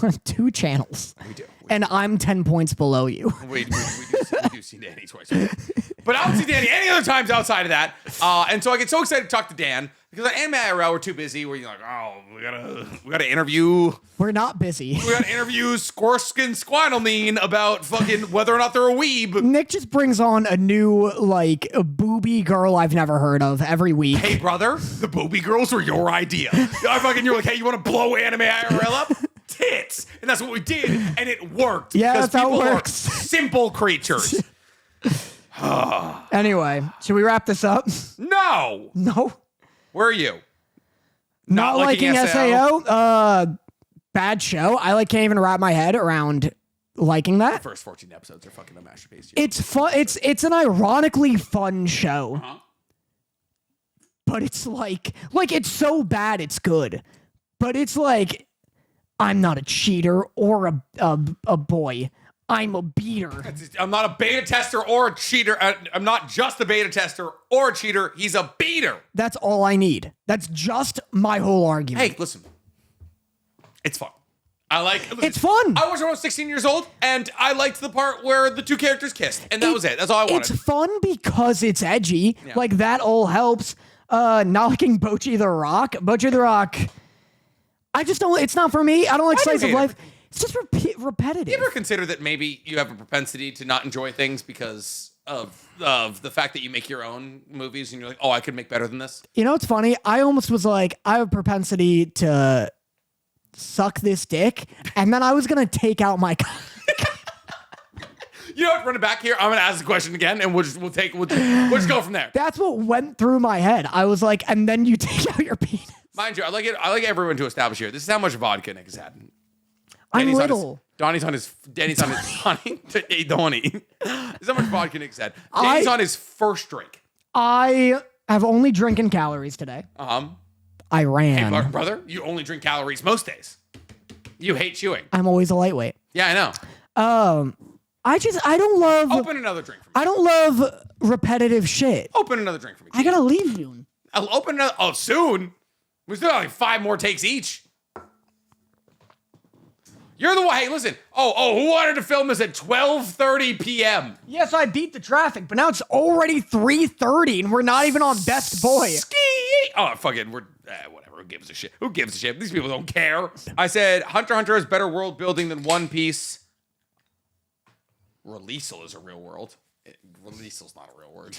We're on 2 channels. We do. And I'm 10 points below you. We do see Danny twice a week. But I don't see Danny any other times outside of that. And so I get so excited to talk to Dan because on Anime IRL, we're too busy. We're like, oh, we gotta interview. We're not busy. We gotta interview Squirsk and Squinaline about fucking whether or not they're a weeb. Nick just brings on a new, like, a booby girl I've never heard of every week. Hey, brother, the booby girls were your idea. You're like, hey, you want to blow Anime IRL up? Tits. And that's what we did, and it worked. Yeah, because that's how it people are works. Simple creatures. Anyway, should we wrap this up? No. No. Where are you? Not liking SAO? Bad show. I can't even wrap my head around liking that. The first 14 episodes are fucking a masterpiece. It's fun. It's an ironically fun show. Uh-huh. But it's like it's so bad it's good. But it's like I'm not a cheater or a boy. I'm a beater. I'm not a beta tester or a cheater. I'm not just a beta tester or a cheater. He's a beater. That's all I need. That's just my whole argument. Hey, listen. It's fun. It's fun. I watched when I was 16 years old, and I liked the part where the 2 characters kissed, and that was it. That's all I wanted. It's fun because it's edgy. Yeah. Like, that all helps. Not liking Bocchi the Rock. Bocchi the Rock. I just don't. It's not for me. I don't like slice of life. It's just repetitive. You ever consider that maybe you have a propensity to not enjoy things because of the fact that you make your own movies, and you're like, oh, I could make better than this? You know what's funny? I almost was like, I have a propensity to suck this dick, and then I was gonna take out my. You know what? Run it back here. I'm gonna ask the question again, and we'll just go from there. That's what went through my head. I was like, and then you take out your penis. Mind you, I like everyone to establish here. This is how much vodka Nick has had. I'm little. Danny's on his Donnie. Hey, Donnie. This is how much vodka Nick's had. Danny's on his first drink. I have only drinking calories today. I ran. Hey, brother, you only drink calories most days. You hate chewing. I'm always a lightweight. Yeah, I know. I don't love. Open another drink for me. I don't love repetitive shit. Open another drink for me. I gotta leave soon. I'll open another. Oh, soon? We still have like 5 more takes each. You're the one. Hey, listen. Who wanted to film this at 12:30 p.m.? Yes, I beat the traffic, but now it's already 3:30 and we're not even on Best Boy. Ski. Oh, fucking, we're whatever. Who gives a shit? Who gives a shit? These people don't care. I said Hunter x Hunter has better world building than One Piece. Releasal is a real world. Releasal's not a real word.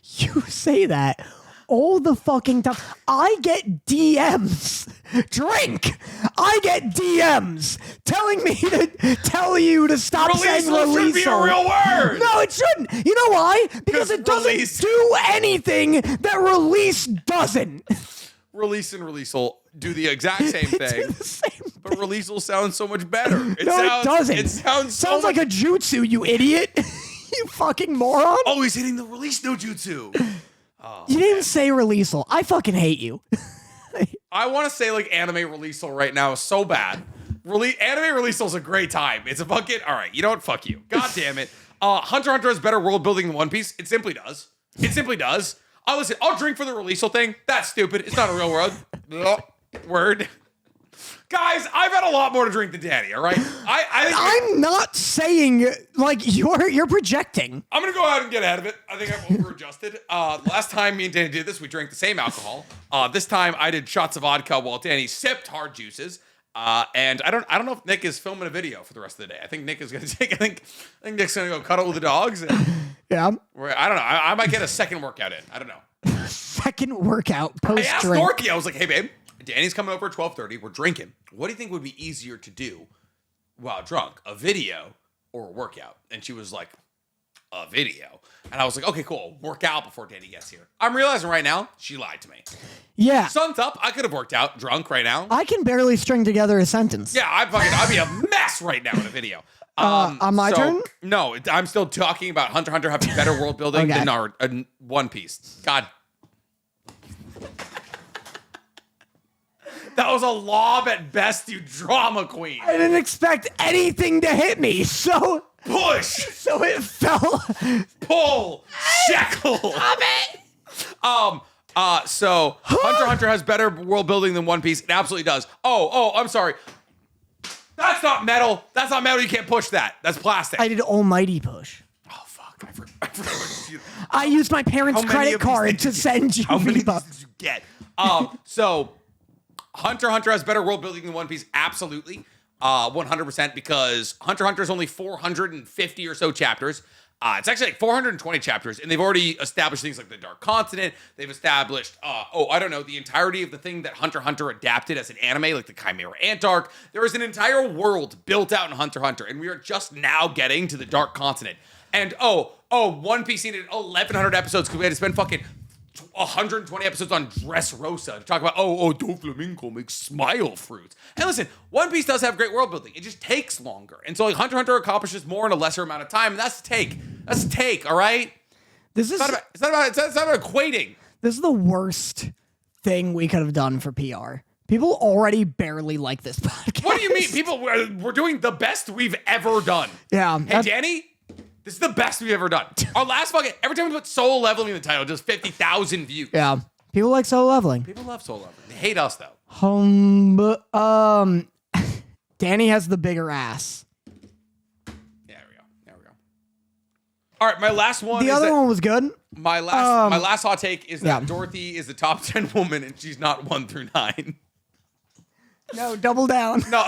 You say that all the fucking time. I get DMs. Drink. I get DMs telling me to tell you to stop saying releasal. Should be a real word. No, it shouldn't. You know why? Because it doesn't do anything that release doesn't. Release and releasal do the exact same thing. Do the same but But releasal sounds so much better. It doesn't. It sounds like a jutsu, you idiot. You fucking moron. Oh, he's hitting the release no jutsu. Oh, you didn't even say releasal. I fucking hate you. I want to say like anime releasal right now is so bad. Anime releasal is a great time. It's a fucking all right. You know what? Fuck you. God damn it. Hunter x Hunter has better world building than One Piece. It simply does. It simply does. Oh, listen. I'll drink for the releasal thing. That's stupid. It's not a real world. Word. Guys, I've had a lot more to drink than Danny. All right. I'm not saying like you're projecting. I'm gonna go out and get ahead of it. I think I'm over-adjusted. Last time me and Danny did this, we drank the same alcohol. This time I did shots of vodka while Danny sipped hard juices. And I don't know if Nick is filming a video for the rest of the day. I think Nick is gonna take. I think Nick's gonna go cuddle with the dogs. And yeah. I don't know. I might get a second workout in. I don't know. Second workout post I asked drink. Dorky. I was like, hey babe, Danny's coming over at 12:30. We're drinking. What do you think would be easier to do while drunk? A video or a workout? And she was like, a video. And I was like, okay, cool. Work out before Danny gets here. I'm realizing right now, she lied to me. Yeah. Sun's up. I could have worked out drunk right now. I can barely string together a sentence. Yeah, I'd be a mess right now in a video. On my turn? No, I'm still talking about Hunter x Hunter having better world building than our One Piece. God. That was a lob at best, you drama queen. I didn't expect anything to hit me, so push. So it fell. Pull. Shackle. Stop it. So Hunter x Hunter has better world building than One Piece. It absolutely does. Oh, I'm sorry. That's not metal. That's not metal. You can't push that. That's plastic. I did almighty push. Oh fuck! I forgot. I used my parents' credit card to send you. How many did you get? So Hunter x Hunter has better world building than One Piece. Absolutely, 100%. Because Hunter x Hunter is only 450 or so chapters. It's actually like 420 chapters, and they've already established things like the Dark Continent. They've established, the entirety of the thing that Hunter x Hunter adapted as an anime, like the Chimera Ant arc. There is an entire world built out in Hunter x Hunter, and we are just now getting to the Dark Continent. And One Piece needed 1,100 episodes because we had to spend fucking 120 episodes on Dressrosa to talk about, Doflamingo makes smile fruits. And listen, One Piece does have great world building. It just takes longer. And so like Hunter x Hunter accomplishes more in a lesser amount of time. And that's the take. That's the take, all right? It's not about equating. This is the worst thing we could have done for PR. People already barely like this podcast. What do you mean? We're doing the best we've ever done. Yeah. Hey, Danny? This is the best we've ever done. Our last fucking, every time we put Solo Leveling in the title, just 50,000 views. Yeah. People like Solo Leveling. People love Solo Leveling. They hate us, though. Danny has the bigger ass. There we go. All right, my last one. The other one was good. My last hot take is that Dorothy is the top 10 woman, and she's not 1 through 9. No, double down. No.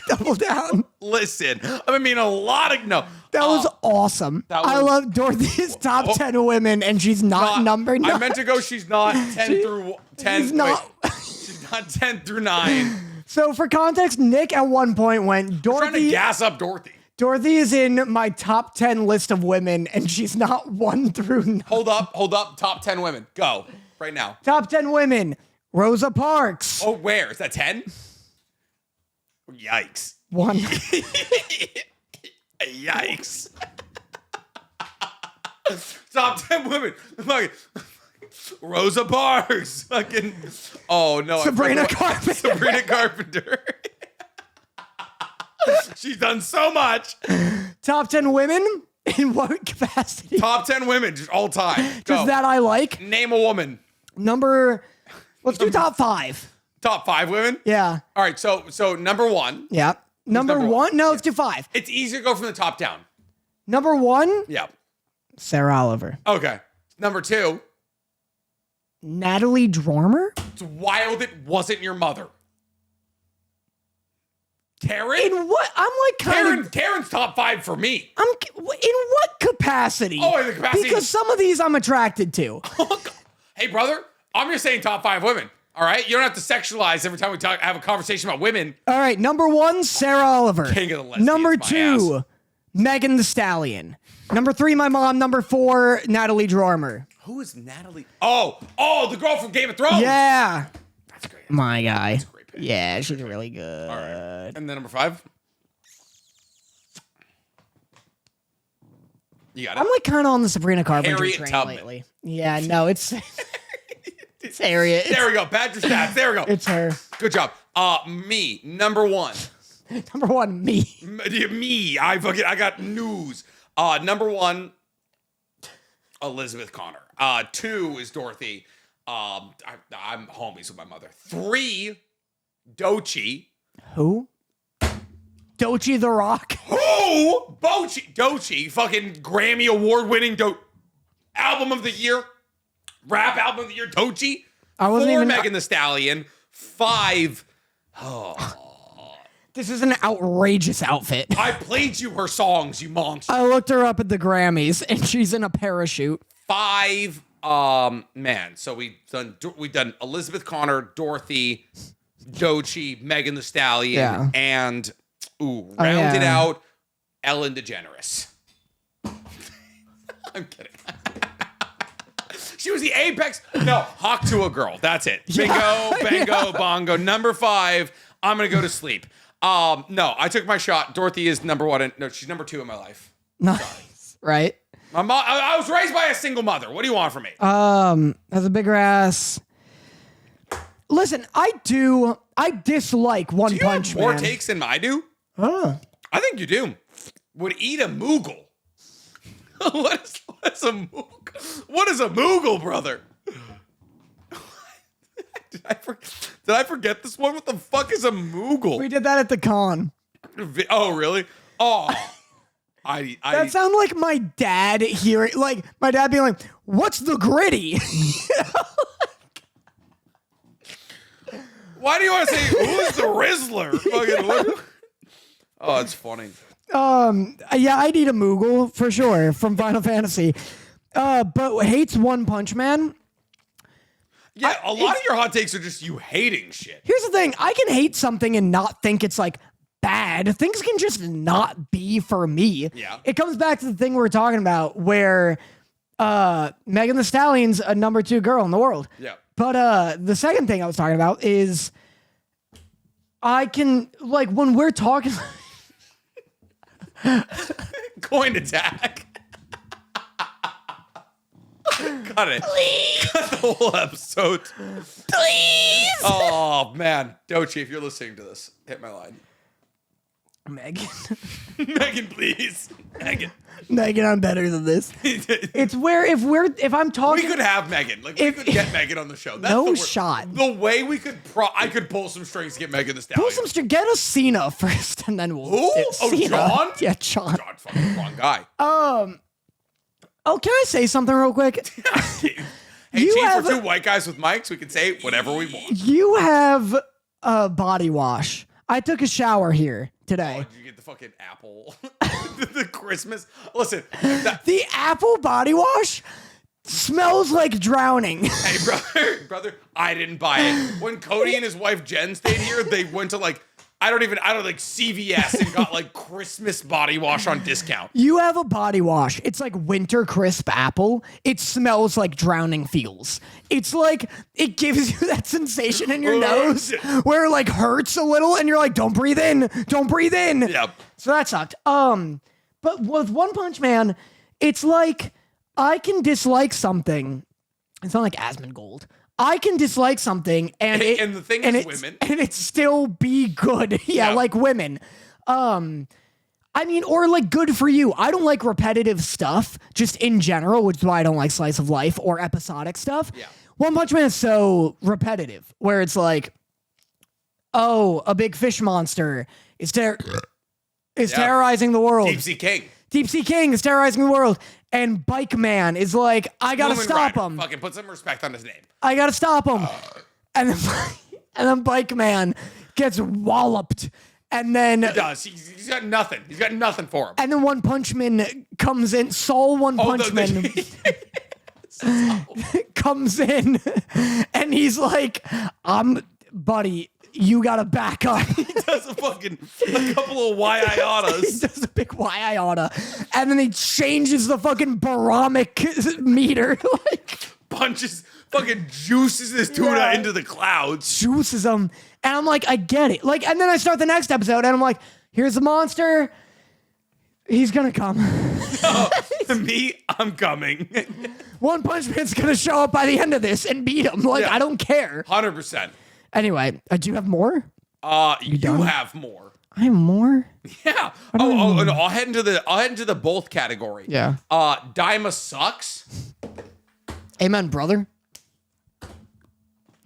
Double down. Listen, I mean a lot of no. That was awesome. I love Dorothy's top 10 women, and she's not number 9. I meant to go. She's not 10 through 10. She's not 10 through 9. So for context, Nick at one point went Dorothy. I'm trying to gas up Dorothy. Dorothy is in my top 10 list of women, and she's not 1 through 9. Hold up. Top 10 women. Go right now. Top 10 women. Rosa Parks. Oh, where is that? 10? Yikes. 1. Yikes. Top 10 women. Rosa Parks. Fucking. Oh, no. Sabrina Carpenter. Sabrina Carpenter. She's done so much. Top 10 women? In what capacity? Top 10 women, just all time. Just that I like. Name a woman. Let's do top 5. Top 5 women? Yeah. All right, so number 1. Yeah. Number 1? No, let's do 5. It's easier to go from the top down. Number 1? Yeah. Sarah Oliver. Okay. Number 2. Natalie Dormer? It's wild it wasn't your mother. Karin? In what? I'm like Karen's top 5 for me. in what capacity? Oh, in the capacity. Because some of these I'm attracted to. Hey, brother, I'm just saying top 5 women. All right? You don't have to sexualize every time we have a conversation about women. All right. Number 1, Sarah Oliver. King of the lesbians, Number my 2, ass. Megan Thee Stallion. Number 3, my mom. Number 4, Natalie Dormer. Who is Natalie? Oh, the girl from Game of Thrones. Yeah. That's great. My guy. That's a great Yeah, she's really good. All right. And then number 5. You got it. I'm like kind of on the Sabrina Carpenter Harriet train Tubman. lately. Yeah, no, it's it's Harriet. There we go. Badger stats. There we go. It's her. Good job. Me, number 1. Number 1, me. Me. I got news. Number 1, Elizabeth Connor. 2 is Dorothy. I'm homies with my mother. 3, Dochi. Who? Dochi the Rock. Who? Dochi. Fucking Grammy award-winning album of the year. Rap album of the year. Dochi. I wasn't 4, even Megan Thee Stallion. 5. This is an outrageous outfit. I played you her songs, you monster. I looked her up at the Grammys, and she's in a parachute. 5. Man. So we've done Elizabeth Connor, Dorothy, Dochi, Megan Thee Stallion, and rounded out Ellen DeGeneres. I'm kidding. She was the apex. No, Hawk to a girl. That's it. Bingo, bongo. Number 5. I'm gonna go to sleep. No, I took my shot. Dorothy is number 1. No, she's number 2 in my life. Nice, right? My mom. I was raised by a single mother. What do you want from me? Has a bigger ass. Listen, I dislike One Punch have more Man. takes than I do? Oh. I think you do. Would eat a Moogle. What is a Moogle? What is a Moogle, brother? Did I forget this one? What the fuck is a Moogle? We did that at the con. Oh, really? Oh. That sounded like my dad hearing, like my dad being like, "What's the gritty?" Why do you want to say who's the Rizzler? Fucking what? Oh, it's funny. Yeah, I'd eat a Moogle for sure from Final Fantasy. But hates One Punch Man. Yeah, a lot of your hot takes are just you hating shit. Here's the thing: I can hate something and not think it's like bad. Things can just not be for me. Yeah. It comes back to the thing we were talking about where Megan Thee Stallion's a number 2 girl in the world. Yeah. But the second thing I was talking about is I can, like, when we're talking... Coin attack. Cut it. Please. Cut the whole episode. Please. Oh, man. Dochi, if you're listening to this, hit my line. Megan. Megan, please. Megan, I'm better than this. It's where if I'm talking... We could have Megan. Like, we could get Megan on the show. That's no the shot. The way we could... I could pull some strings to get Megan Thee Stallion. Pull some get us Cena first, and then we'll... Who? Cena. John? Yeah, John. John, fucking wrong guy. Oh, can I say something real quick? Hey, You Chief, have- we're 2 white guys with mics. We can say whatever we want. You have a body wash. I took a shower here today. Oh, did you get the fucking apple? The Christmas? Listen. The apple body wash smells like drowning. Hey, brother, I didn't buy it. When Cody and his wife Jen stayed here, they went to like CVS and got like Christmas body wash on discount. You have a body wash. It's like winter crisp apple. It smells like drowning feels. It's like it gives you that sensation in your nose where it like hurts a little and you're like, don't breathe in. Don't breathe in. Yep. So that sucked. But with One Punch Man, it's like I can dislike something. It's not like Asmongold. I can dislike something and the thing is women. And it still be good. Yeah, like women. I mean, or like good for you. I don't like repetitive stuff just in general, which is why I don't like slice of life or episodic stuff. Yeah. One Punch Man is so repetitive where it's like, oh, a big fish monster is terrorizing the world. Deep Sea King. Deep Sea King is terrorizing the world. And Bike Man is like, I gotta Moomin stop Rider. him. Fucking put some respect on his name. I gotta stop him. And then Bike Man gets walloped. And then He does. He's got nothing. He's got nothing for him. And then One Punch Man comes in. Saul One Punch Man comes in, and he's like, buddy, you gotta back up. He does a couple of He Y-iotas. does a big Y-iota. And then he changes the fucking barometric meter. Like, fucking juices this tuna into the clouds. Juices them. And I'm like, I get it. Like, and then I start the next episode and I'm like, here's the monster. He's gonna come. I'm coming. One Punch Man's gonna show up by the end of this and beat him. Like, I don't care. 100%. Anyway, do you have more? You have more. I have more? Yeah. No, I'll head into the both category. Yeah. Daima sucks. Amen, brother.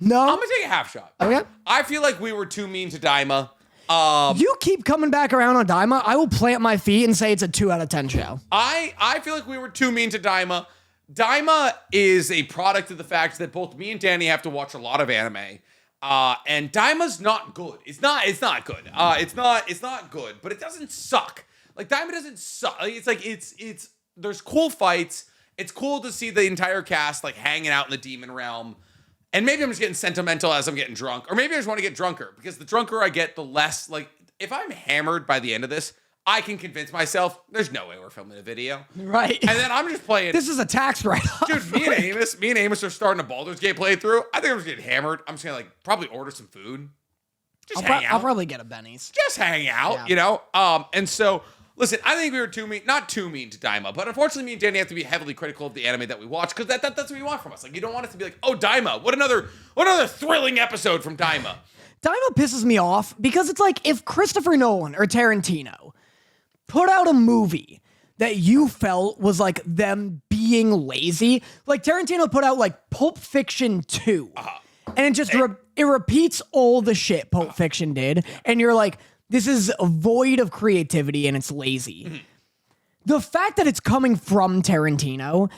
No. I'm gonna take a half shot. Okay. I feel like we were too mean to Daima. You keep coming back around on Daima, I will plant my feet and say it's a 2 out of 10 show. I feel like we were too mean to Daima. Daima is a product of the fact that both me and Danny have to watch a lot of anime. And Daima's not good. It's not good. It's not good, but it doesn't suck. Like Daima doesn't suck. It's like it's there's cool fights. It's cool to see the entire cast like hanging out in the demon realm. And maybe I'm just getting sentimental as I'm getting drunk. Or maybe I just want to get drunker. Because the drunker I get, the less, like, if I'm hammered by the end of this, I can convince myself, there's no way we're filming a video. Right. And then I'm just playing. This is a tax write-off. Dude, me and Amos are starting a Baldur's Gate playthrough. I think I'm just getting hammered. I'm just going to, like, probably order some food. Just hang out. I'll probably get a Benny's. Just hang out, you know? And so... Listen, I think we were not too mean to Daima, but unfortunately me and Danny have to be heavily critical of the anime that we watch, because that's what you want from us. Like, you don't want it to be like, oh, Daima, what another thrilling episode from Daima. Daima pisses me off, because it's like, if Christopher Nolan or Tarantino put out a movie that you felt was like them being lazy, like Tarantino put out like Pulp Fiction 2, and it just, it repeats all the shit Pulp Fiction did, and you're like, this is void of creativity and it's lazy. Mm-hmm. The fact that it's coming from Tarantino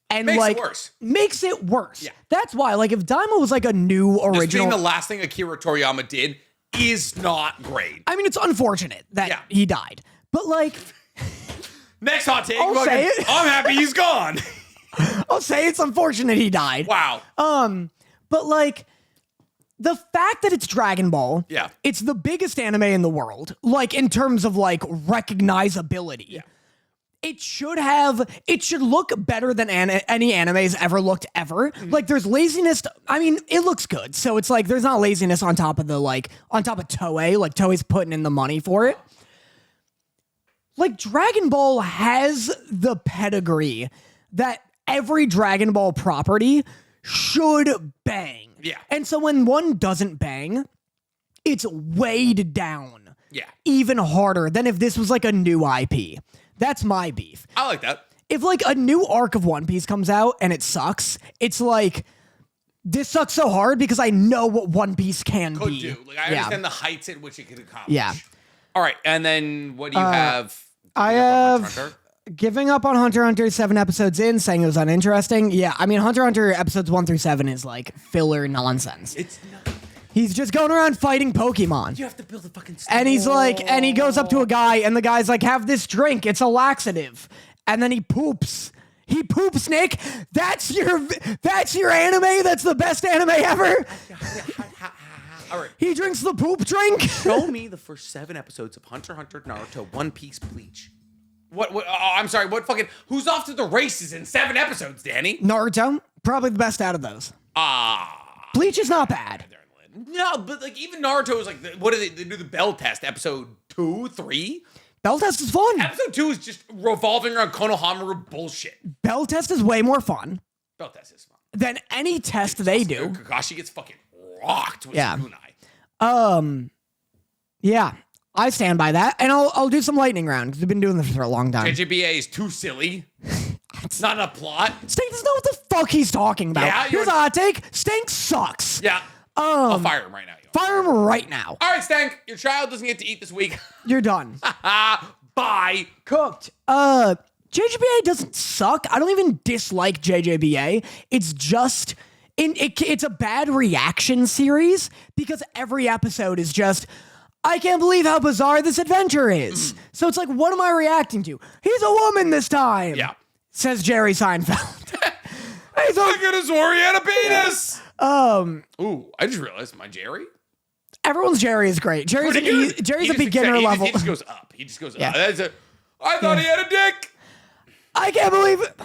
and makes it worse. Yeah. That's why, like, if Daima was like a new original, this being the last thing Akira Toriyama did is not great. I mean, it's unfortunate that he died, but like, next hot take. I'll say it. I'm happy he's gone. I'll say it's unfortunate he died. Wow. But like, the fact that it's Dragon Ball, it's the biggest anime in the world, like in terms of like recognizability. Yeah. It should look better than any anime's ever looked ever. Mm-hmm. Like there's laziness. I mean, it looks good. So it's like, there's not laziness on top of Toei, like Toei's putting in the money for it. Like Dragon Ball has the pedigree that every Dragon Ball property should bang. Yeah. And so when one doesn't bang, it's weighed down. Yeah. Even harder than if this was like a new IP. That's my beef. I like that. If like a new arc of One Piece comes out and it sucks, it's like, this sucks so hard because I know what One Piece can could be. do. Like I understand the heights at which it could accomplish. Yeah. All right. And then what do you have? I have giving up on Hunter x Hunter 7 episodes in, saying it was uninteresting. Yeah, I mean, Hunter x Hunter episodes 1 through 7 is like filler nonsense. It's not. He's just going around fighting Pokemon. You have to build a fucking store. And he's like, and he goes up to a guy, and the guy's like, have this drink. It's a laxative. And then he poops. He poops, Nick. That's your anime? That's the best anime ever? All right. He drinks the poop drink? Show me the first 7 episodes of Hunter x Hunter, Naruto, One Piece, Bleach. What I'm sorry, who's off to the races in 7 episodes, Danny? Naruto, probably the best out of those. Bleach is not bad. No, but like even Naruto is like, what do they do the bell test, episode 2, 3? Bell test is fun. Episode 2 is just revolving around Konohamaru bullshit. Bell test is way more fun. Bell test is fun. Than any test they do. Kakashi gets fucking rocked with kunai. Yeah. I stand by that, and I'll do some lightning round, because we've been doing this for a long time. JJBA is too silly. It's not enough plot. Stank doesn't know what the fuck he's talking about. Yeah, here's a hot take. Stank sucks. Yeah. I'll fire him right now. Fire him right now. All right, Stank. Your child doesn't get to eat this week. You're done. Bye. Cooked. JJBA doesn't suck. I don't even dislike JJBA. It's just... It's a bad reaction series, because every episode is just... I can't believe how bizarre this adventure is. So it's like, what am I reacting to? He's a woman this time. Yeah. Says Jerry Seinfeld. Look at his Oriana penis. Ooh, I just realized my Jerry. Everyone's Jerry is great. Jerry's a beginner level. He just goes up. He just goes up. I thought he had a dick. I can't believe it.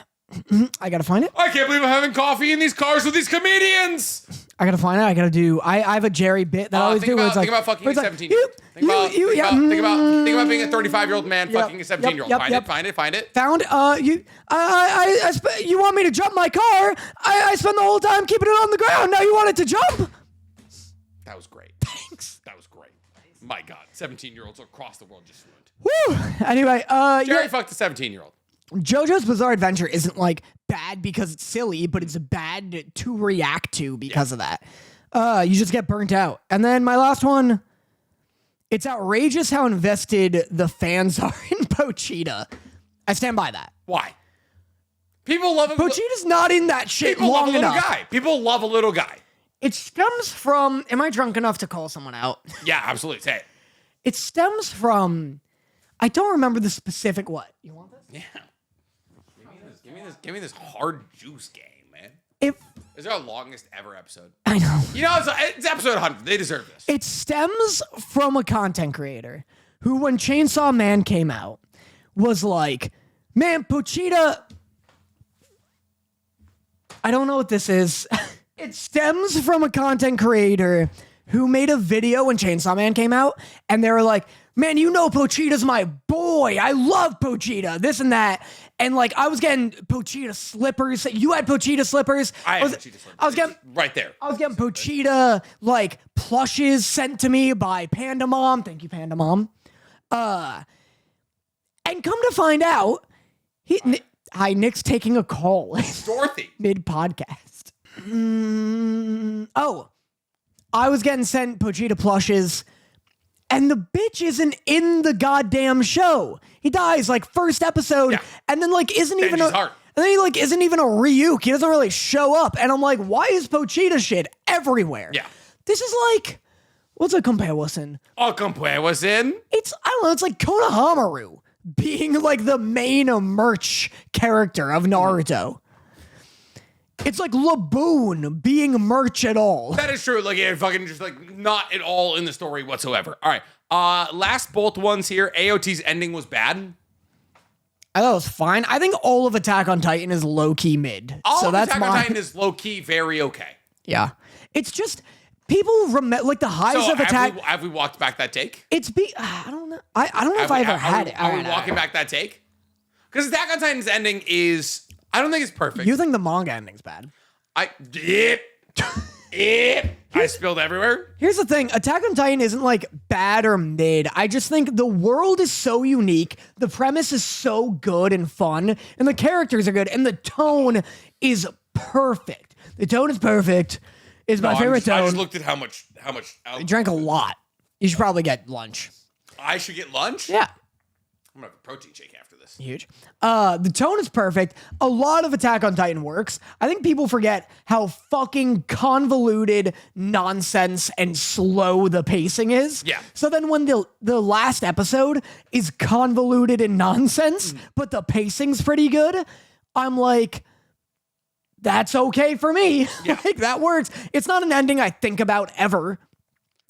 I gotta find it. I can't believe I'm having coffee in these cars with these comedians. I gotta find it. I gotta do. I have a Jerry bit that I always do. Think about fucking a 17-year-old. Think about being a 35-year-old man fucking a 17-year-old. Find it. Found. You want me to jump my car? I spent the whole time keeping it on the ground. Now you want it to jump? That was great. Thanks. That was great. My God, 17-year-olds across the world just swooned. Woo. Anyway, Jerry fucked a 17-year-old. JoJo's Bizarre Adventure isn't like bad because it's silly, but it's bad to react to because of that. You just get burnt out. And then my last one, it's outrageous how invested the fans are in Pochita. I stand by that. Why? People love him. Pochita's not in that shit People long love a little enough. guy. People love a little guy. It stems from, am I drunk enough to call someone out? Yeah, absolutely. Say it. It stems from, I don't remember the specific what. You want this? Yeah. Give me this hard juice game, man. Is our longest ever episode? I know. You know, it's episode 100. They deserve this. It stems from a content creator who, when Chainsaw Man came out, was like, man, Pochita, I don't know what this is. It stems from a content creator who made a video when Chainsaw Man came out, and they were like, man, you know Pochita's my boy. I love Pochita, this and that. And like, I was getting Pochita slippers. You had Pochita slippers. I had Pochita slippers. I was getting right there. I was getting Pochita like plushes sent to me by Panda Mom. Thank you, Panda Mom. And come to find out, Nick's taking a call. Dorothy. Mid podcast. Oh, I was getting sent Pochita plushes. And the bitch isn't in the goddamn show. He dies like first episode, and then like isn't even and then he like isn't even a Ryuk. He doesn't really show up, and I'm like, why is Pochita shit everywhere? Yeah, this is like, what's a comparison? A comparison? It's I don't know. It's like Konohamaru being like the main merch character of Naruto. It's like Laboon being merch at all. That is true. Like, fucking just like not at all in the story whatsoever. All right. Last both ones here. AOT's ending was bad. I thought it was fine. I think all of Attack on Titan is low-key mid. All of Attack on Titan is low-key very okay. Yeah. It's just, people remember, like the highs of Attack. Have we walked back that take? I don't know. I don't know if I ever had it. Are we walking back that take? Because Attack on Titan's ending is, I don't think it's perfect. You think the manga ending's bad? I spilled everywhere. Here's the thing. Attack on Titan isn't like bad or mid. I just think the world is so unique. The premise is so good and fun. And the characters are good. And the tone is perfect. The tone is perfect. It's my favorite tone. I just looked at how much. I drank a lot. You should probably get lunch. I should get lunch? Yeah. I'm going to have a protein shake after this. Huge. The tone is perfect. A lot of Attack on Titan works. I think people forget how fucking convoluted, nonsense, and slow the pacing is. Yeah. So then when the last episode is convoluted and nonsense, but the pacing's pretty good, I'm like, that's okay for me. Yeah. Like, that works. It's not an ending I think about ever.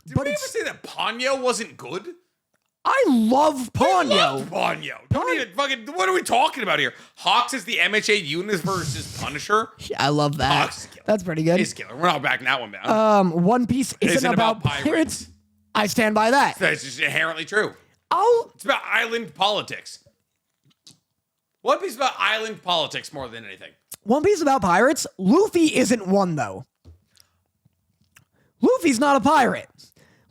Did we ever say that Ponyo wasn't good? I love Ponyo. I love Ponyo. Don't even fucking. What are we talking about here? Hawks is the MHA universe versus Punisher. Yeah, I love that. Hawks is killer. That's pretty good. He's killer. We're not backing that one down. One Piece isn't about pirates. I stand by that. That's just inherently true. Oh, It's about island politics. One Piece is about island politics more than anything. One Piece about pirates. Luffy isn't one though. Luffy's not a pirate.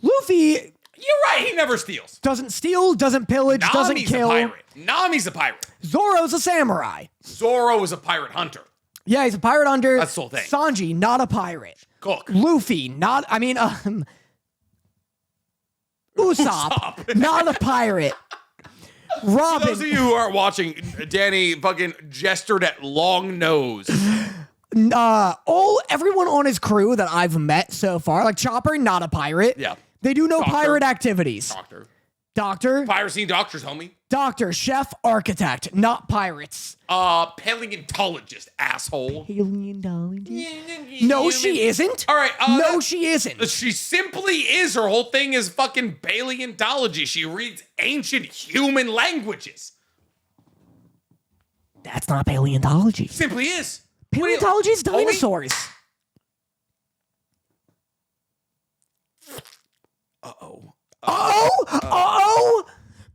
Luffy. You're right. He never steals. Doesn't steal, doesn't pillage, doesn't kill. Nami's a pirate. Nami's a pirate. Zoro's a samurai. Zoro is a pirate hunter. Yeah, he's a pirate hunter. That's the whole thing. Sanji, not a pirate. Cook. Luffy, not, Usopp, not a pirate. Robin. For those of you who aren't watching, Danny fucking gestured at long nose. Everyone on his crew that I've met so far, like Chopper, not a pirate. Yeah. They do no Doctor. pirate activities. Doctor. Piracy doctors, homie. Doctor, chef, architect, not pirates. Paleontologist, asshole. Paleontologist? No, she isn't. All right. No, she isn't. She simply is. Her whole thing is fucking paleontology. She reads ancient human languages. That's not paleontology. Simply is. Paleontology is Only- dinosaurs. Uh-oh.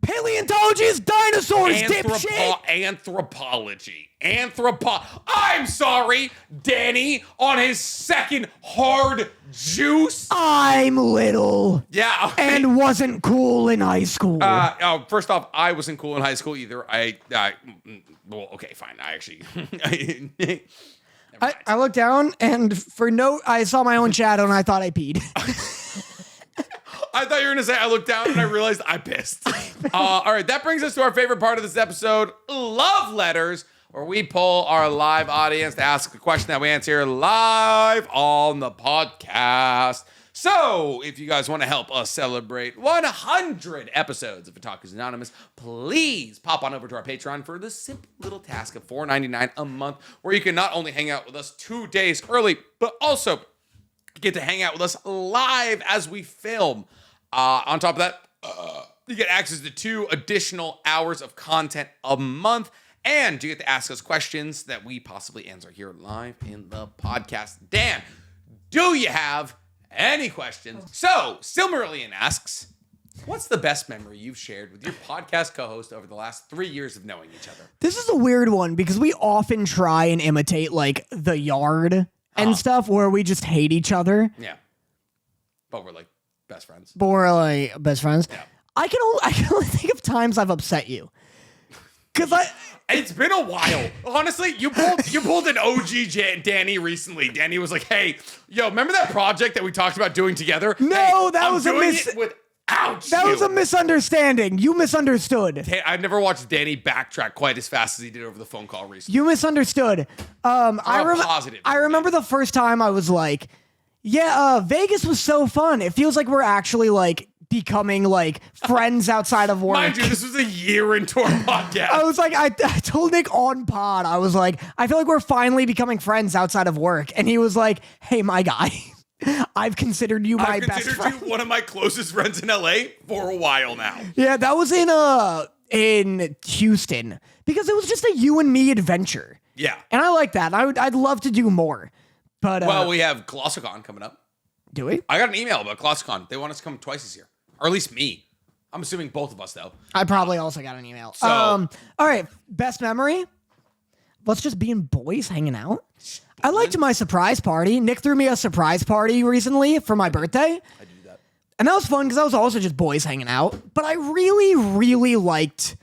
Paleontology is dinosaurs, dipshit. Anthropology. I'm sorry, Danny, on his second hard juice. I'm little. Yeah. Okay. And wasn't cool in high school. First off, I wasn't cool in high school either. Well, okay, fine. I actually... I looked down, and I saw my own shadow, and I thought I peed. I thought you were going to say I looked down and I realized I pissed. All right, that brings us to our favorite part of this episode, Love Letters, where we poll our live audience to ask a question that we answer live on the podcast. So, if you guys want to help us celebrate 100 episodes of Otakus Anonymous, please pop on over to our Patreon for the simple little task of $4.99 a month, where you can not only hang out with us 2 days early, but also get to hang out with us live as we film. On top of that, you get access to 2 additional hours of content a month, and you get to ask us questions that we possibly answer here live in the podcast. Dan, do you have any questions? So, Silmarillion asks, what's the best memory you've shared with your podcast co-host over the last 3 years of knowing each other? This is a weird one because we often try and imitate like The Yard and stuff where we just hate each other. Yeah. But we're like best friends. Yeah. I can only think of times I've upset you. Cause It's been a while. Honestly, you pulled an OG Danny recently. Danny was like, hey, yo, remember that project that we talked about doing together? No, that was That was a misunderstanding. You misunderstood. I've never watched Danny backtrack quite as fast as he did over the phone call recently. You misunderstood. I remember the first time I was like, yeah, Vegas was so fun. It feels like we're actually like becoming like friends outside of work. Mind you, this was a year into our podcast. I was like, I told Nick on pod, I was like, I feel like we're finally becoming friends outside of work. And he was like, hey, my guy, I've considered you my best friend. I've considered you one of my closest friends in LA for a while now. Yeah, that was in Houston because it was just a you and me adventure. Yeah. And I like that. I'd love to do more. But well, we have Colossicon coming up. Do we? I got an email about Colossicon. They want us to come twice this year. Or at least me. I'm assuming both of us, though. I probably also got an email. So, all right, best memory? Let's just being boys hanging out. I liked my surprise party. Nick threw me a surprise party recently for my birthday. I do that. And that was fun because I was also just boys hanging out. But I really, really liked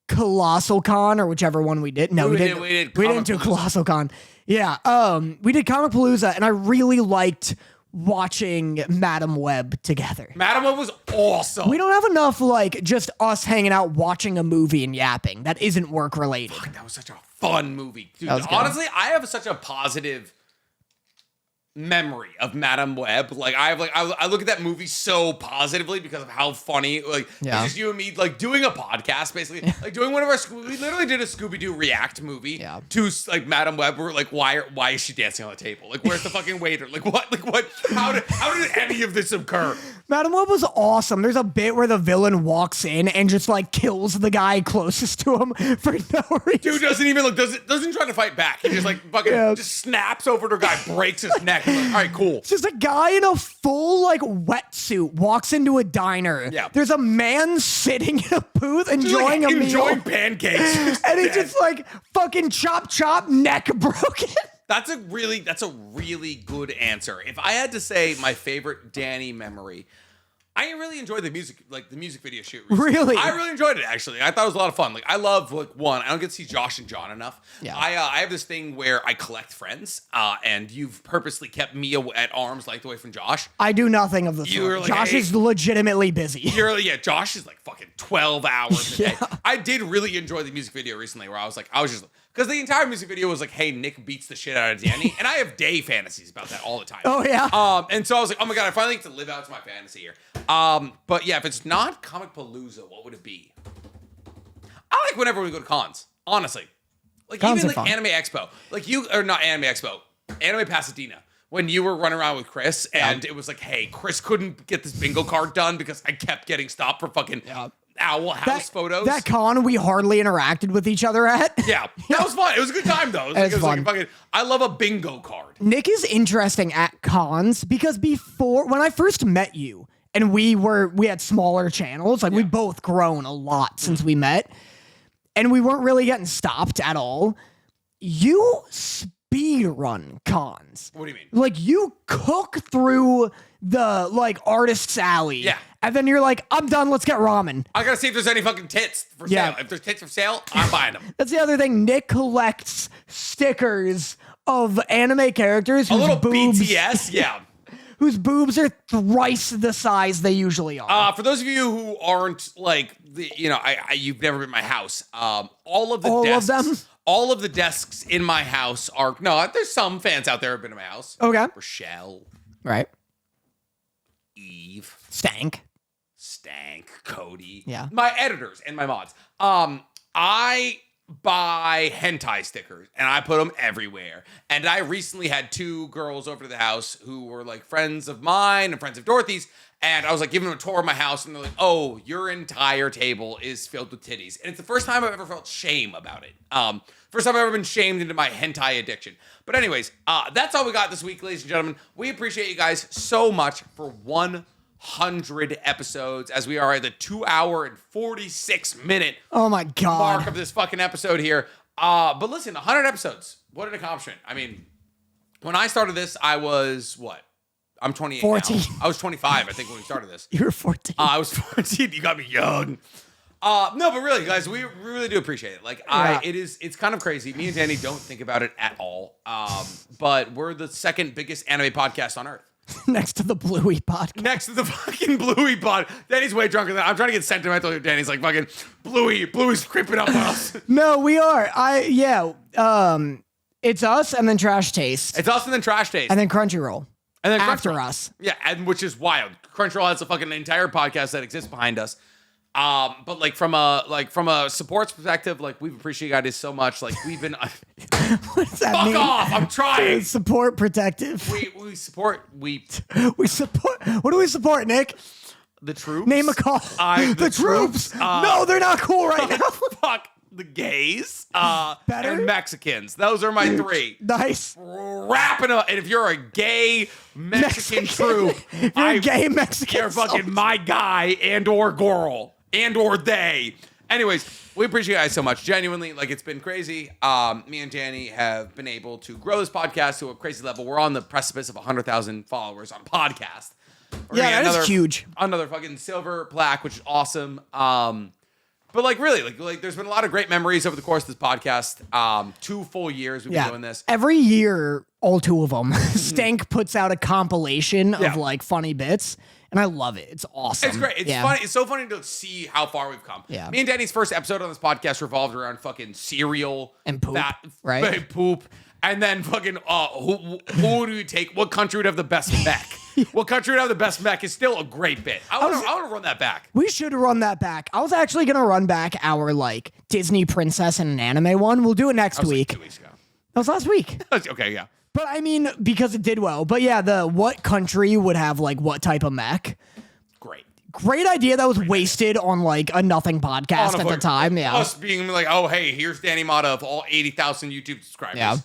Colossal Con or whichever one we did. No, we didn't do Colossal Con. Yeah, we did Comic Palooza, and I really liked watching Madam Web together. Madam Web was awesome. We don't have enough, like, just us hanging out watching a movie and yapping. That isn't work-related. Fuck, that was such a fun movie. Dude, honestly, I have such a positive memory of Madam Web. Like, I look at that movie so positively because of how funny, like, it's just you and me, like, doing a podcast, basically. Like, doing one of our, we literally did a Scooby-Doo React movie to, like, Madam Web. We're like, why is she dancing on the table? Like, where's the fucking waiter? Like, what? How did any of this occur? Madam Web was awesome. There's a bit where the villain walks in and just, like, kills the guy closest to him for no reason. Dude doesn't even look, doesn't try to fight back. He just, like, fucking just snaps over to a guy, breaks his neck. Like, all right, cool. It's just a guy in a full, like, wetsuit walks into a diner. Yeah. There's a man sitting in a booth enjoying a meal. Enjoying pancakes. And he just, like, fucking chop, neck broken. That's a really good answer. If I had to say my favorite Danny memory, I really enjoyed the music video shoot recently. Really? I really enjoyed it, actually. I thought it was a lot of fun. Like, I love, like, I don't get to see Josh and John enough. Yeah. I have this thing where I collect friends, and you've purposely kept me at arm's length away from Josh. I do nothing of the sort. Like, Josh is legitimately busy. Josh is like fucking 12 hours a day. I did really enjoy the music video recently where I was just, because the entire music video was like, hey, Nick beats the shit out of Danny. And I have day fantasies about that all the time. Oh, yeah? And so I was like, oh my God, I finally get to live out my fantasy here. But yeah, if it's not Comic Palooza, what would it be? I like whenever we go to cons, honestly. Like, cons even like fun. Anime Expo. Like not Anime Expo, Anime Pasadena. When you were running around with Chris and it was like, hey, Chris couldn't get this bingo card done because I kept getting stopped for fucking owl house photos. That con we hardly interacted with each other at. Yeah, that was fun. It was a good time though. It was like fucking, I love a bingo card. Nick is interesting at cons because when I first met you and we had smaller channels, like we both grown a lot since we met, and we weren't really getting stopped at all. You speed run cons. What do you mean? Like you cook through the like artist's alley. Yeah. And then you're like, I'm done, let's get ramen. I gotta see if there's any fucking tits for sale. If there's tits for sale, I'm buying them. That's the other thing. Nick collects stickers of anime characters A whose little boobs, BTS, yeah. whose boobs are thrice the size they usually are. For those of you who aren't like, you've never been in my house. All of the desks in my house are there's some fans out there who've been in my house. Okay. Rochelle, Right. Eve, Stank, Cody. Yeah. My editors and my mods. I buy hentai stickers and I put them everywhere. And I recently had 2 girls over to the house who were like friends of mine and friends of Dorothy's. And I was like giving them a tour of my house and they're like, oh, your entire table is filled with titties. And it's the first time I've ever felt shame about it. First time I've ever been shamed into my hentai addiction. But anyways, that's all we got this week, ladies and gentlemen. We appreciate you guys so much for 100 episodes as we are at the 2 hour and 46 minute oh my God, mark of this fucking episode here. But listen, 100 episodes. What an accomplishment. I mean, when I started this, I was what? I'm 28 14. now. I was 25, I think, when we started this. You were 14. I was 14. You got me young. No, but really, guys, we really do appreciate it. Like, it's kind of crazy. Me and Danny don't think about it at all. But we're the second biggest anime podcast on earth. Next to the Bluey podcast. Next to the fucking Bluey pod. Danny's way drunker than I'm trying to get sentimental here. Danny's like fucking Bluey's creeping up on us. No, we are. It's us and then Trash Taste. It's us and then Trash Taste. And then Crunchyroll. And then after us. Yeah, and which is wild. Crunchyroll has a fucking entire podcast that exists behind us. But like from a support perspective, like we appreciate you guys so much. Like we've been what does that fuck mean? off, I'm trying. Support protective. We support we support. What do we support, Nick? the troops. Name a call. The troops. No, they're not cool right now. Fuck the gays. Better? And Mexicans. Those are my 3. Nice. Wrapping up. And if you're a gay Mexican troop, if you're a gay Mexican, you're fucking my guy and or girl and or they. Anyways, we appreciate you guys so much. Genuinely, like it's been crazy. Me and Danny have been able to grow this podcast to a crazy level. We're on the precipice of 100,000 followers on podcast. Yeah, that is huge. Another fucking silver plaque, which is awesome. But like really, like there's been a lot of great memories over the course of this podcast. 2 full years we've been doing this. Every year, all 2 of them, Stank puts out a compilation of like funny bits. And I love it. It's awesome. It's great. It's funny. It's so funny to see how far we've come. Yeah. Me and Danny's first episode on this podcast revolved around fucking cereal and poop, right? Poop. And then fucking who do you take? What country would have the best mech? What country would have the best mech is still a great bit. I want to run that back. We should run that back. I was actually gonna run back our like Disney princess and an anime one. We'll do it next week. Like 2 weeks ago. That was last week. Okay, yeah. But I mean, because it did well. But yeah, the what country would have like what type of mech? Great idea that was wasted on like a nothing podcast at the time. Yeah. Us being like, oh, hey, here's Danny Motta of all 80,000 YouTube subscribers. Yeah.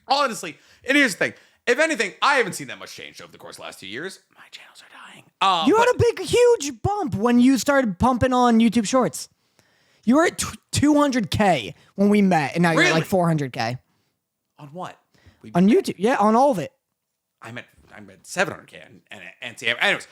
Honestly, and here's the thing. If anything, I haven't seen that much change over the course of the last 2 years. My channels are dying. You had a big, huge bump when you started pumping on YouTube Shorts. You were at 200K when we met, and now you're at like 400K. On what? On YouTube. Yeah, on all of it. I'm at 700K and anyways,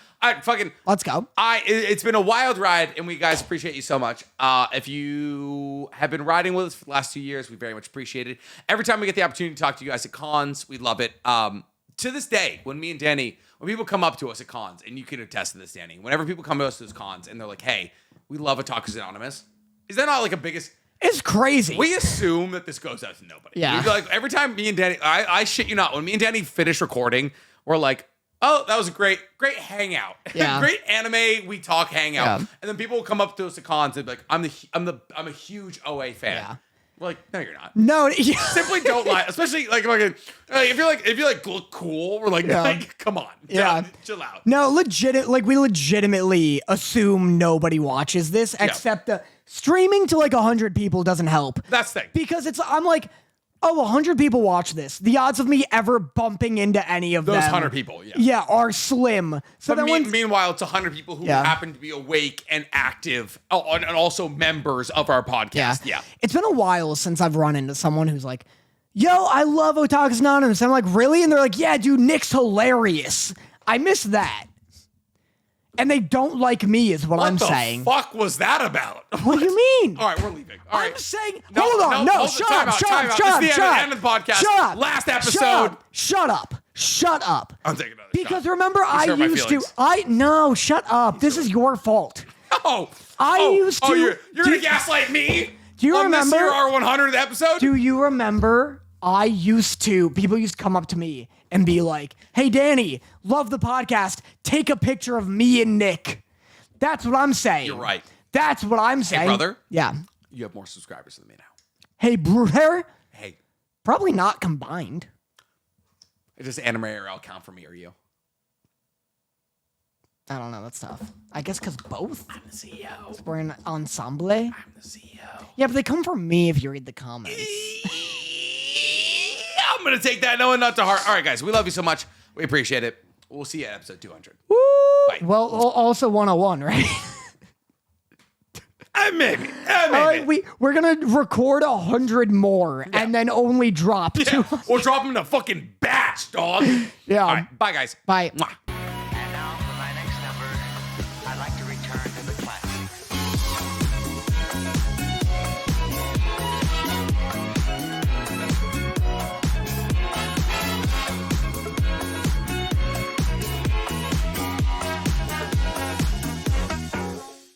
let's go. It's been a wild ride, and we guys appreciate you so much. If you have been riding with us for the last 2 years, we very much appreciate it. Every time we get the opportunity to talk to you guys at cons, we love it. To this day, when people come up to us at cons, and you can attest to this, Danny, whenever people come to us to those cons and they're like, hey, we love Otakus Anonymous, is that not like a biggest... It's crazy. We assume that this goes out to nobody. Yeah. Like every time me and Danny, I shit you not, when me and Danny finish recording, we're like, oh, that was a great hangout. Yeah. Great anime we talk hangout. Yeah. And then people will come up to us at cons and be like, I'm a huge OA fan. Yeah. We're like, no, you're not. No, Simply don't lie. Especially like if you're like look cool, we're like come on. Yeah. Chill out. No, we legitimately assume nobody watches this except the streaming to like 100 people doesn't help. That's the thing. Because I'm like, 100 people watch this. The odds of me ever bumping into any of Those them 100 people, are slim. So but then meanwhile, it's 100 people who happen to be awake and active, and also members of our podcast. Yeah. It's been a while since I've run into someone who's like, yo, I love Otakus Anonymous. I'm like, really? And they're like, yeah, dude, Nick's hilarious. I miss that. And they don't like me is what I'm saying. What the fuck was that about? What do you mean? All right, we're leaving. All right. I'm saying, hold on, shut up. This is the end of the podcast. Shut up. Last episode. Shut up. I'm taking another Because shot. remember, no, shut up. This is your fault. You're gonna gaslight me? Do you remember? This year, our 100th episode? Do you remember? People used to come up to me and be like, hey, Danny, love the podcast. Take a picture of me and Nick. That's what I'm saying. You're right. That's what I'm saying. Hey, brother. Yeah. You have more subscribers than me now. Hey, brother. Hey. Probably not combined. Does Anna Marie count for me or you? I don't know. That's tough. I guess because both. I'm the CEO. We're an ensemble. I'm the CEO. Yeah, but they come from me if you read the comments. I'm going to take that knowing not to heart. All right, guys. We love you so much. We appreciate it. We'll see you at episode 200. Woo! Bye. Well, also 101, right? Maybe. We're going to record 100 more and then only drop 200. We'll drop them in a fucking batch, dog. Yeah. All right. Bye, guys. Bye. Mwah.